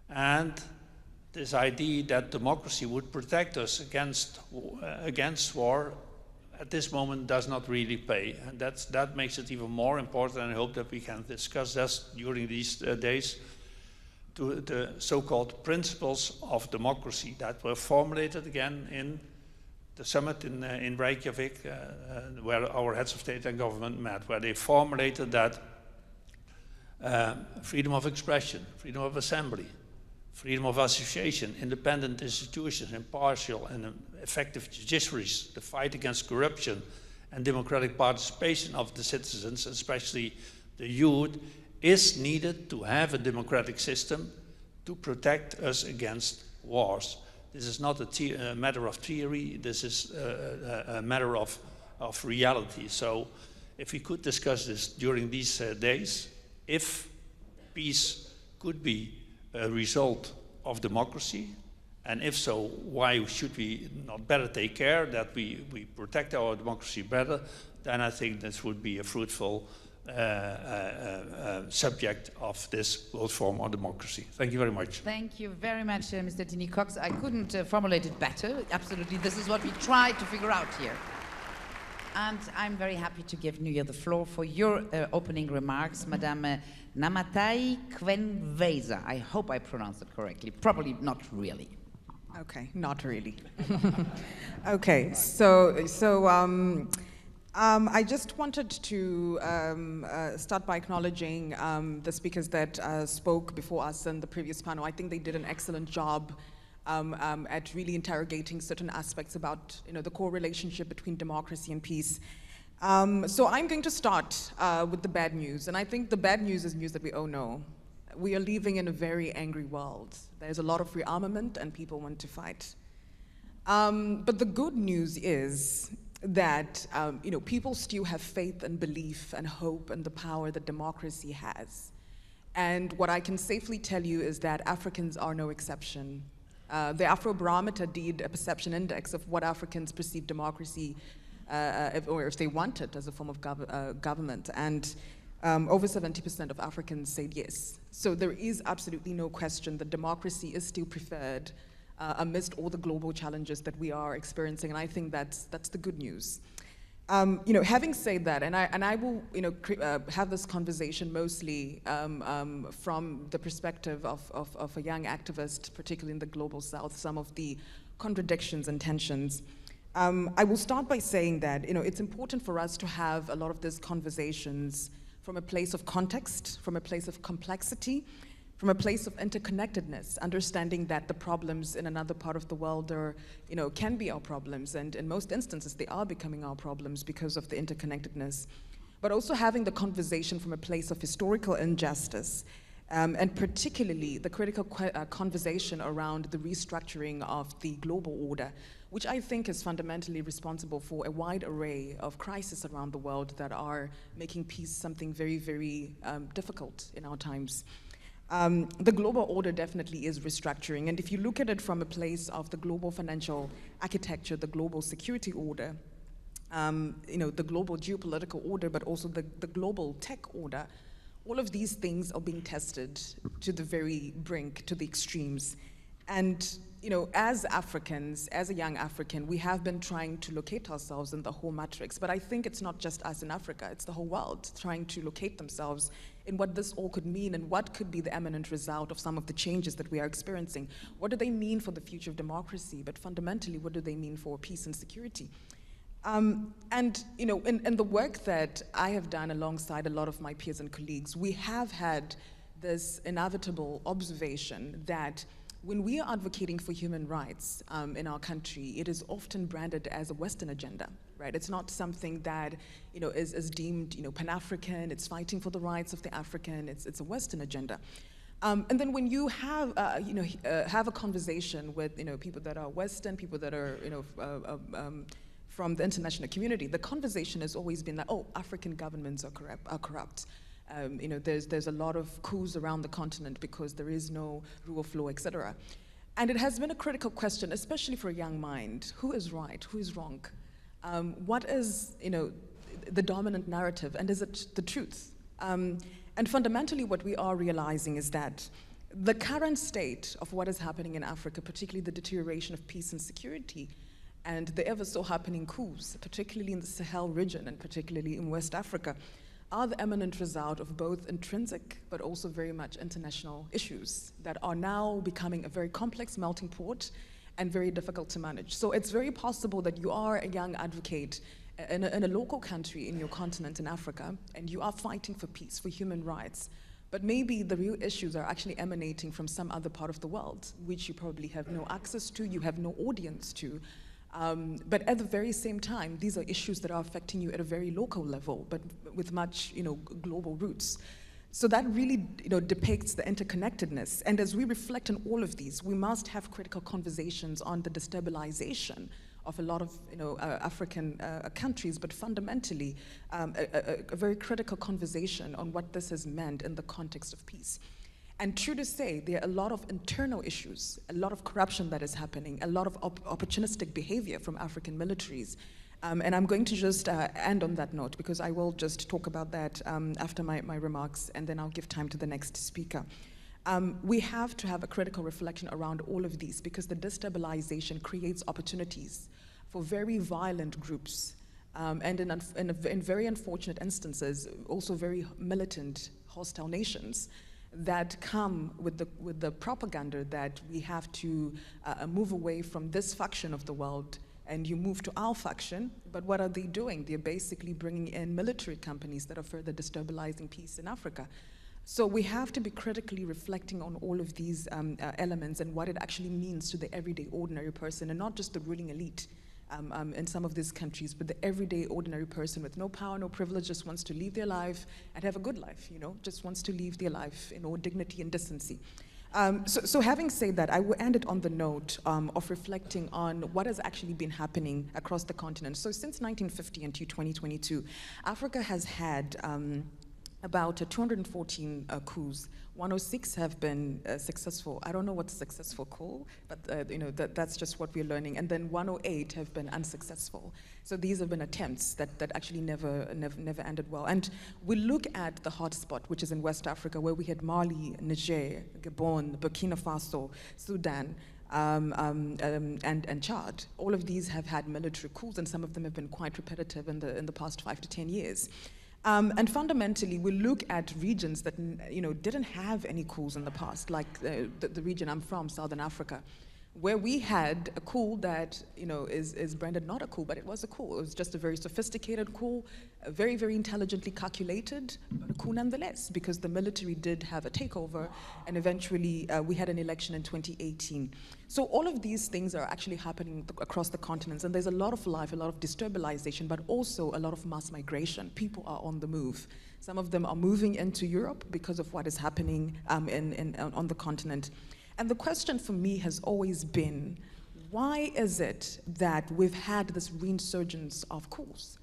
And this idea that democracy would protect us against war at this moment does not really pay. And that makes it even more important, and I hope that we can discuss this during these days, to the so-called principles of democracy that were formulated again in the summit in Reykjavik, where our heads of state and government met, where they formulated that freedom of expression, freedom of assembly, freedom of association, independent institutions, impartial and effective judiciaries, the fight against corruption, and democratic participation of the citizens, especially the youth, is needed to have a democratic system to protect us against wars. This is not a matter of theory, this is a matter of reality. So if we could discuss this during these days, if peace could be a result of democracy, and if so, why should we not better take care that we protect our democracy better, then I think this would be a fruitful subject of this World Forum on Democracy. Thank you very much. Thank you very much, Mr. Tini Cox. I couldn't formulate it better. Absolutely, this is what we tried to figure out here. And I'm very happy to give you the floor for your opening remarks, Madame Namatai Kwenveza. I hope I pronounced it correctly. Probably not really. Okay, not really. Okay, so I just wanted to start by acknowledging the speakers that spoke before us in the previous panel. I think they did an excellent job at really interrogating certain aspects about the core relationship between democracy and peace. So I'm going to start with the bad news, and I think the bad news is news that we all know. We are living in a very angry world. There's a lot of rearmament and people want to fight. But the good news is that people still have faith and belief and hope in the power that democracy has. And what I can safely tell you is that Africans are no exception. The Afrobarometer did a perception index of what Africans perceive democracy, or if they want it as a form of government. And over 70% of Africans said yes. So there is absolutely no question that democracy is still preferred amidst all the global challenges that we are experiencing, and I think that's the good news. Having said that, and I will have this conversation mostly from the perspective of a young activist, particularly in the global south, some of the contradictions and tensions. I will start by saying that it's important for us to have a lot of these conversations from a place of context, from a place of complexity, from a place of interconnectedness, understanding that the problems in another part of the world are, can be our problems, and in most instances they are becoming our problems because of the interconnectedness. But also having the conversation from a place of historical injustice, and particularly the critical conversation around the restructuring of the global order, which I think is fundamentally responsible for a wide array of crises around the world that are making peace something very, very difficult in our times. The global order definitely is restructuring, and if you look at it from a place of the global financial architecture, the global security order, the global geopolitical order, but also the global tech order, all of these things are being tested to the very brink, to the extremes. And as Africans, as a young African, we have been trying to locate ourselves in the whole matrix, but I think it's not just us in Africa, it's the whole world trying to locate themselves in what this all could mean and what could be the imminent result of some of the changes that we are experiencing. What do they mean for the future of democracy, but fundamentally, what do they mean for peace and security? In the work that I have done alongside a lot of my peers and colleagues, we have had this inevitable observation that when we are advocating for human rights in our country, it is often branded as a Western agenda, right? It's not something that is deemed Pan-African. It's fighting for the rights of the African. It's a Western agenda. And then when you have have a conversation with people that are Western, people that are from the international community, the conversation has always been like, oh, African governments are corrupt. There's a lot of coups around the continent because there is no rule of law, etc. And it has been a critical question, especially for a young mind. Who is right? Who is wrong? What is the dominant narrative, and is it the truth? And fundamentally, what we are realizing is that the current state of what is happening in Africa, particularly the deterioration of peace and security, and the ever so happening coups, particularly in the Sahel region and particularly in West Africa, are the eminent result of both intrinsic but also very much international issues that are now becoming a very complex melting pot and very difficult to manage. So it's very possible that you are a young advocate in a local country in your continent in Africa, and you are fighting for peace, for human rights, but maybe the real issues are actually emanating from some other part of the world, which you probably have no access to, you have no audience to. But at the very same time, these are issues that are affecting you at a very local level, but with much, global roots. So that really, depicts the interconnectedness. And as we reflect on all of these, we must have critical conversations on the destabilization of a lot of African countries, but fundamentally a very critical conversation on what this has meant in the context of peace. And true to say, there are a lot of internal issues, a lot of corruption that is happening, a lot of opportunistic behavior from African militaries. And I'm going to just end on that note, because I will just talk about that after my remarks, and then I'll give time to the next speaker. We have to have a critical reflection around all of these, because the destabilization creates opportunities for very violent groups, and in very unfortunate instances, also very militant, hostile nations that come with the propaganda that we have to move away from this faction of the world and you move to our faction. But what are they doing? They're basically bringing in military companies that are further destabilizing peace in Africa. So we have to be critically reflecting on all of these elements and what it actually means to the everyday ordinary person, and not just the ruling elite in some of these countries, but the everyday ordinary person with no power, no privilege, just wants to live their life and have a good life, just wants to live their life in all dignity and decency. So having said that, I will end it on the note of reflecting on what has actually been happening across the continent. So since 1950 until 2022, Africa has had about 214 coups. 106 have been successful. I don't know what's successful call, but that's just what we're learning. And then 108 have been unsuccessful. So these have been attempts that actually never ended well. And we look at the hotspot, which is in West Africa, where we had Mali, Niger, Gabon, Burkina Faso, Sudan, and Chad. All of these have had military coups, and some of them have been quite repetitive in the past 5 to 10 years. And fundamentally, we look at regions that didn't have any coups in the past, like the region I'm from, Southern Africa, where we had a coup that is branded not a coup, but it was a coup. It was just a very sophisticated coup, very, very intelligently calculated, but a coup nonetheless, because the military did have a takeover, and eventually we had an election in 2018. So all of these things are actually happening across the continents, and there's a lot of life, a lot of destabilization, but also a lot of mass migration. People are on the move. Some of them are moving into Europe because of what is happening on the continent. And the question for me has always been, why is it that we've had this resurgence of coups?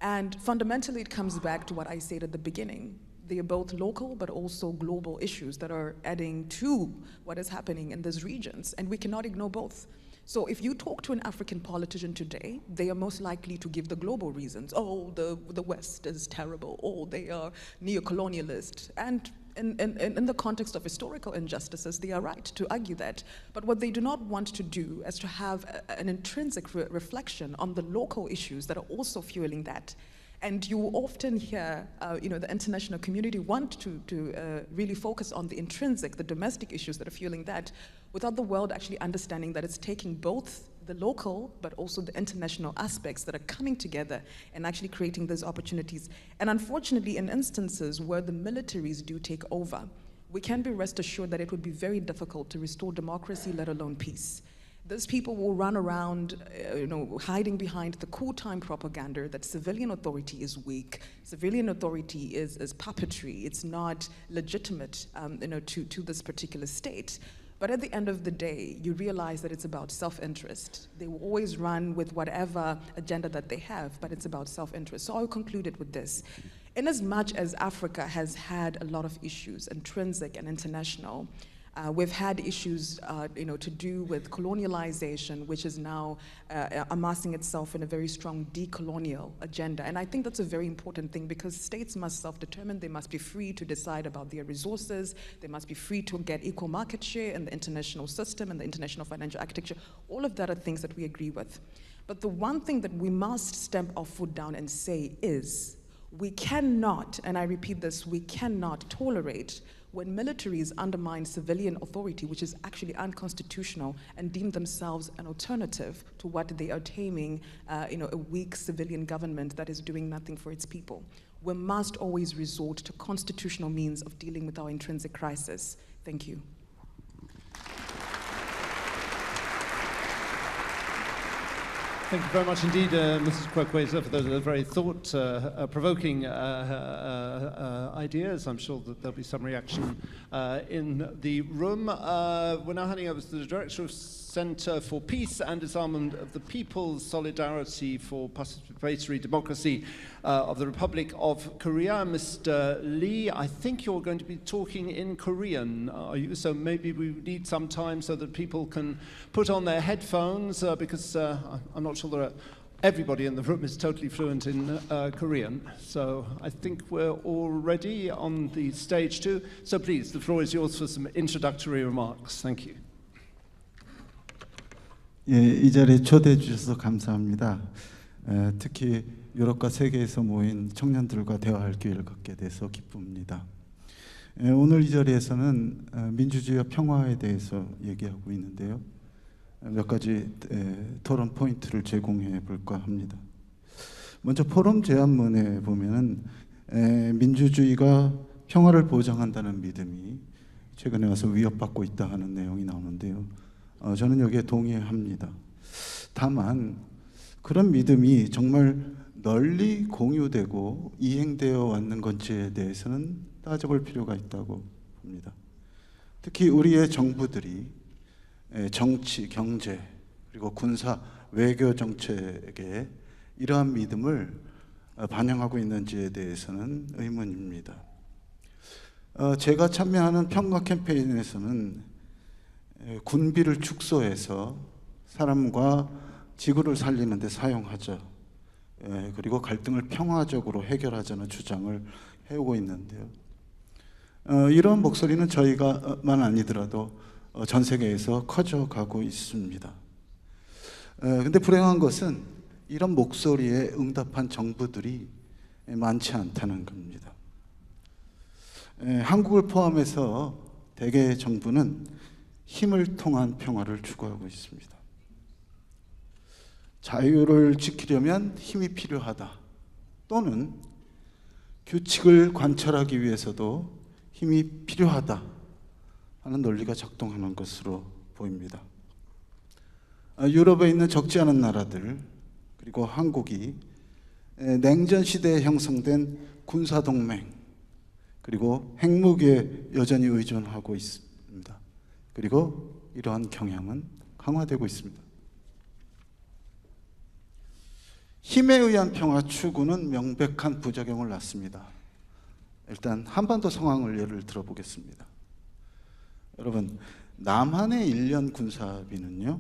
And fundamentally, it comes back to what I said at the beginning. They are both local but also global issues that are adding to what is happening in these regions, and we cannot ignore both. So if you talk to an African politician today, they are most likely to give the global reasons. Oh, the West is terrible. Oh, they are neo-colonialist. And in the context of historical injustices, they are right to argue that. But what they do not want to do is to have an intrinsic reflection on the local issues that are also fueling that. And you often hear, the international community want to really focus on the intrinsic, the domestic issues that are fueling that, without the world actually understanding that it's taking both the local, but also the international aspects that are coming together and actually creating those opportunities. And unfortunately, in instances where the militaries do take over, we can be rest assured that it would be very difficult to restore democracy, let alone peace. Those people will run around, hiding behind the coup time propaganda that civilian authority is weak, civilian authority is puppetry, it's not legitimate, to this particular state. But at the end of the day, you realize that it's about self-interest. They will always run with whatever agenda that they have, but it's about self-interest. So I'll conclude it with this. In as much as Africa has had a lot of issues, intrinsic and international, we've had issues, to do with colonialization, which is now amassing itself in a very strong decolonial agenda. And I think that's a very important thing, because states must self-determine. They must be free to decide about their resources. They must be free to get equal market share in the international system and the international financial architecture. All of that are things that we agree with. But the one thing that we must stamp our foot down and say is, we cannot, and I repeat this, we cannot tolerate when militaries undermine civilian authority, which is actually unconstitutional, and deem themselves an alternative to what they are taming, a weak civilian government that is doing nothing for its people. We must always resort to constitutional means of dealing with our intrinsic crisis. Thank you. Thank you very much indeed, Mrs. Querqueza, for those very thought-provoking ideas. I'm sure that there'll be some reaction in the room. We're now handing over to the Director of Centre for Peace and Disarmament of the People's Solidarity for Participatory Democracy of the Republic of Korea, Mr. Lee. I think you're going to be talking in Korean, are you? So maybe we need some time so that people can put on their headphones, because I'm not sure that everybody in the room is totally fluent in Korean. So I think we're all ready on the stage too. So please, the floor is yours for some introductory remarks. Thank you. 예, 이 자리에 초대해 주셔서 감사합니다. 특히 유럽과 세계에서 모인 청년들과 대화할 기회를 갖게 돼서 기쁩니다. 오늘 이 자리에서는 민주주의와 평화에 대해서 얘기하고 있는데요. 몇 가지 토론 포인트를 제공해 볼까 합니다. 먼저 포럼 제안문에 보면은 민주주의가 평화를 보장한다는 믿음이 최근에 와서 위협받고 있다 하는 내용이 나오는데요. 저는 여기에 동의합니다. 다만 그런 믿음이 정말 널리 공유되고 이행되어 왔는 건지에 대해서는 따져볼 필요가 있다고 봅니다. 특히 우리의 정부들이 정치, 경제, 그리고 군사, 외교 정책에 이러한 믿음을 반영하고 있는지에 대해서는 의문입니다. 제가 참여하는 평화 캠페인에서는 군비를 축소해서 사람과 지구를 살리는 데 사용하자, 그리고 갈등을 평화적으로 해결하자는 주장을 해오고 있는데요. 이런 목소리는 저희가만 아니더라도 전 세계에서 커져가고 있습니다. 근데 불행한 것은 이런 목소리에 응답한 정부들이 많지 않다는 겁니다. 한국을 포함해서 대개의 정부는 힘을 통한 평화를 추구하고 있습니다. 자유를 지키려면 힘이 필요하다, 또는 규칙을 관철하기 위해서도 힘이 필요하다 하는 논리가 작동하는 것으로 보입니다. 유럽에 있는 적지 않은 나라들, 그리고 한국이 냉전 시대에 형성된 군사동맹, 그리고 핵무기에 여전히 의존하고 있습니다. 그리고 이러한 경향은 강화되고 있습니다. 힘에 의한 평화 추구는 명백한 부작용을 낳습니다. 일단 한반도 상황을 예를 들어보겠습니다. 여러분, 남한의 1년 군사비는요,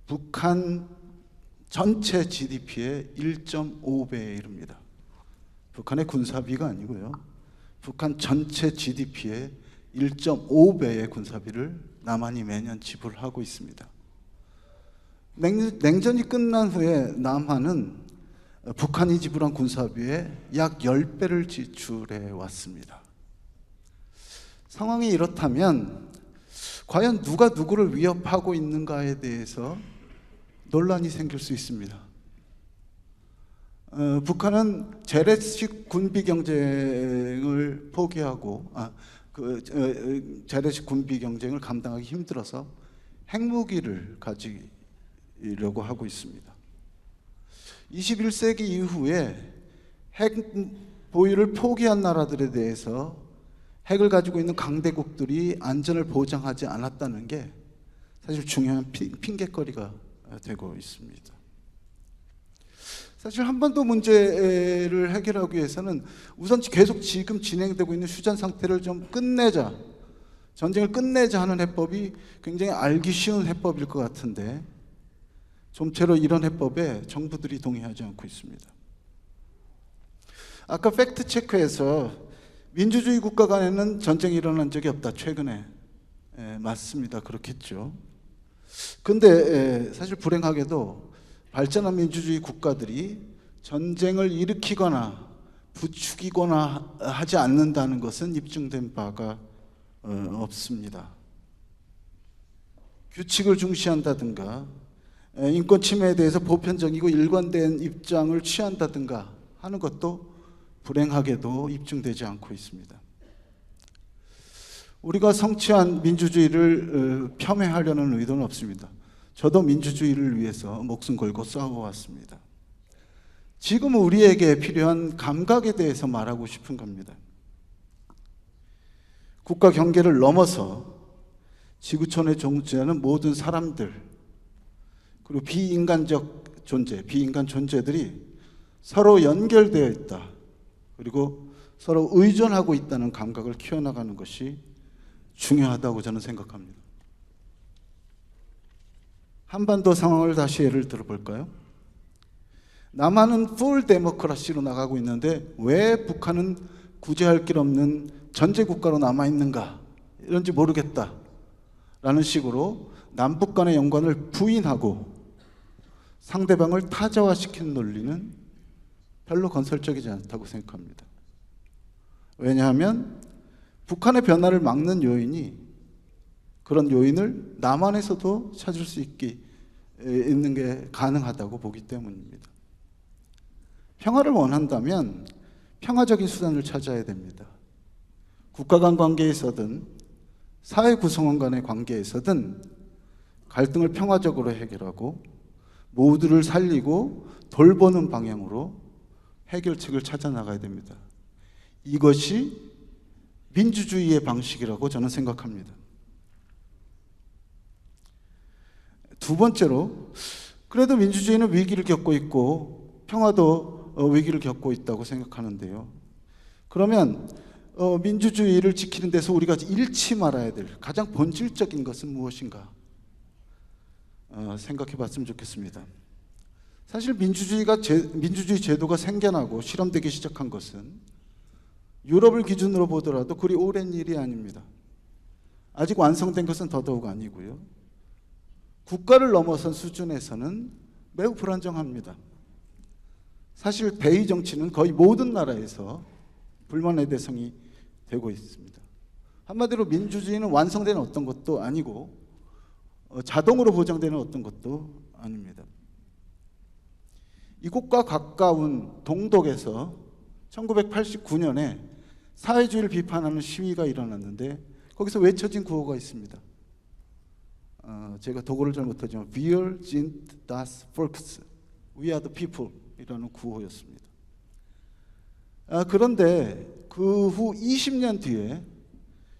북한 전체 GDP의 1.5배에 이릅니다. 북한의 군사비가 아니고요, 북한 전체 GDP의 1.5배의 군사비를 남한이 매년 지불하고 있습니다. 냉전이 끝난 후에 남한은 북한이 지불한 군사비의 약 10배를 지출해 왔습니다. 상황이 이렇다면 과연 누가 누구를 위협하고 있는가에 대해서 논란이 생길 수 있습니다. 북한은 재래식 군비 경쟁을 포기하고 재래식 군비 경쟁을 감당하기 힘들어서 핵무기를 가지려고 하고 있습니다. 21세기 이후에 핵 보유를 포기한 나라들에 대해서 핵을 가지고 있는 강대국들이 안전을 보장하지 않았다는 게 사실 중요한 핑계거리가 되고 있습니다. 사실 한반도 문제를 해결하기 위해서는 우선 계속 지금 진행되고 있는 휴전 상태를 좀 끝내자, 전쟁을 끝내자 하는 해법이 굉장히 알기 쉬운 해법일 것 같은데 좀처럼 이런 해법에 정부들이 동의하지 않고 있습니다. 아까 팩트 체크에서 민주주의 국가 간에는 전쟁이 일어난 적이 없다, 최근에. 맞습니다. 그렇겠죠. 근데 사실 불행하게도 발전한 민주주의 국가들이 전쟁을 일으키거나 부추기거나 하지 않는다는 것은 입증된 바가 없습니다. 규칙을 중시한다든가 인권 침해에 대해서 보편적이고 일관된 입장을 취한다든가 하는 것도 불행하게도 입증되지 않고 있습니다. 우리가 성취한 민주주의를 폄훼하려는 의도는 없습니다. 저도 민주주의를 위해서 목숨 걸고 싸워왔습니다. 지금 우리에게 필요한 감각에 대해서 말하고 싶은 겁니다. 국가 경계를 넘어서 지구촌에 존재하는 모든 사람들, 그리고 비인간적 존재, 비인간 존재들이 서로 연결되어 있다. 그리고 서로 의존하고 있다는 감각을 키워나가는 것이 중요하다고 저는 생각합니다. 한반도 상황을 다시 예를 들어볼까요? 남한은 풀 데모크라시로 나가고 있는데 왜 북한은 구제할 길 없는 전제국가로 남아있는가? 이런지 모르겠다 라는 식으로 남북 간의 연관을 부인하고 상대방을 타자화시키는 논리는 별로 건설적이지 않다고 생각합니다. 왜냐하면 북한의 변화를 막는 요인이 그런 요인을 남한에서도 찾을 수 있는 게 가능하다고 보기 때문입니다. 평화를 원한다면 평화적인 수단을 찾아야 됩니다. 국가 간 관계에서든 사회 구성원 간의 관계에서든 갈등을 평화적으로 해결하고 모두를 살리고 돌보는 방향으로 해결책을 찾아 나가야 됩니다. 이것이 민주주의의 방식이라고 저는 생각합니다. 두 번째로, 그래도 민주주의는 위기를 겪고 있고 평화도 위기를 겪고 있다고 생각하는데요. 그러면 민주주의를 지키는 데서 우리가 잃지 말아야 될 가장 본질적인 것은 무엇인가 생각해 봤으면 좋겠습니다. 사실 민주주의 제도가 생겨나고 실험되기 시작한 것은 유럽을 기준으로 보더라도 그리 오랜 일이 아닙니다. 아직 완성된 것은 더더욱 아니고요. 국가를 넘어선 수준에서는 매우 불안정합니다. 사실 대의 정치는 거의 모든 나라에서 불만의 대상이 되고 있습니다. 한마디로 민주주의는 완성되는 어떤 것도 아니고 자동으로 보장되는 어떤 것도 아닙니다. 이곳과 가까운 동독에서 1989년에 사회주의를 비판하는 시위가 일어났는데 거기서 외쳐진 구호가 있습니다. 제가 독어를 잘 못하지만 Wir sind das Volk, We are the people 이라는 구호였습니다. 그런데 그 후 20년 뒤에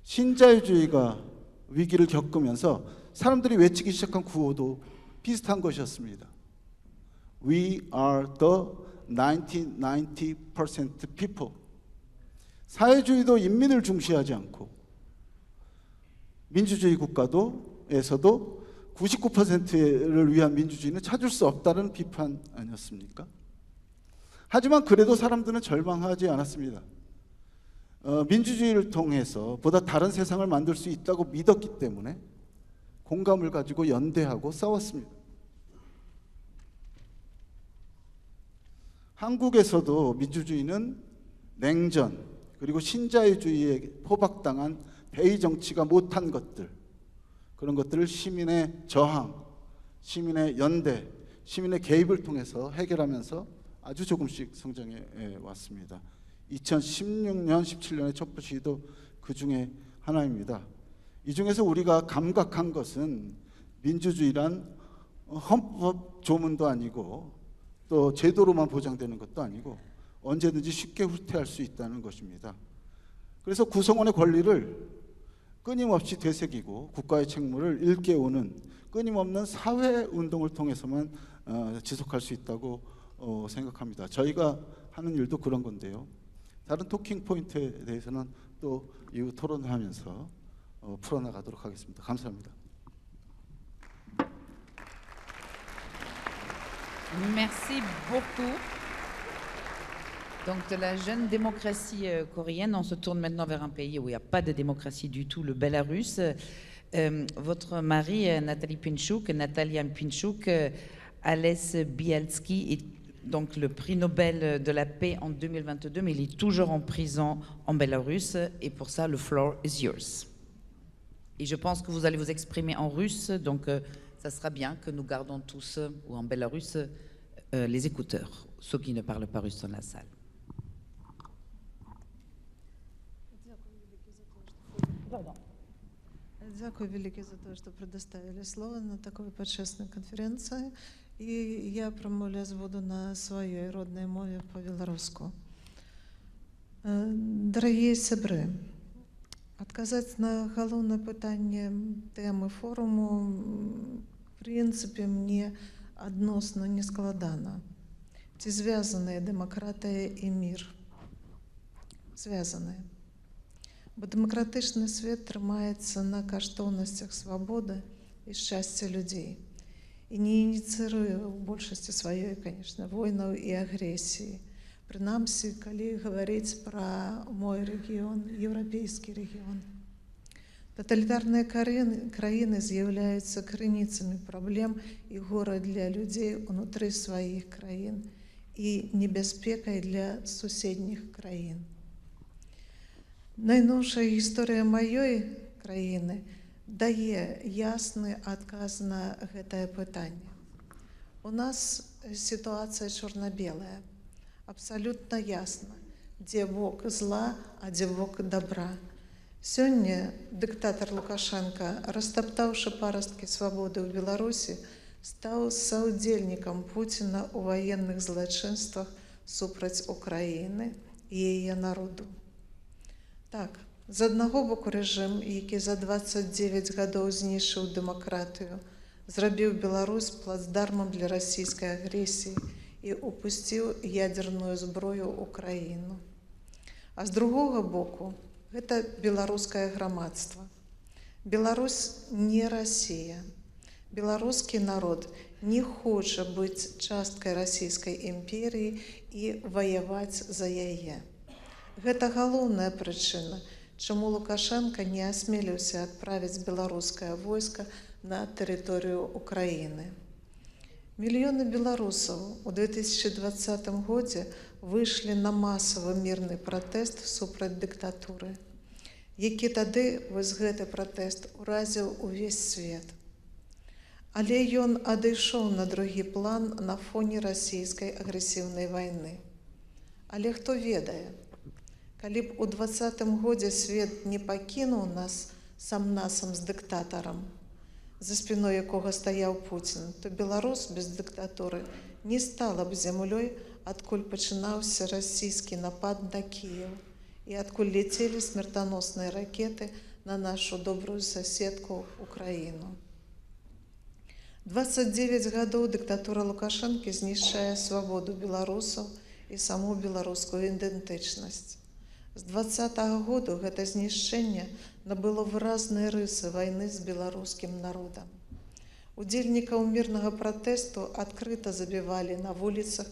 신자유주의가 위기를 겪으면서 사람들이 외치기 시작한 구호도 비슷한 것이었습니다. We are the 90% people. 사회주의도 인민을 중시하지 않고 민주주의 국가에서도 99%를 위한 민주주의는 찾을 수 없다는 비판 아니었습니까? 하지만 그래도 사람들은 절망하지 않았습니다. 민주주의를 통해서 보다 다른 세상을 만들 수 있다고 믿었기 때문에 공감을 가지고 연대하고 싸웠습니다. 한국에서도 민주주의는 냉전 그리고 신자유주의에 포박당한 대의 정치가 못한 것들, 그런 것들을 시민의 저항, 시민의 연대, 시민의 개입을 통해서 해결하면서 아주 조금씩 성장해 왔습니다. 2016년, 17년의 촛불 시위도 그 중에 하나입니다. 이 중에서 우리가 감각한 것은 민주주의란 헌법 조문도 아니고 또 제도로만 보장되는 것도 아니고 언제든지 쉽게 후퇴할 수 있다는 것입니다. 그래서 구성원의 권리를 끊임없이 되새기고 국가의 책무를 일깨우는 끊임없는 사회운동을 통해서만 지속할 수 있다고 생각합니다. 저희가 하는 일도 그런 건데요. 다른 토킹 포인트에 대해서는 또 이후 토론을 하면서 풀어나가도록 하겠습니다. 감사합니다. Merci beaucoup. Donc de la jeune démocratie coréenne, on se tourne maintenant vers un pays où il n'y a pas de démocratie du tout, le Bélarus. Votre mari, Natalia Pinchuk, Ales Bialski, est donc le prix Nobel de la paix en 2022, mais il est toujours en prison en Bélarus, et pour ça, le floor is yours. Et je pense que vous allez vous exprimer en russe, donc ça sera bien que nous gardons tous, ou en Bélarus, les écouteurs, ceux qui ne parlent pas russe dans la salle. Дякую велике за то, что предоставили слово на такой почесной конференции. И я промовляць буду на своей родной мове по-беларуску. Дорогие сябры, адказаць на галоўнае пытанне тэмы форуму в прынцыпе мне адносна не складана. Ці звязаныя дэмакратыя і мір? Звязаныя. Бо дэмакратычны свет трымаецца на каштоўнасцях свабоды і шчасця людзей. І не ініцыруе ў большасці сваёй, конечно, войнаў і агрэсіі. Прынамсі, калі гаварыць пра мой рэгіён, еўрапейскі рэгіён. Таталітарныя краіны з'яўляюцца крыніцамі праблем і гора для людзей унутры сваіх краін і небяспекай для суседніх краін. Найноўшая гісторыя маёй краіны дае ясны адказ на гэтае пытанне. У нас сітуацыя чорна-белая, абсалютна ясна, дзе бок зла, а дзе бок добра. Сёння дыктатар Лукашенко, растаптаўшы парасткі свабоды ў Беларусі, стаў саўдзельнікам Пуціна ў ваенных злачынствах супраць Украіны і яе народу. Так, з аднаго боку рэжым, які за 29 гадоў знішчыў дэмакратыю, зрабіў Беларусь плацдармам для расійскай агрэсіі і упусціў ядзерную зброю ў краіну. А з другога боку, гэта беларускае грамадства. Беларусь не Расія. Беларускі народ не хоча быць часткай расійскай імперіі і ваяваць за яе. Гэта галоўная прычына, чаму Лукашенко не асмеліўся адправіць беларускае войска на тэрыторыю Украіны. Мільёны беларусаў у 2020 годзе выйшлі на масавы мірны пратэст супраць дыктатуры, які тады вось гэты пратэст уразіў увесь свет. Але ён адышоў на другі план на фоне расійскай агрэсіўнай вайны. Але хто ведае, калі б у 2020 годзе свет не пакінуў нас сам-насам з дыктатарам, за спіной якога стаяў Пуцін, то Беларусь без дыктатуры не стала б зямлёй, адкуль пачынаўся расійскі напад на Кіеў і адкуль лецелі смертаносныя ракеты на нашу добрую соседку Украіну. 29 гадоў дыктатура Лукашэнкі знішчае свабоду беларусаў і саму беларускую ідэнтычнасць. З 2020 году гэта знішчэнне набыло выразныя рысы вайны з беларускім народам. Удзельнікаў мірнага пратэсту адкрыта забівалі на вуліцах,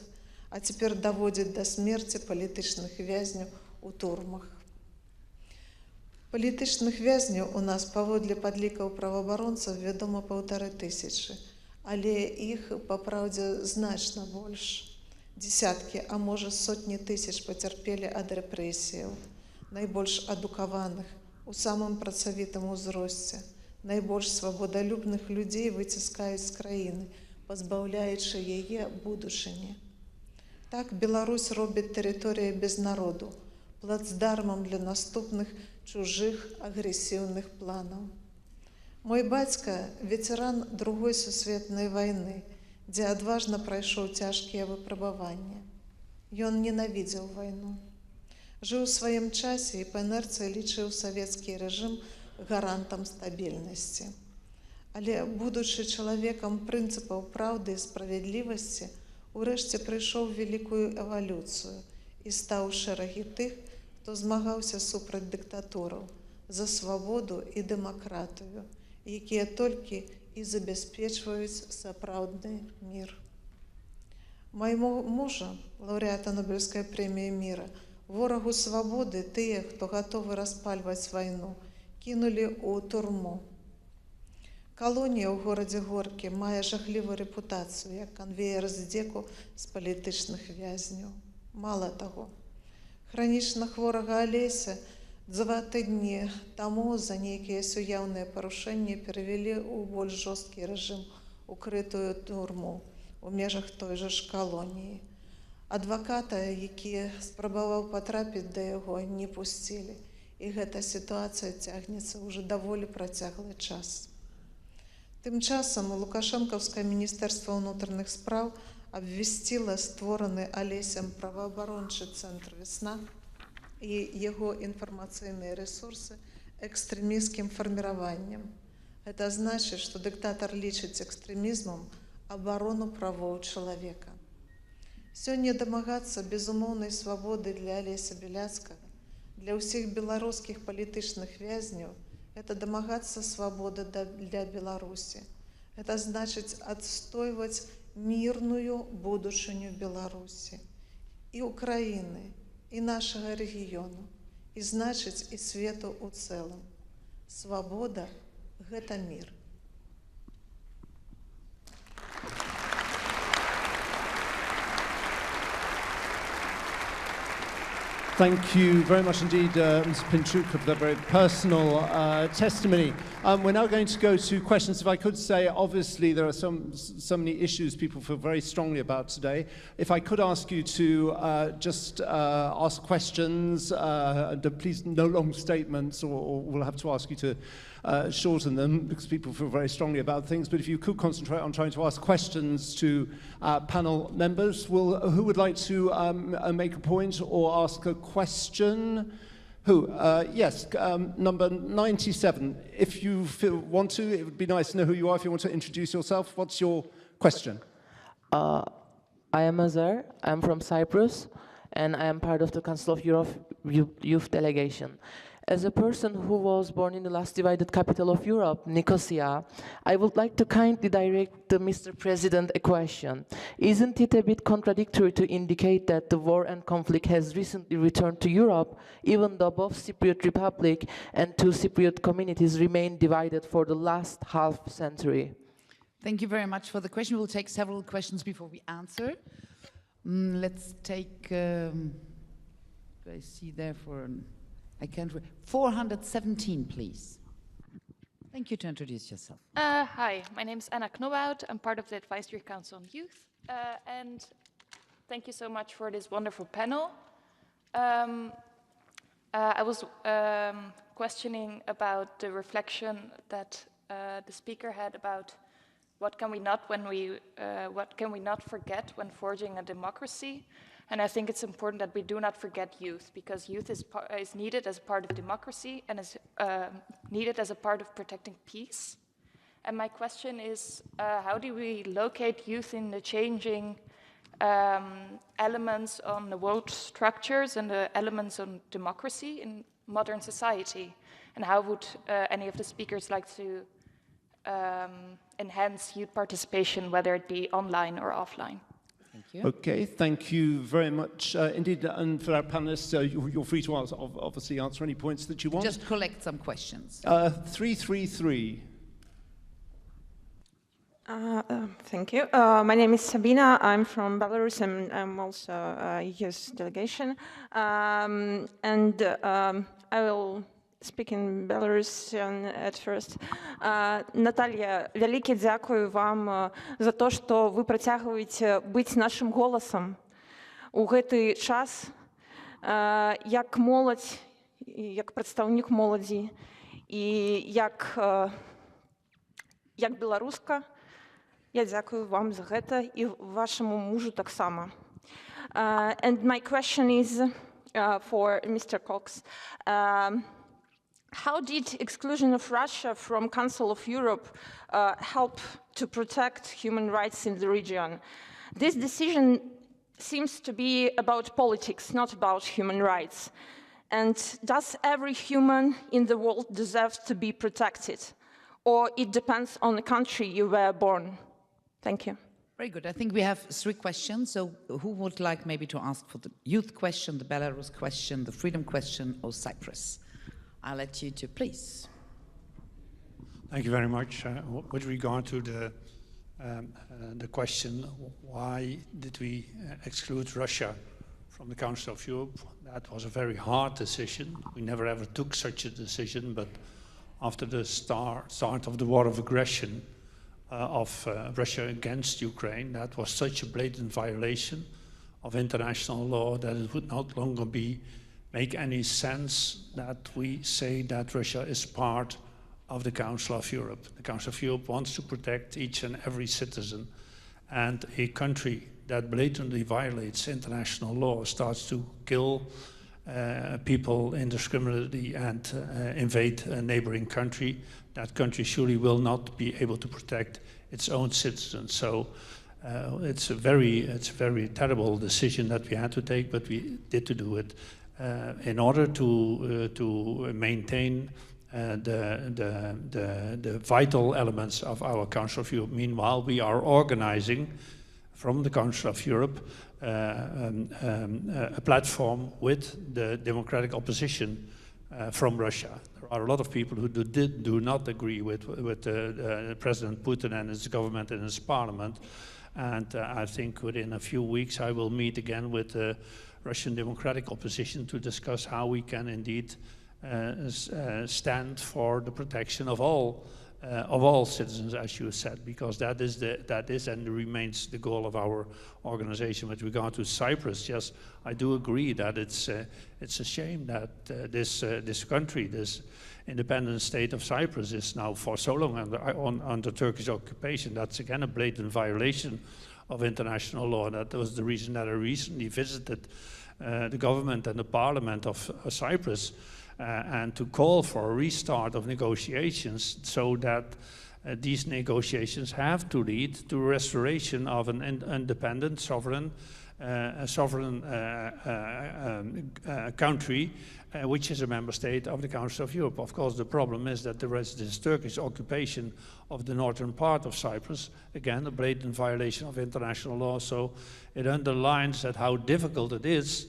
а цяпер даводзяць да смерці палітычных вязняў у турмах. Палітычных вязняў у нас паводле падлікаў праваабаронцаў вядома 1500, але іх, па праўдзе, значна больш. Десяткі, а можа сотні тысяч пацярпелі ад рэпрэсіяў, найбольш адукаваных, у самым працавітым узросце, найбольш свабодалюбных людзей выціскаюць з краіны, пазбаўляючы яе будучыні. Так Беларусь робіць тэрыторыю без народу, плацдармам для наступных чужых агрэсіўных планаў. Мой бацька – ветэран Другой сусветнай вайны, дзе адважна прайшоў цяжкія выпрабаванні. Ён ненавідзеў вайну. Жыў у сваім часе і па інерцыі лічыў савецкі рэжым гарантам стабільнасці. Але, будучы чалавекам прынцыпаў праўды і справядлівасці, урэшце прыйшоў вялікую эвалюцыю і стаў шэрагі тых, хто змагаўся супраць дыктатураў, за свабоду і дэмакратыю, якія толькі і забяспечваюць сапраўдны мір. Майму мужа, лаўрэата Нобелевскай прэміі міра, ворагу свабоды тыя, хто гатовы распальваць вайну, кінулі ў турму. Калонія ў горадзе Горкі мае жахлівую рэпутацыю, як канвеер здзеку з палітычных вязняў. Мала таго, хранічна хворага Алеся 2 тыдні таму за нейкія суяўныя парушэнні перавялі ў больш жорсткі рэжым укрытую турму у межах той жа ж калоніі. Адваката, які спрабаваў патрапіць да яго, не пусцілі. і гэта сітуацыя цягнецца ўжо даволі працяглы час. Тым часам Лукашэнкаўскае міністэрства ўнутраных спраў абвясціла створаны Алесем праваабарончы цэнтр «Весна» і яго інфармацыйныя рэсурсы экстрэмісцкім фарміраваннем. Гэта значыць, што дыктатар лічыць экстрэмізмам абарону правоў чалавека. Сёння дамагацца безумоўнай свабоды для Алеся Беляцкага, для ўсіх беларускіх палітычных вязняў, гэта дамагацца свабоды для Беларусі. Гэта значыць адстойваць мірную будучыню Беларусі і Украіны, і нашага рэгіёну, і значыць і свету ў цэлым. Свабода – гэта мір. Thank you very much indeed, Ms. Pinchuk, for that very personal testimony. We're now going to go to questions. If I could say, obviously, there are so many issues people feel very strongly about today. If I could ask you to just ask questions, please no long statements, or we'll have to ask you to shorten them because people feel very strongly about things. But if you could concentrate on trying to ask questions to panel members, who would like to make a point or ask a question? Who? Yes, number 97. If you want to, it would be nice to know who you are if you want to introduce yourself. What's your question? I am Azar. I'm from Cyprus, and I am part of the Council of Europe youth delegation. As a person who was born in the last divided capital of Europe, Nicosia, I would like to kindly direct to Mr. President a question. Isn't it a bit contradictory to indicate that the war and conflict has recently returned to Europe, even though both Cypriot Republic and two Cypriot communities remain divided for the last half century? Thank you very much for the question. We'll take several questions before we answer. Let's take, I see there for... I can't read. 417, please. Thank you to introduce yourself. Hi, my name is Anna Knobhout. I'm part of the Advisory Council on Youth. And thank you so much for this wonderful panel. I was questioning about the reflection that the speaker had about what can we not forget when forging a democracy. And I think it's important that we do not forget youth, because youth is needed as a part of democracy and is needed as a part of protecting peace. And my question is, how do we locate youth in the changing elements on the world structures and the elements on democracy in modern society? And how would any of the speakers like to enhance youth participation, whether it be online or offline? Thank you. Okay, thank you very much indeed. And for our panelists, you're free to obviously answer any points that you want. Just collect some questions. 333. Thank you. My name is Sabina. I'm from Belarus, and I'm also a youth delegation. I will speak in Belarusian at first. Наталья, вялікі дзякую вам за то, што вы працягваеце быць нашым голасам у гэты час, як моладзь, як прадстаўнік моладзі і як беларуска. Я дзякую вам за гэта і вашаму мужу таксама. And my question is for Mr. Cox. How did exclusion of Russia from Council of Europe help to protect human rights in the region? This decision seems to be about politics, not about human rights. And does every human in the world deserve to be protected? Or it depends on the country you were born? Thank you. Very good. I think we have 3 questions. So who would like maybe to ask for the youth question, the Belarus question, the freedom question, or Cyprus? I'll let you to, please. Thank you very much. With regard to the question, why did we exclude Russia from the Council of Europe? That was a very hard decision. We never ever took such a decision, but after the start of the war of aggression of Russia against Ukraine, that was such a blatant violation of international law that it would not longer be make any sense that we say that Russia is part of the Council of Europe. The Council of Europe wants to protect each and every citizen, and a country that blatantly violates international law, starts to kill people indiscriminately and invade a neighboring country, that country surely will not be able to protect its own citizens. So it's a very terrible decision that we had to take, but we did to do it in order to maintain the vital elements of our Council of Europe. Meanwhile, we are organizing from the Council of Europe a platform with the democratic opposition from Russia. There are a lot of people who do not agree with President Putin and his government and his parliament. And I think within a few weeks I will meet again with the Russian democratic opposition to discuss how we can indeed stand for the protection of all citizens, as you said, because that is and remains the goal of our organization. With regard to Cyprus, yes, I do agree that it's a shame that this country, this independent state of Cyprus, is now for so long under Turkish occupation. That's again a blatant violation of international law. That was the reason that I recently visited the government and the parliament of Cyprus, and to call for a restart of negotiations, so that these negotiations have to lead to restoration of an independent, sovereign country, which is a member state of the Council of Europe. Of course, the problem is that there is this Turkish occupation of the northern part of Cyprus, again, a blatant violation of international law. So it underlines that how difficult it is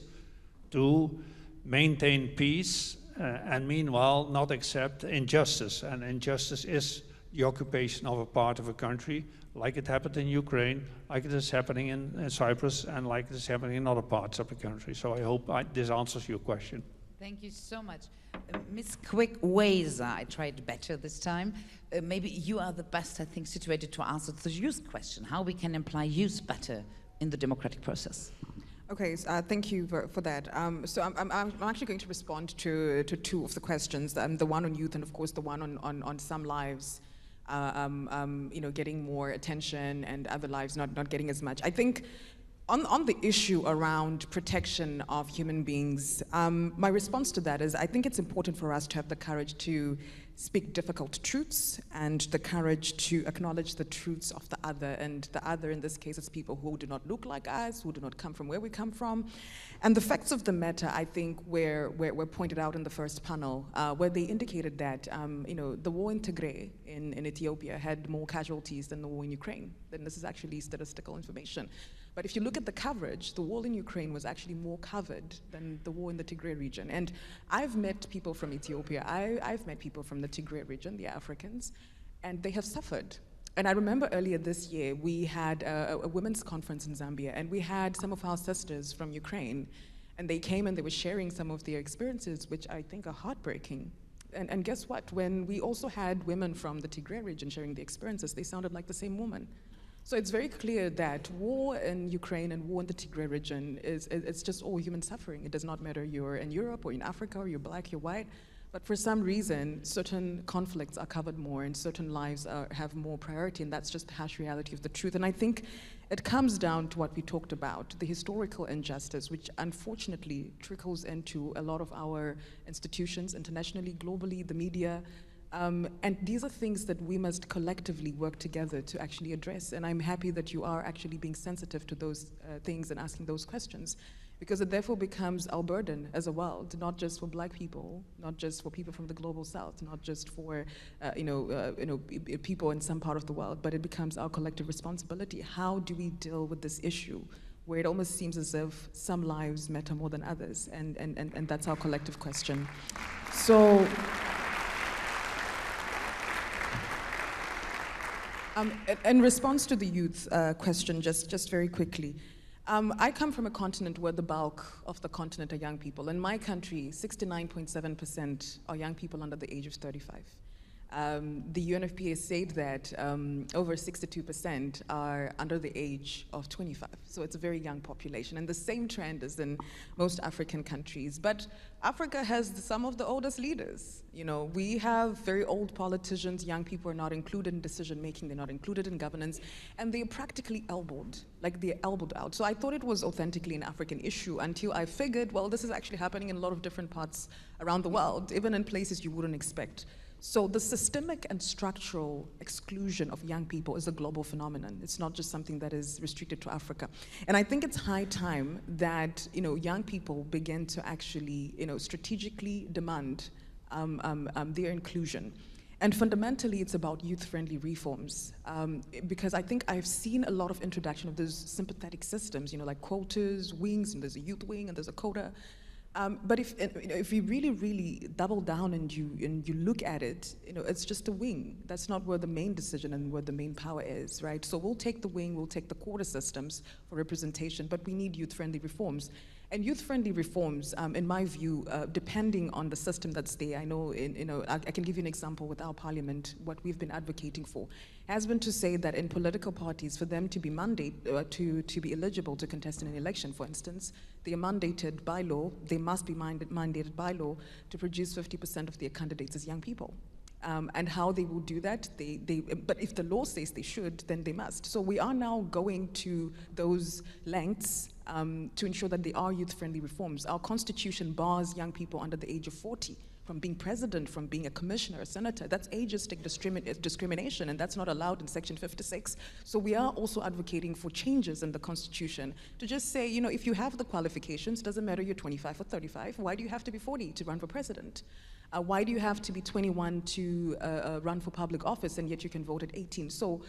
to maintain peace and meanwhile not accept injustice. And injustice is the occupation of a part of a country, like it happened in Ukraine, like it is happening in Cyprus, and like it is happening in other parts of the country. So I hope this answers your question. Thank you so much. Ms. Quick Ways, I tried better this time. Maybe you are the best, I think, situated to answer the youth question, how we can imply youth better in the democratic process. Okay, thank you for that. So I'm actually going to respond to two of the questions, the one on youth and of course the one on some lives getting more attention and other lives not getting as much. I think on the issue around protection of human beings, my response to that is I think it's important for us to have the courage to speak difficult truths and the courage to acknowledge the truths of the other. And the other in this case is people who do not look like us, who do not come from where we come from. And the facts of the matter, I think, were pointed out in the first panel, where they indicated that the war in Tigray in Ethiopia had more casualties than the war in Ukraine. Then this is actually statistical information. But if you look at the coverage, the war in Ukraine was actually more covered than the war in the Tigray region. And I've met people from Ethiopia, I've met people from the Tigray region, the Africans, and they have suffered. And I remember earlier this year, we had a women's conference in Zambia, and we had some of our sisters from Ukraine, and they came and they were sharing some of their experiences, which I think are heartbreaking. And guess what? When we also had women from the Tigray region sharing the experiences, they sounded like the same woman. So it's very clear that war in Ukraine and war in the Tigray region it's just all human suffering. It does not matter you're in Europe or in Africa or you're black, you're white, but for some reason, certain conflicts are covered more and certain lives have more priority, and that's just the harsh reality of the truth. And I think it comes down to what we talked about, the historical injustice, which unfortunately trickles into a lot of our institutions, internationally, globally, the media, and these are things that we must collectively work together to actually address. And I'm happy that you are actually being sensitive to those things and asking those questions, because it therefore becomes our burden as a world, not just for black people, not just for people from the global south, not just for people in some part of the world, but it becomes our collective responsibility. How do we deal with this issue where it almost seems as if some lives matter more than others? And that's our collective question. So. In response to the youth question, just very quickly, I come from a continent where the bulk of the continent are young people. In my country, 69.7% are young people under the age of 35. the UNFPA said that over 62% are under the age of 25. So it's a very young population. And the same trend is in most African countries. But Africa has some of the oldest leaders. You know, we have very old politicians. Young people are not included in decision making. They're not included in governance. And they're practically elbowed, like they're elbowed out. So I thought it was authentically an African issue until I figured, well, this is actually happening in a lot of different parts around the world, even in places you wouldn't expect. So the systemic and structural exclusion of young people is a global phenomenon. It's not just something that is restricted to Africa. And I think it's high time that, you know, young people begin to actually, you know, strategically demand their inclusion. And fundamentally, it's about youth-friendly reforms. Because I think I've seen a lot of introduction of those sympathetic systems, you know, like quotas, wings, and there's a youth wing, and there's a quota. But if you really double down and you look at it, you know, it's just a wing. That's not where the main decision and where the main power is, right? So we'll take the wing, we'll take the quota systems for representation, but we need youth-friendly reforms. And youth-friendly reforms, in my view, depending on the system that's there, I know, I can give you an example with our parliament. What we've been advocating for has been to say that in political parties, for them to be to be eligible to contest in an election, for instance, they are mandated by law. They must be mandated by law to produce 50% of their candidates as young people. And how they will do that, but if the law says they should, then they must. So we are now going to those lengths to ensure that there are youth-friendly reforms. Our constitution bars young people under the age of 40 from being president, from being a commissioner, a senator. That's ageistic discrimination, and that's not allowed in Section 56. So we are also advocating for changes in the constitution to just say, you know, if you have the qualifications, doesn't matter you're 25 or 35, why do you have to be 40 to run for president? Why do you have to be 21 to run for public office, and yet you can vote at 18? So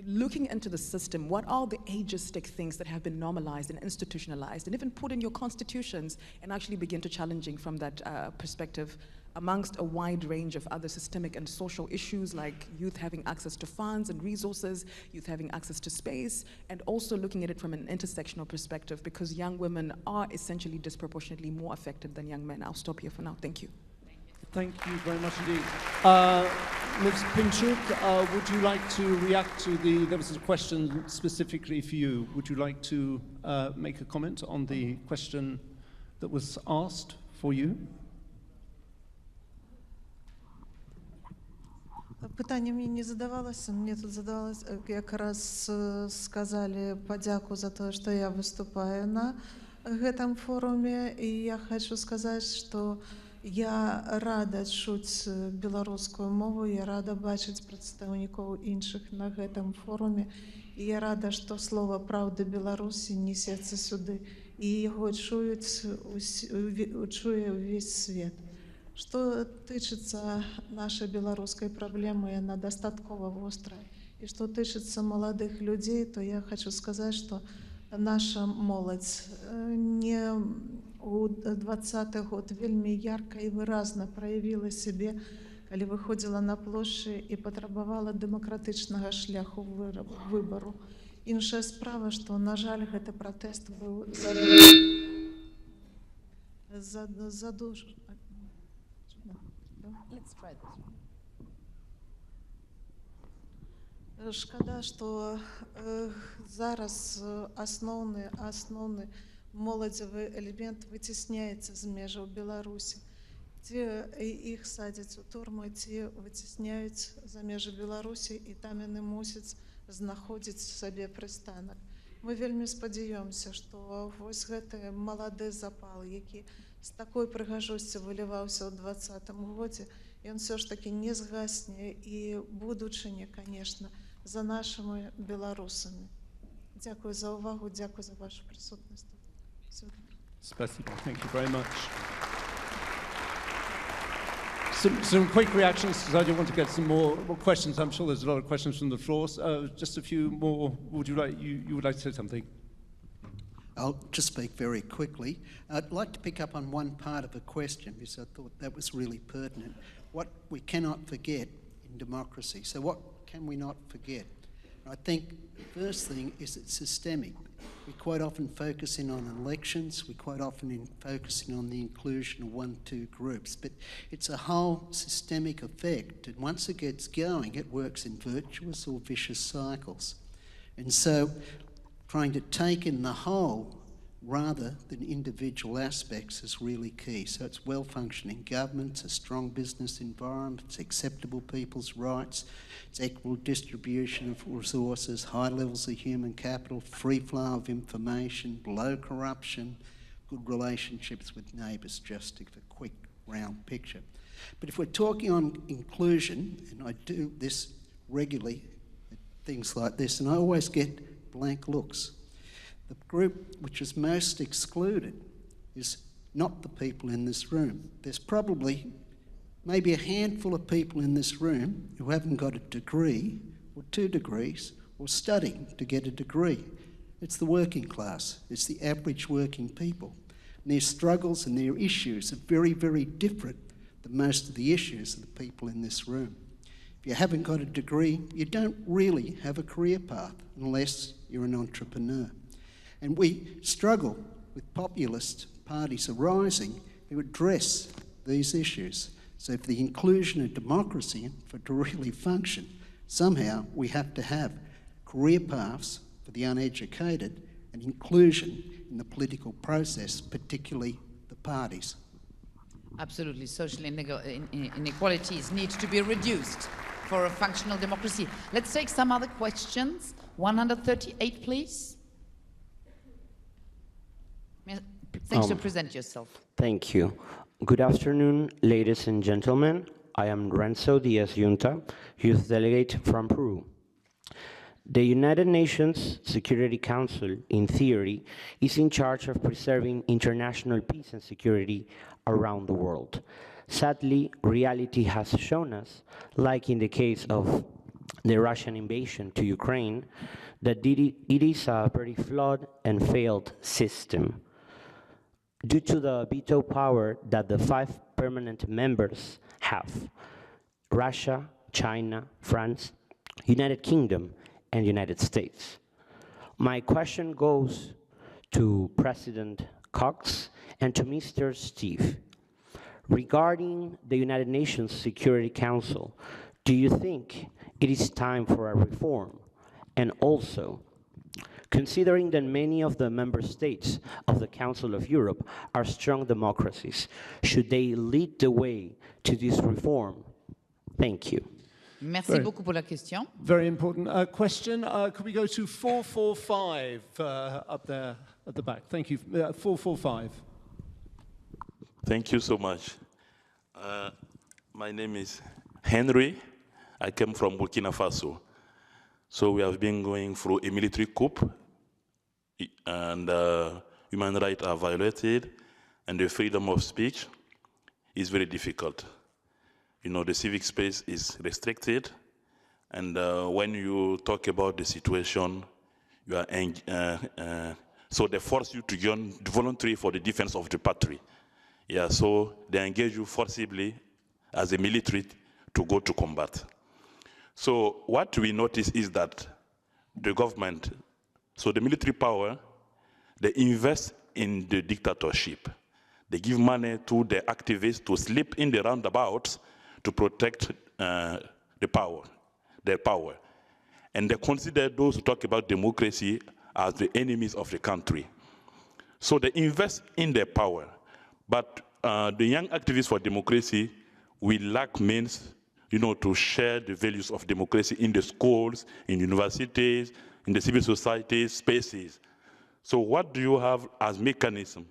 looking into the system, what are the ageistic things that have been normalized and institutionalized and even put in your constitutions, and actually begin to challenging from that perspective amongst a wide range of other systemic and social issues like youth having access to funds and resources, youth having access to space, and also looking at it from an intersectional perspective, because young women are essentially disproportionately more affected than young men. I'll stop here for now. Thank you. Thank you very much indeed. Ms. Pinchuk, would you like to react to there was a question specifically for you. Would you like to make a comment on the question that was asked for you? Питання мені не задавалося, мне тут задавалось, якраз сказали подяку за то, что я выступаю на этом форуме, и я хочу сказать, что я рада чуць беларускую мову, я рада бачыць прадстаўнікоў іншых на гэтым форуме, і я рада, што слова «Праўда Беларусі» несецца сюды, і яго чуе ўвесь свет. Што тычыцца нашай беларускай праблемы, яна дастаткова вострая. І што тычыцца маладых людзей, то я хочу сказаць, што наша моладзь не у 20-х год вельмі ярка і выразна праявіла сябе, калі выходзіла на плошчы і патрабавала дэмакратычнага шляху выбару. Іншая справа, што, на жаль, гэты пратэст быў задушаны. Шкада, што зараз асноўны моладзевы элемент выцісняецца з межаў Беларусі. Ці іх садзяць у турмы, ці выцісняюць за межы Беларусі, і там яны мусяць знаходзіць сабе прыстанак. Мы вельмі спадзяёмся, што вось гэты малады запал, які з такой прыгажосцю выліваўся ў 2020 годзе, ён все ж таки не згасне, і будучыня, конечно, за нашими белорусами. Дякую за увагу, дякую за вашу присутність. Спасибо. Thank you very much. Some quick reactions, because I do want to get some more questions. I'm sure there's a lot of questions from the floor. Just a few more. Would you would like to say something? I'll just speak very quickly. I'd like to pick up on one part of the question, because I thought that was really pertinent. What we cannot forget in democracy. So what can we not forget? I think the first thing is it's systemic. We quite often focus in on elections, we quite often focusing on the inclusion of 1-2 groups, but it's a whole systemic effect, and once it gets going, it works in virtuous or vicious cycles. And so trying to take in the whole rather than individual aspects is really key. So it's well-functioning governments, a strong business environment, it's acceptable people's rights, it's equal distribution of resources, high levels of human capital, free flow of information, low corruption, good relationships with neighbours, just to give a quick round picture. But if we're talking on inclusion, and I do this regularly, things like this, and I always get blank looks. The group which is most excluded is not the people in this room. There's probably maybe a handful of people in this room who haven't got a degree or 2 degrees or studying to get a degree. It's the working class. It's the average working people. And their struggles and their issues are very, very different than most of the issues of the people in this room. If you haven't got a degree, you don't really have a career path unless you're an entrepreneur. And we struggle with populist parties arising who address these issues. So for the inclusion of democracy, for it to really function, somehow we have to have career paths for the uneducated and inclusion in the political process, particularly the parties. Absolutely. Social inequalities need to be reduced for a functional democracy. Let's take some other questions. 138, please. Thanks to present yourself. Thank you. Good afternoon, ladies and gentlemen. I am Renzo Diaz-Yunta, youth delegate from Peru. The United Nations Security Council, in theory, is in charge of preserving international peace and security around the world. Sadly, reality has shown us, like in the case of the Russian invasion to Ukraine, that it is a very flawed and failed system. Due to the veto power that the 5 permanent members have, Russia, China, France, United Kingdom, and United States. My question goes to President Cox and to Mr. Steve. Regarding the United Nations Security Council, do you think it is time for a reform? And also, considering that many of the member states of the Council of Europe are strong democracies, should they lead the way to this reform? Thank you. Merci beaucoup pour la question. Very important question. Could we go to 445 up there at the back? Thank you. 445. Thank you so much. My name is Henry. I came from Burkina Faso. So we have been going through a military coup, and human rights are violated, and the freedom of speech is very difficult. You know, the civic space is restricted, and when you talk about the situation, you are so they force you to join voluntary for the defense of the country. Yeah, so they engage you forcibly as a military to go to combat. So what we notice is that the government, so the military power, they invest in the dictatorship. They give money to the activists to sleep in the roundabouts to protect their power. And they consider those who talk about democracy as the enemies of the country. So they invest in their power. But the young activists for democracy will lack means, you know, to share the values of democracy in the schools, in universities, in the civil society spaces. So what do you have as mechanism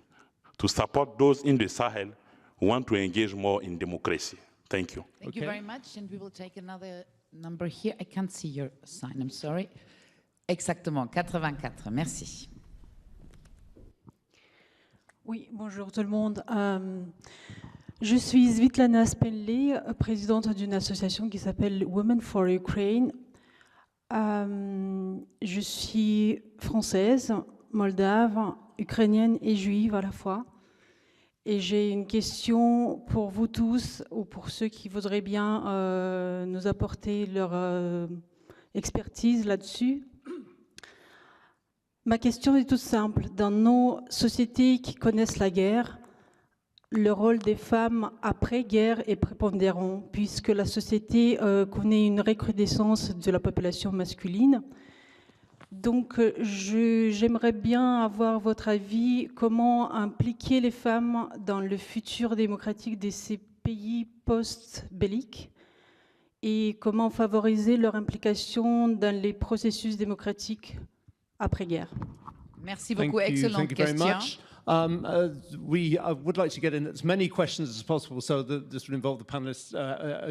to support those in the Sahel who want to engage more in democracy? Thank you. Thank you very much, and we will take another number here. I can't see your sign, I'm sorry. Exactement, 84, merci. Oui, bonjour tout le monde. Je suis Svitlana Spenley, présidente d'une association qui s'appelle Women for Ukraine. Je suis française, moldave, ukrainienne et juive à la fois. Et j'ai une question pour vous tous, ou pour ceux qui voudraient bien nous apporter leur expertise là-dessus. Ma question est toute simple. Dans nos sociétés qui connaissent la guerre, le rôle des femmes après-guerre est prépondérant, puisque la société connaît une recrudescence de la population masculine. Donc, j'aimerais bien avoir votre avis, comment impliquer les femmes dans le futur démocratique de ces pays post-belliques et comment favoriser leur implication dans les processus démocratiques après-guerre. Merci beaucoup, excellente question. We would like to get in as many questions as possible, so that this will involve the panelists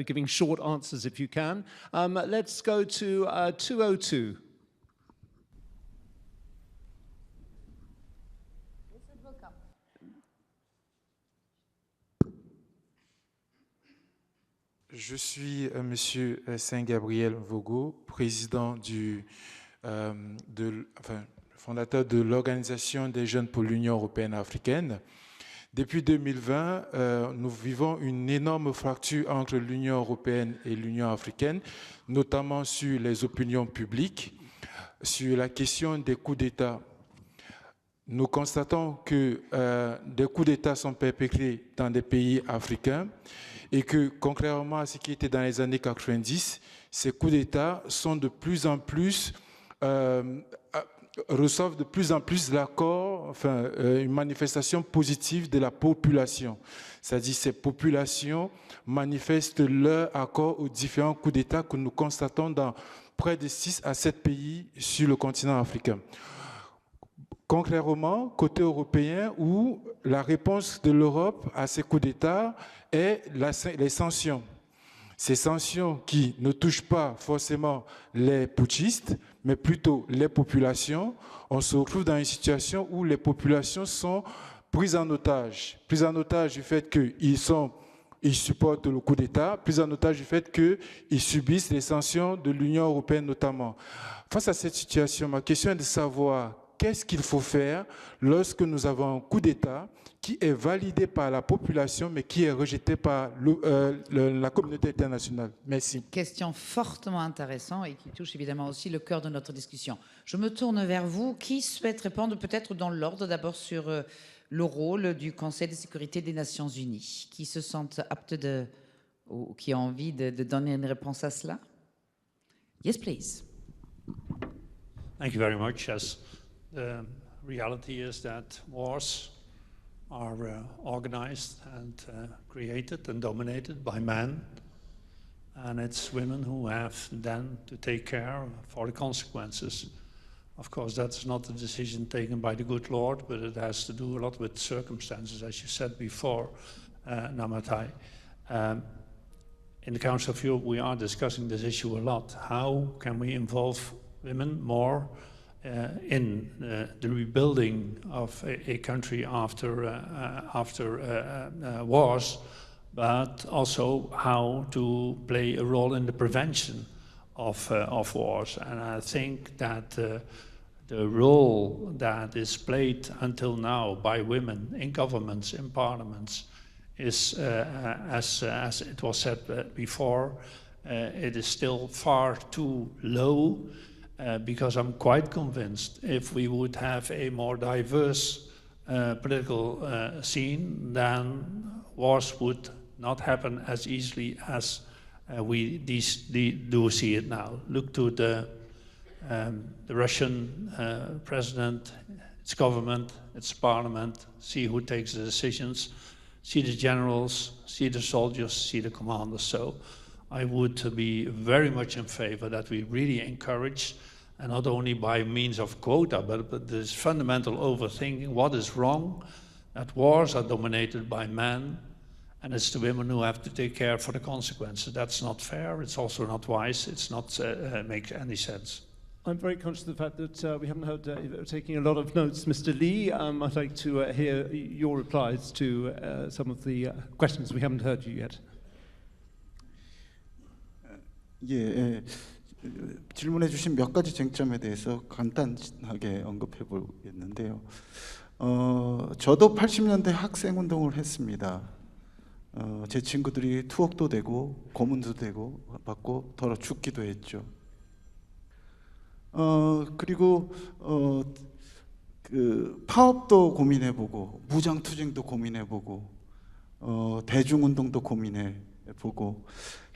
giving short answers if you can. Let's go to 202. Je suis Monsieur Saint-Gabriel Vogo, président fondateur de l'Organisation des jeunes pour l'Union européenne africaine. Depuis 2020, nous vivons une énorme fracture entre l'Union européenne et l'Union africaine, notamment sur les opinions publiques, sur la question des coups d'État. Nous constatons que des coups d'État sont perpétrés dans des pays africains et que, contrairement à ce qui était dans les années 90, ces coups d'État sont de plus en plus reçoivent de plus en plus l'accord, une manifestation positive de la population. C'est-à-dire ces populations manifestent leur accord aux différents coups d'État que nous constatons dans près de 6 à 7 pays sur le continent africain. Contrairement, côté européen, où la réponse de l'Europe à ces coups d'État est les sanctions. Ces sanctions qui ne touchent pas forcément les putschistes, mais plutôt les populations. On se retrouve dans une situation où les populations sont prises en otage du fait qu'ils supportent le coup d'État, prises en otage du fait qu'ils subissent les sanctions de l'Union européenne notamment. Face à cette situation, ma question est de savoir qu'est-ce qu'il faut faire lorsque nous avons un coup d'État qui est validé par la population, mais qui est rejeté par la communauté internationale. Merci. Question fortement intéressante et qui touche évidemment aussi le cœur de notre discussion. Je me tourne vers vous. Qui souhaite répondre peut-être dans l'ordre, d'abord sur le rôle du Conseil de sécurité des Nations Unies? Qui se sentent aptes ou qui ont envie de donner une réponse à cela? Yes, please. Thank you very much. Yes, the reality is that wars are organized and created and dominated by men, and it's women who have then to take care for the consequences. Of course, that's not a decision taken by the good Lord, but it has to do a lot with circumstances, as you said before, Namatai. In the Council of Europe, we are discussing this issue a lot. How can we involve women more in the rebuilding of a country after wars, but also how to play a role in the prevention of wars. And I think that the role that is played until now by women in governments, in parliaments, is, as it was said before, it is still far too low. Because I'm quite convinced if we would have a more diverse political scene, then wars would not happen as easily as we do see it now. Look to the Russian president, its government, its parliament, see who takes the decisions, see the generals, see the soldiers, see the commanders. So I would be very much in favor that we really encourage, and not only by means of quota, but this fundamental overthinking, what is wrong, that wars are dominated by men, and it's the women who have to take care for the consequences. That's not fair, it's also not wise, it's not makes any sense. I'm very conscious of the fact that we haven't heard, taking a lot of notes, Mr. Lee. I'd like to hear your replies to some of the questions we haven't heard you yet. 예. 질문해 주신 몇 가지 쟁점에 대해서 간단하게 언급해 보겠는데요. 저도 80년대 학생운동을 했습니다. 제 친구들이 투옥도 되고 고문도 되고 받고 더러 죽기도 했죠. 그리고 그 파업도 고민해보고 무장투쟁도 고민해보고 대중운동도 고민해보고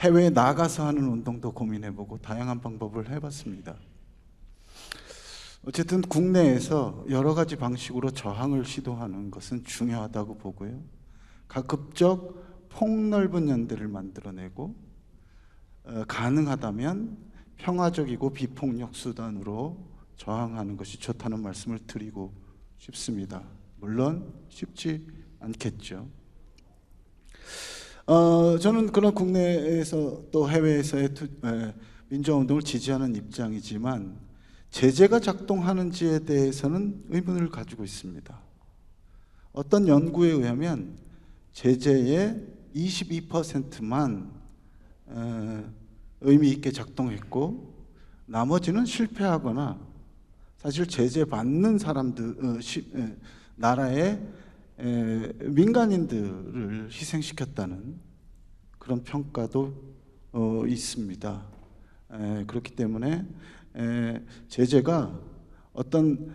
해외에 나가서 하는 운동도 고민해보고 다양한 방법을 해봤습니다. 어쨌든 국내에서 여러 가지 방식으로 저항을 시도하는 것은 중요하다고 보고요. 가급적 폭넓은 연대를 만들어내고 가능하다면 평화적이고 비폭력 수단으로 저항하는 것이 좋다는 말씀을 드리고 싶습니다. 물론 쉽지 않겠죠. 저는 그런 국내에서 또 해외에서의 민주화운동을 지지하는 입장이지만 제재가 작동하는지에 대해서는 의문을 가지고 있습니다. 어떤 연구에 의하면 제재의 22%만 의미 있게 작동했고 나머지는 실패하거나 사실 제재 받는 사람들, 나라의 민간인들을 희생시켰다는 그런 평가도 있습니다. 그렇기 때문에 제재가 어떤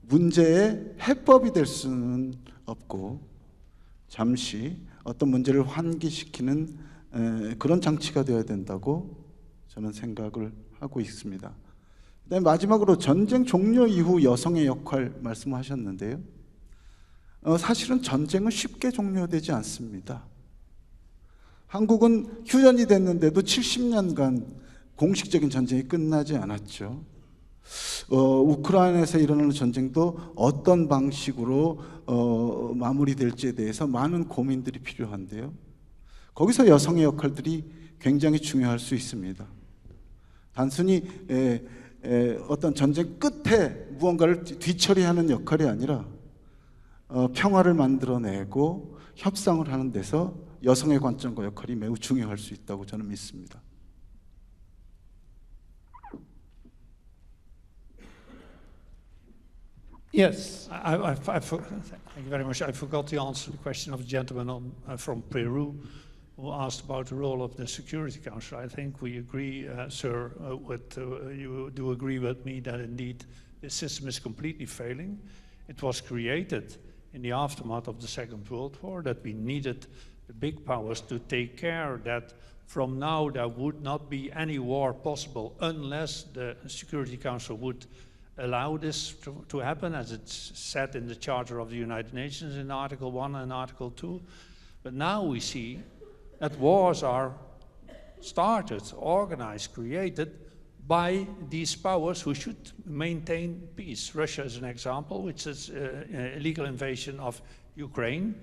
문제의 해법이 될 수는 없고 잠시 어떤 문제를 환기시키는 그런 장치가 되어야 된다고 저는 생각을 하고 있습니다. 그다음에 마지막으로 전쟁 종료 이후 여성의 역할 말씀하셨는데요. 사실은 전쟁은 쉽게 종료되지 않습니다. 한국은 휴전이 됐는데도 70년간 공식적인 전쟁이 끝나지 않았죠. 우크라이나에서 일어나는 전쟁도 어떤 방식으로 마무리될지에 대해서 많은 고민들이 필요한데요. 거기서 여성의 역할들이 굉장히 중요할 수 있습니다. 단순히 어떤 전쟁 끝에 무언가를 뒤처리하는 역할이 아니라 평화를 만들어내고 협상을 하는 데서 여성의 관점과 역할이 매우 중요할 수 있다고 저는 믿습니다. Yes, thank you very much. I forgot to answer the question of the gentleman from Peru who asked about the role of the Security Council. I think we agree, sir, you do agree with me that indeed the system is completely failing. It was created in the aftermath of the Second World War that we needed the big powers to take care that from now there would not be any war possible unless the Security Council would allow this to happen, as it's said in the Charter of the United Nations in Article 1 and Article 2. But now we see that wars are started, organized, created by these powers who should maintain peace. Russia is an example, which is illegal invasion of Ukraine.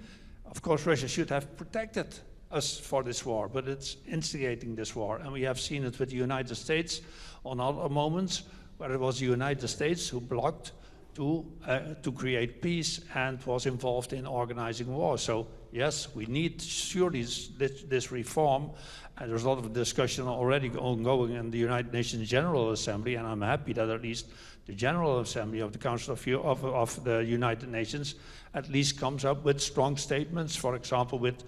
Of course, Russia should have protected us for this war, but it's instigating this war. And we have seen it with the United States on other moments, where it was the United States who blocked to create peace and was involved in organizing war. So yes, we need surely this reform, and there's a lot of discussion already ongoing in the United Nations General Assembly, and I'm happy that at least the General Assembly of the Council of the United Nations at least comes up with strong statements, for example, with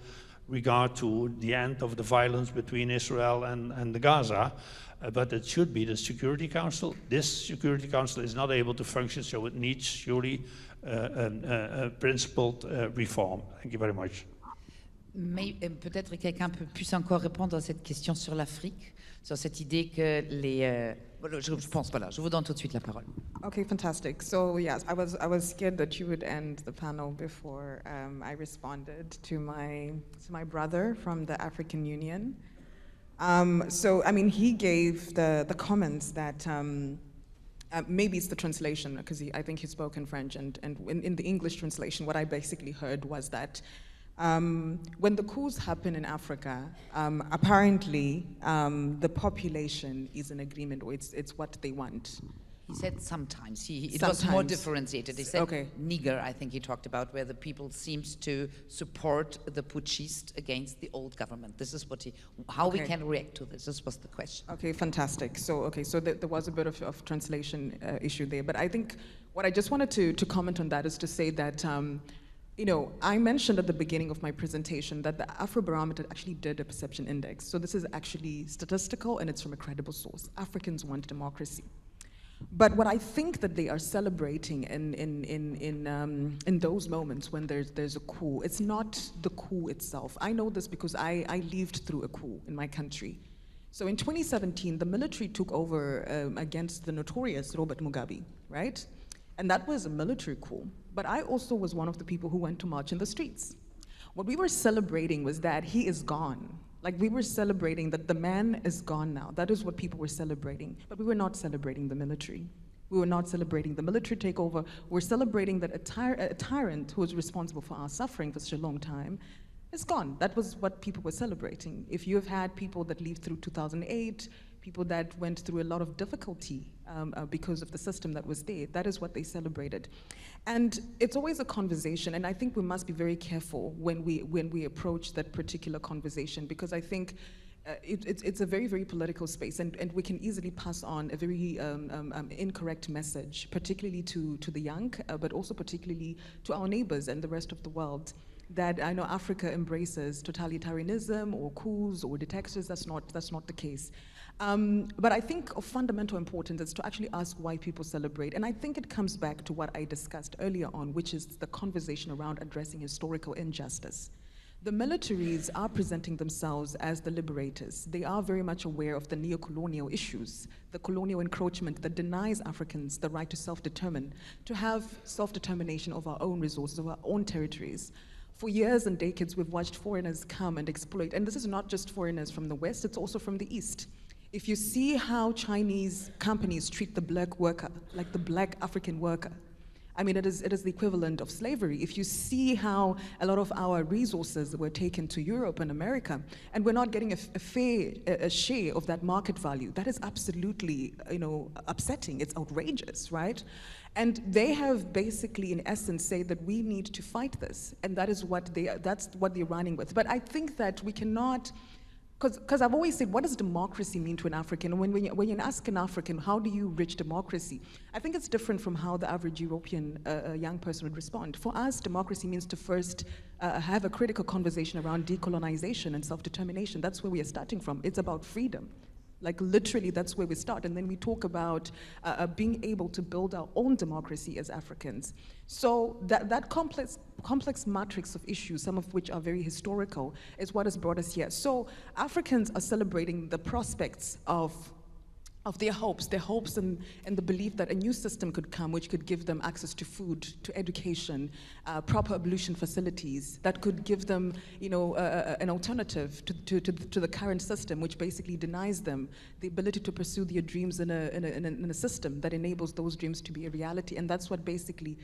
regard to the end of the violence between Israel and the Gaza. But it should be the Security Council. This Security Council is not able to function, so it needs surely a principled reform. Thank you very much. Mais peut-être quelqu'un peut plus encore répondre à cette question sur l'Afrique, sur cette idée que les... je pense, voilà, je vous donne tout de suite la parole. Okay, fantastic. So yes, I was scared that you would end the panel before I responded to my brother from the African Union. So, I mean, he gave the comments that maybe it's the translation, because I think he spoke in French, and in the English translation, what I basically heard was that when the coups happen in Africa, apparently the population is in agreement, or it's what they want. He said sometimes. It was more differentiated. He said Niger, I think he talked about, where the people seems to support the putschist against the old government. This is what how we can react to this. This was the question. Okay, fantastic. So, so there was a bit of translation issue there. But I think what I just wanted to comment on that is to say that, you know, I mentioned at the beginning of my presentation that the Afrobarometer actually did a perception index. So this is actually statistical, and it's from a credible source. Africans want democracy. But what I think that they are celebrating in those moments when there's a coup, it's not the coup itself. I know this because I lived through a coup in my country. So in 2017, the military took over against the notorious Robert Mugabe, right? And that was a military coup. But I also was one of the people who went to march in the streets. What we were celebrating was that he is gone. Like, we were celebrating that the man is gone now. That is what people were celebrating. But we were not celebrating the military. We were not celebrating the military takeover. We're celebrating that a tyrant who was responsible for our suffering for such a long time is gone. That was what people were celebrating. If you have had people that lived through 2008, people that went through a lot of difficulty because of the system that was there, that is what they celebrated. And it's always a conversation, and I think we must be very careful when we approach that particular conversation, because I think it's a very, very political space, and we can easily pass on a very incorrect message, particularly to the young, but also particularly to our neighbors and the rest of the world, that I know Africa embraces totalitarianism or coups or dictators. That's not the case. But I think of fundamental importance is to actually ask why people celebrate. And I think it comes back to what I discussed earlier on, which is the conversation around addressing historical injustice. The militaries are presenting themselves as the liberators. They are very much aware of the neo-colonial issues, the colonial encroachment that denies Africans the right to self-determine, to have self-determination of our own resources, of our own territories. For years and decades, we've watched foreigners come and exploit, and this is not just foreigners from the West, it's also from the East. If you see how Chinese companies treat the black worker, like the black African worker, I mean, it is the equivalent of slavery. If you see how a lot of our resources were taken to Europe and America, and we're not getting a fair share of that market value, that is absolutely, upsetting. It's outrageous, right? And they have basically, in essence, said that we need to fight this, and that's what they're running with. But I think that we cannot. Because I've always said, what does democracy mean to an African? And when you ask an African, how do you reach democracy? I think it's different from how the average European young person would respond. For us, democracy means to first have a critical conversation around decolonization and self-determination. That's where we are starting from. It's about freedom. Like, literally, that's where we start. And then we talk about being able to build our own democracy as Africans. So that complex matrix of issues, some of which are very historical, is what has brought us here. So Africans are celebrating the prospects of their hopes and the belief that a new system could come which could give them access to food, to education, proper ablution facilities, that could give them, an alternative to the current system, which basically denies them the ability to pursue their dreams in a system that enables those dreams to be a reality. And that's what basically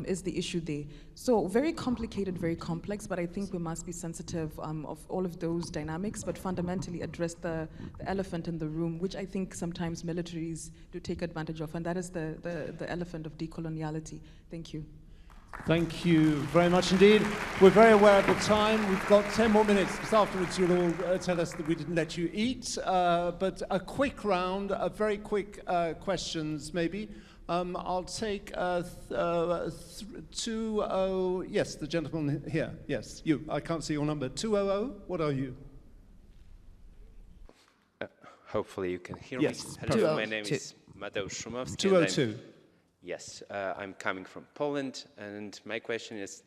is the issue there. So very complicated, very complex, but I think we must be sensitive of all of those dynamics, but fundamentally address the elephant in the room, which I think sometimes militaries do take advantage of, and that is the elephant of decoloniality. Thank you. Thank you very much indeed. We're very aware of the time. We've got 10 more minutes, because afterwards you'll all tell us that we didn't let you eat. But a quick round, very quick questions maybe. I'll take 200, yes, the gentleman here. Yes, you. I can't see your number. 200, what are you? Hopefully you can hear yes, me. Hello, my name is Mateusz Szumowski. 202. Yes, I'm coming from Poland, and my question is,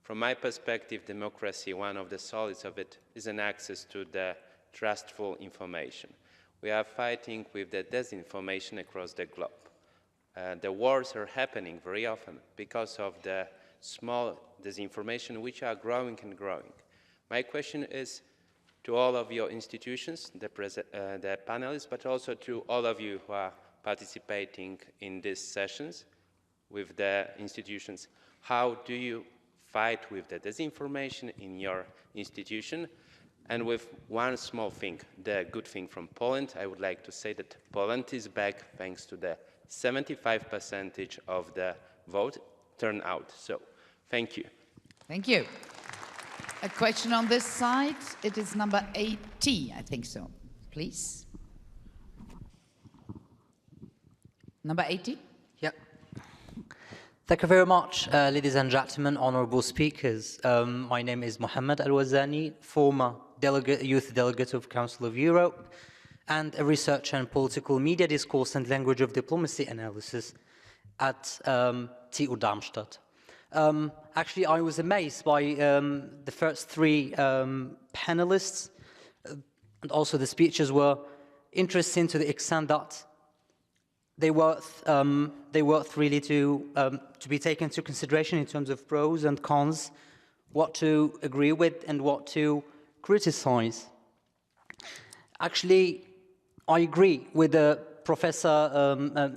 from my perspective, democracy, one of the solids of it is an access to the trustful information. We are fighting with the disinformation across the globe. The wars are happening very often because of the small disinformation which are growing and growing. My question is to all of your institutions, the panelists, but also to all of you who are participating in these sessions with the institutions. How do you fight with the disinformation in your institution? And with one small thing, the good thing from Poland, I would like to say that Poland is back thanks to the 75% of the vote turnout. So, thank you. Thank you. A question on this side. It is number 80, I think so. Please. Number 80? Yeah. Thank you very much, ladies and gentlemen, honorable speakers. My name is Mohammed Al-Wazani, former youth delegate of Council of Europe. and a researcher in political media discourse and language of diplomacy analysis at TU Darmstadt. Actually, I was amazed by the first three panelists, and also the speeches were interesting to the extent that they worth really to be taken into consideration in terms of pros and cons, what to agree with and what to criticize. Actually, I agree with Professor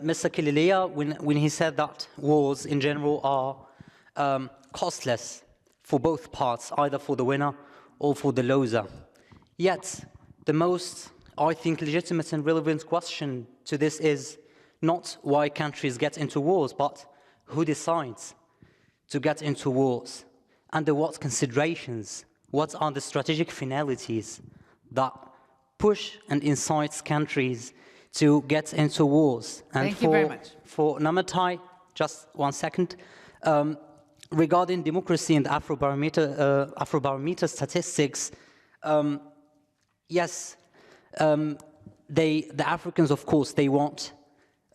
Mr. Kililea when he said that wars in general are costless for both parts, either for the winner or for the loser. Yet, the most, I think, legitimate and relevant question to this is not why countries get into wars, but who decides to get into wars, under what considerations, what are the strategic finalities that push and incites countries to get into wars. And Thank you very much. For Namatai, just 1 second, regarding democracy and Afrobarometer statistics, yes, the Africans, of course, they want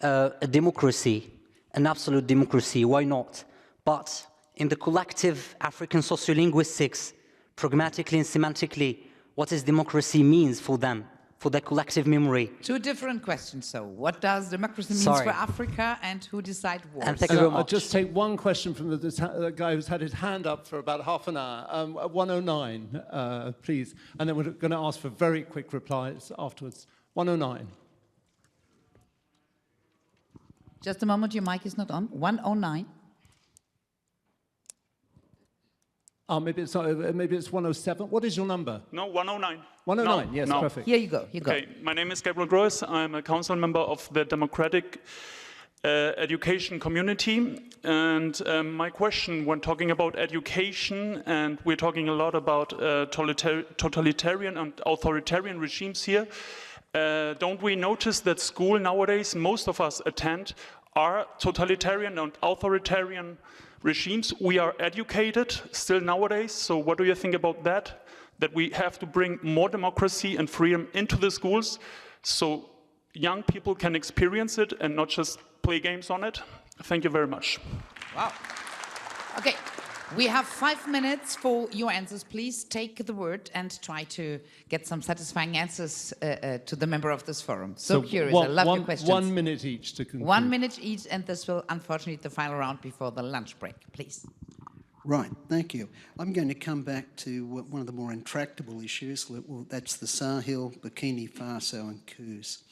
a democracy, an absolute democracy. Why not? But in the collective African sociolinguistics, pragmatically and semantically, what is democracy means for them, for their collective memory. Two different questions. So, what does democracy mean for Africa, and who decide wars? And thank you very much. I'll just take one question from the guy who's had his hand up for about half an hour. 109, please. And then we're going to ask for very quick replies afterwards. 109. Just a moment, your mic is not on. 109. Maybe it's 107. What is your number? No, 109. 109, no, yes, no. perfect. Here you go. Okay, my name is Gabriel Gross. I'm a council member of the Democratic Education Community. And my question, when talking about education, and we're talking a lot about totalitarian and authoritarian regimes here, don't we notice that school nowadays, most of us attend, are totalitarian and authoritarian regimes? We are educated still nowadays, so what do you think about that? That we have to bring more democracy and freedom into the schools so young people can experience it and not just play games on it? Thank you very much. Wow. Okay, we have 5 minutes for your answers. Please take the word and try to get some satisfying answers to the member of this forum. So curious, I love your questions. 1 minute each to conclude. 1 minute each, and this will unfortunately be the final round before the lunch break. Please. Right, thank you. I'm going to come back to one of the more intractable issues. Well, that's the Sahel, Burkina Faso and coups.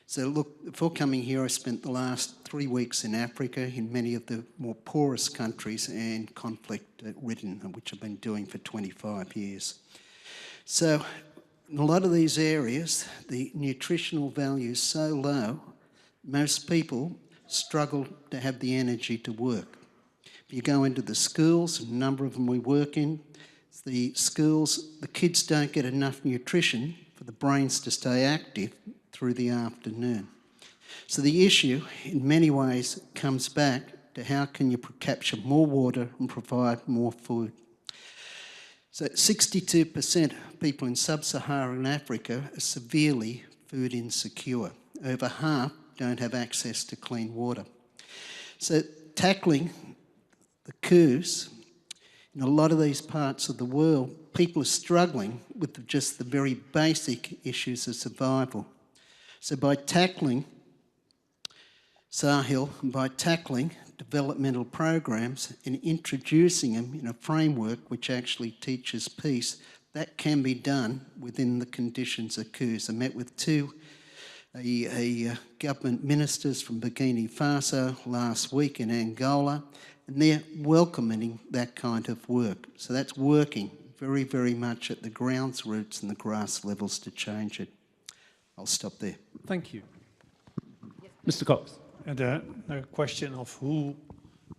So look, before coming here, I spent the last 3 weeks in Africa, in many of the more poorest countries and conflict-ridden, which I've been doing for 25 years. So in a lot of these areas, the nutritional value is so low, most people struggle to have the energy to work. If you go into the schools, a number of them we work in, the schools, the kids don't get enough nutrition for the brains to stay active through the afternoon. So the issue, in many ways, comes back to how can you capture more water and provide more food. So 62% of people in sub-Saharan Africa are severely food insecure. Over half don't have access to clean water. So tackling the coups in a lot of these parts of the world, people are struggling with just the very basic issues of survival. So by tackling Sahel, and by tackling developmental programs and introducing them in a framework which actually teaches peace, that can be done within the conditions of coups. I met with two government ministers from Burkina Faso last week in Angola, and they're welcoming that kind of work. So that's working very, very much at the grounds roots and the grass levels to change it. I'll stop there. Thank you. Mr. Cox. And the question of who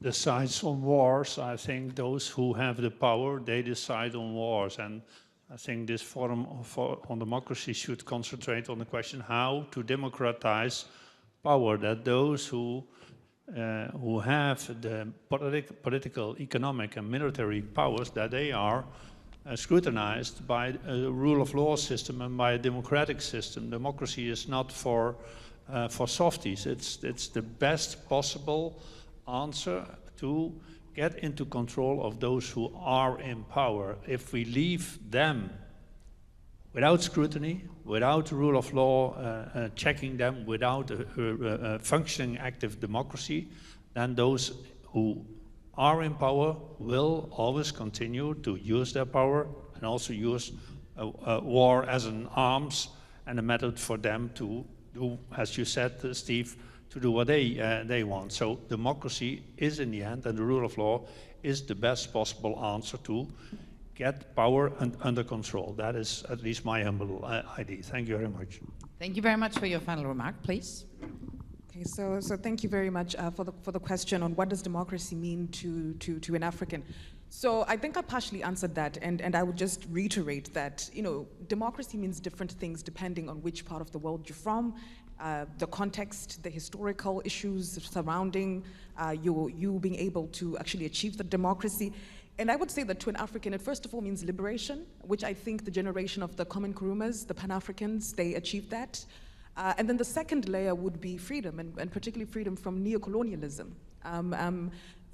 decides on wars, I think those who have the power, they decide on wars. And I think this forum on democracy should concentrate on the question how to democratize power, that those who have the political, economic and military powers, that they are scrutinized by a rule of law system and by a democratic system. Democracy is not for softies. It's the best possible answer to get into control of those who are in power. If we leave them without scrutiny, without rule of law checking them, without a functioning active democracy, then those who are in power will always continue to use their power and also use war as an arms and a method for them to do, as you said, Steve, to do what they want. So democracy is in the end, and the rule of law is the best possible answer to get power under control. That is at least my humble idea. Thank you very much. Thank you very much for your final remark, please. Okay, so thank you very much for the question on what does democracy mean to an African. So I think I partially answered that, and I would just reiterate that, you know, democracy means different things depending on which part of the world you're from, the context, the historical issues surrounding you being able to actually achieve the democracy. And I would say that to an African, it first of all means liberation, which I think the generation of the Common Nkrumahs, the Pan-Africans, they achieved that. And then the second layer would be freedom, and particularly freedom from neocolonialism.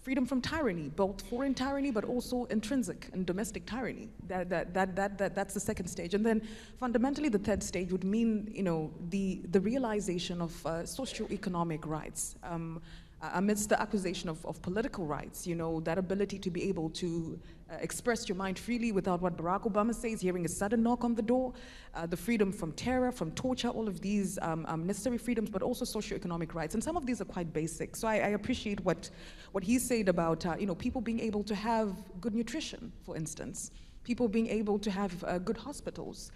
Freedom from tyranny, both foreign tyranny, but also intrinsic and domestic tyranny. That's the second stage. And then fundamentally the third stage would mean, you know, the realization of socioeconomic rights. Amidst the acquisition of political rights, you know, that ability to be able to express your mind freely without what Barack Obama says, hearing a sudden knock on the door, the freedom from terror, from torture, all of these necessary freedoms, but also socioeconomic rights. And some of these are quite basic. So I appreciate what he said about, you know, people being able to have good nutrition, for instance, people being able to have good hospitals,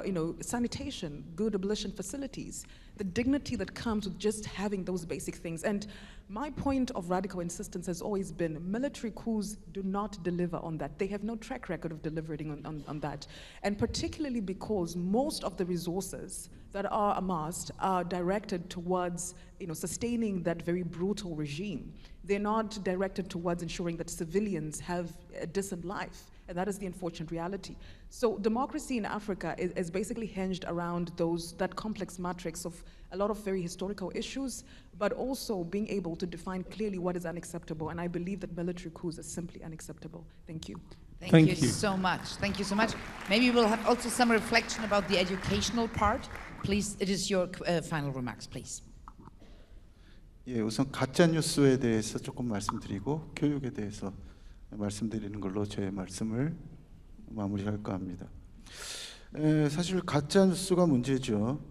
you know, sanitation, good abolition facilities, the dignity that comes with just having those basic things. And my point of radical insistence has always been military coups do not deliver on that. They have no track record of delivering on that. And particularly because most of the resources that are amassed are directed towards, you know, sustaining that very brutal regime. They're not directed towards ensuring that civilians have a decent life. And that is the unfortunate reality. So democracy in Africa is basically hinged around that complex matrix of a lot of very historical issues, but also being able to define clearly what is unacceptable. And I believe that military coups are simply unacceptable. Thank you. Thank you so much. Thank you so much. Maybe we'll have also some reflection about the educational part. Please, it is your final remarks, please. 예, 우선 가짜 뉴스에 대해서 조금 말씀드리고 교육에 대해서 말씀드리는 걸로 제 말씀을 마무리할까 합니다. 사실 가짜 뉴스가 문제죠.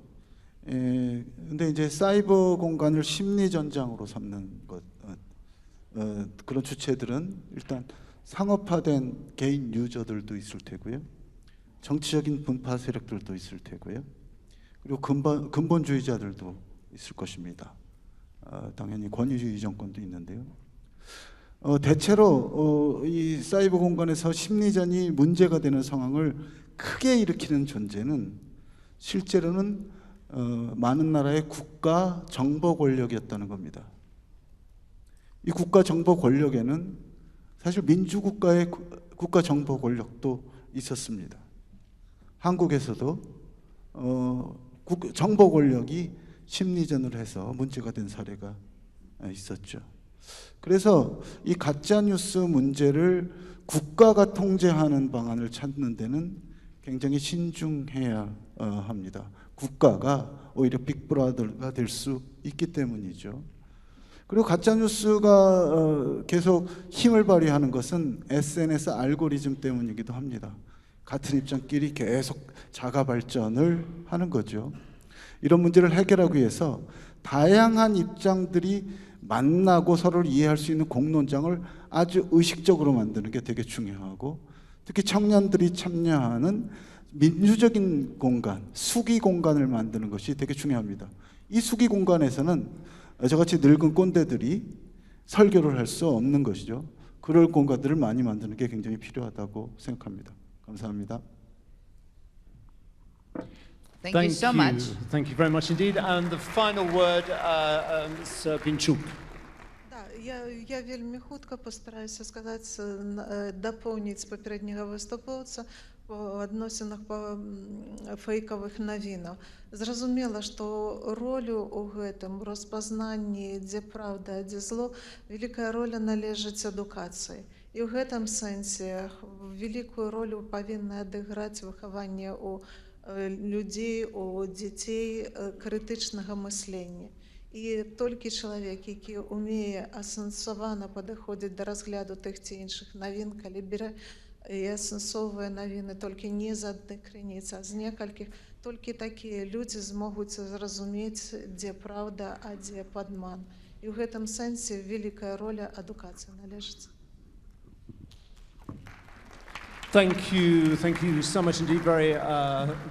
근데 이제 사이버 공간을 심리 전장으로 삼는 것, 그런 주체들은 일단 상업화된 개인 유저들도 있을 테고요, 정치적인 분파 세력들도 있을 테고요, 그리고 근본주의자들도 있을 것입니다. 당연히 권위주의 정권도 있는데요. 대체로 이 사이버 공간에서 심리전이 문제가 되는 상황을 크게 일으키는 존재는 실제로는 많은 나라의 국가 정보 권력이었다는 겁니다. 이 국가 정보 권력에는 사실 민주국가의 국가 정보 권력도 있었습니다. 한국에서도 정보 권력이 심리전을 해서 문제가 된 사례가 있었죠. 그래서 이 가짜뉴스 문제를 국가가 통제하는 방안을 찾는 데는 굉장히 신중해야 합니다. 국가가 오히려 빅브라더가 될 수 있기 때문이죠. 그리고 가짜뉴스가 계속 힘을 발휘하는 것은 SNS 알고리즘 때문이기도 합니다. 같은 입장끼리 계속 자가 발전을 하는 거죠. 이런 문제를 해결하기 위해서 다양한 입장들이 만나고 서로를 이해할 수 있는 공론장을 아주 의식적으로 만드는 게 되게 중요하고, 특히 청년들이 참여하는 민주적인 공간, 수기 공간을 만드는 것이 되게 중요합니다. 이 수기 공간에서는 저같이 늙은 꼰대들이 설교를 할 수 없는 것이죠. 그럴 공간들을 많이 만드는 게 굉장히 필요하다고 생각합니다. 감사합니다. Thank you so much. Thank you very much indeed. And the final word, Ms. Pinchuk. Я вельмі хутка пастараюся сказаць, дапоўніць папярэдняга выступоўца по адносінах па фейкавых навінах. Зразумела, што ролю ў гэтым распазнанні, дзе праўда, а дзе зло, вялікая роля належыць адукацыі. І ў гэтым сэнсе вялікую ролю павінна адыграць выхаванне ў людзей, у дзяцей крытычнага мыслення. І толькі чалавек, які умее асэнсавана падыходзіць да разгляду тых ці іншых навін, калі бере і асэнсоўвае навіны толькі не з адной крыніцы, а з некалькіх, толькі такія людзі змогуць зразумець, дзе праўда, а дзе падман. І ў гэтым сэнсе вялікая роля адукацыі належыць. Thank you so much indeed. Very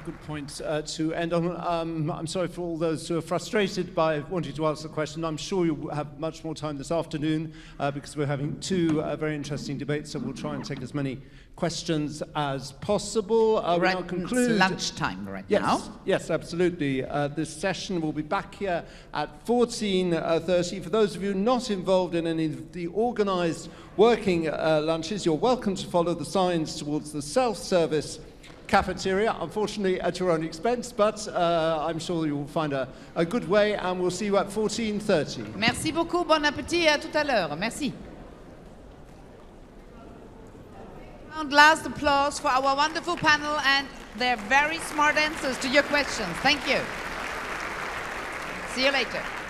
good point to end on. I'm sorry for all those who are frustrated by wanting to ask the question. I'm sure you'll have much more time this afternoon because we're having two very interesting debates, so we'll try and take as many questions as possible. Right, we'll conclude. it's lunchtime now. Yes, absolutely. This session will be back here at 14:30. For those of you not involved in any of the organised working lunches, you're welcome to follow the signs towards the self-service cafeteria, unfortunately at your own expense, but I'm sure you will find a good way, and we'll see you at 14:30. Merci beaucoup, bon appétit et à tout à l'heure. Merci. Last applause for our wonderful panel and their very smart answers to your questions. Thank you. See you later.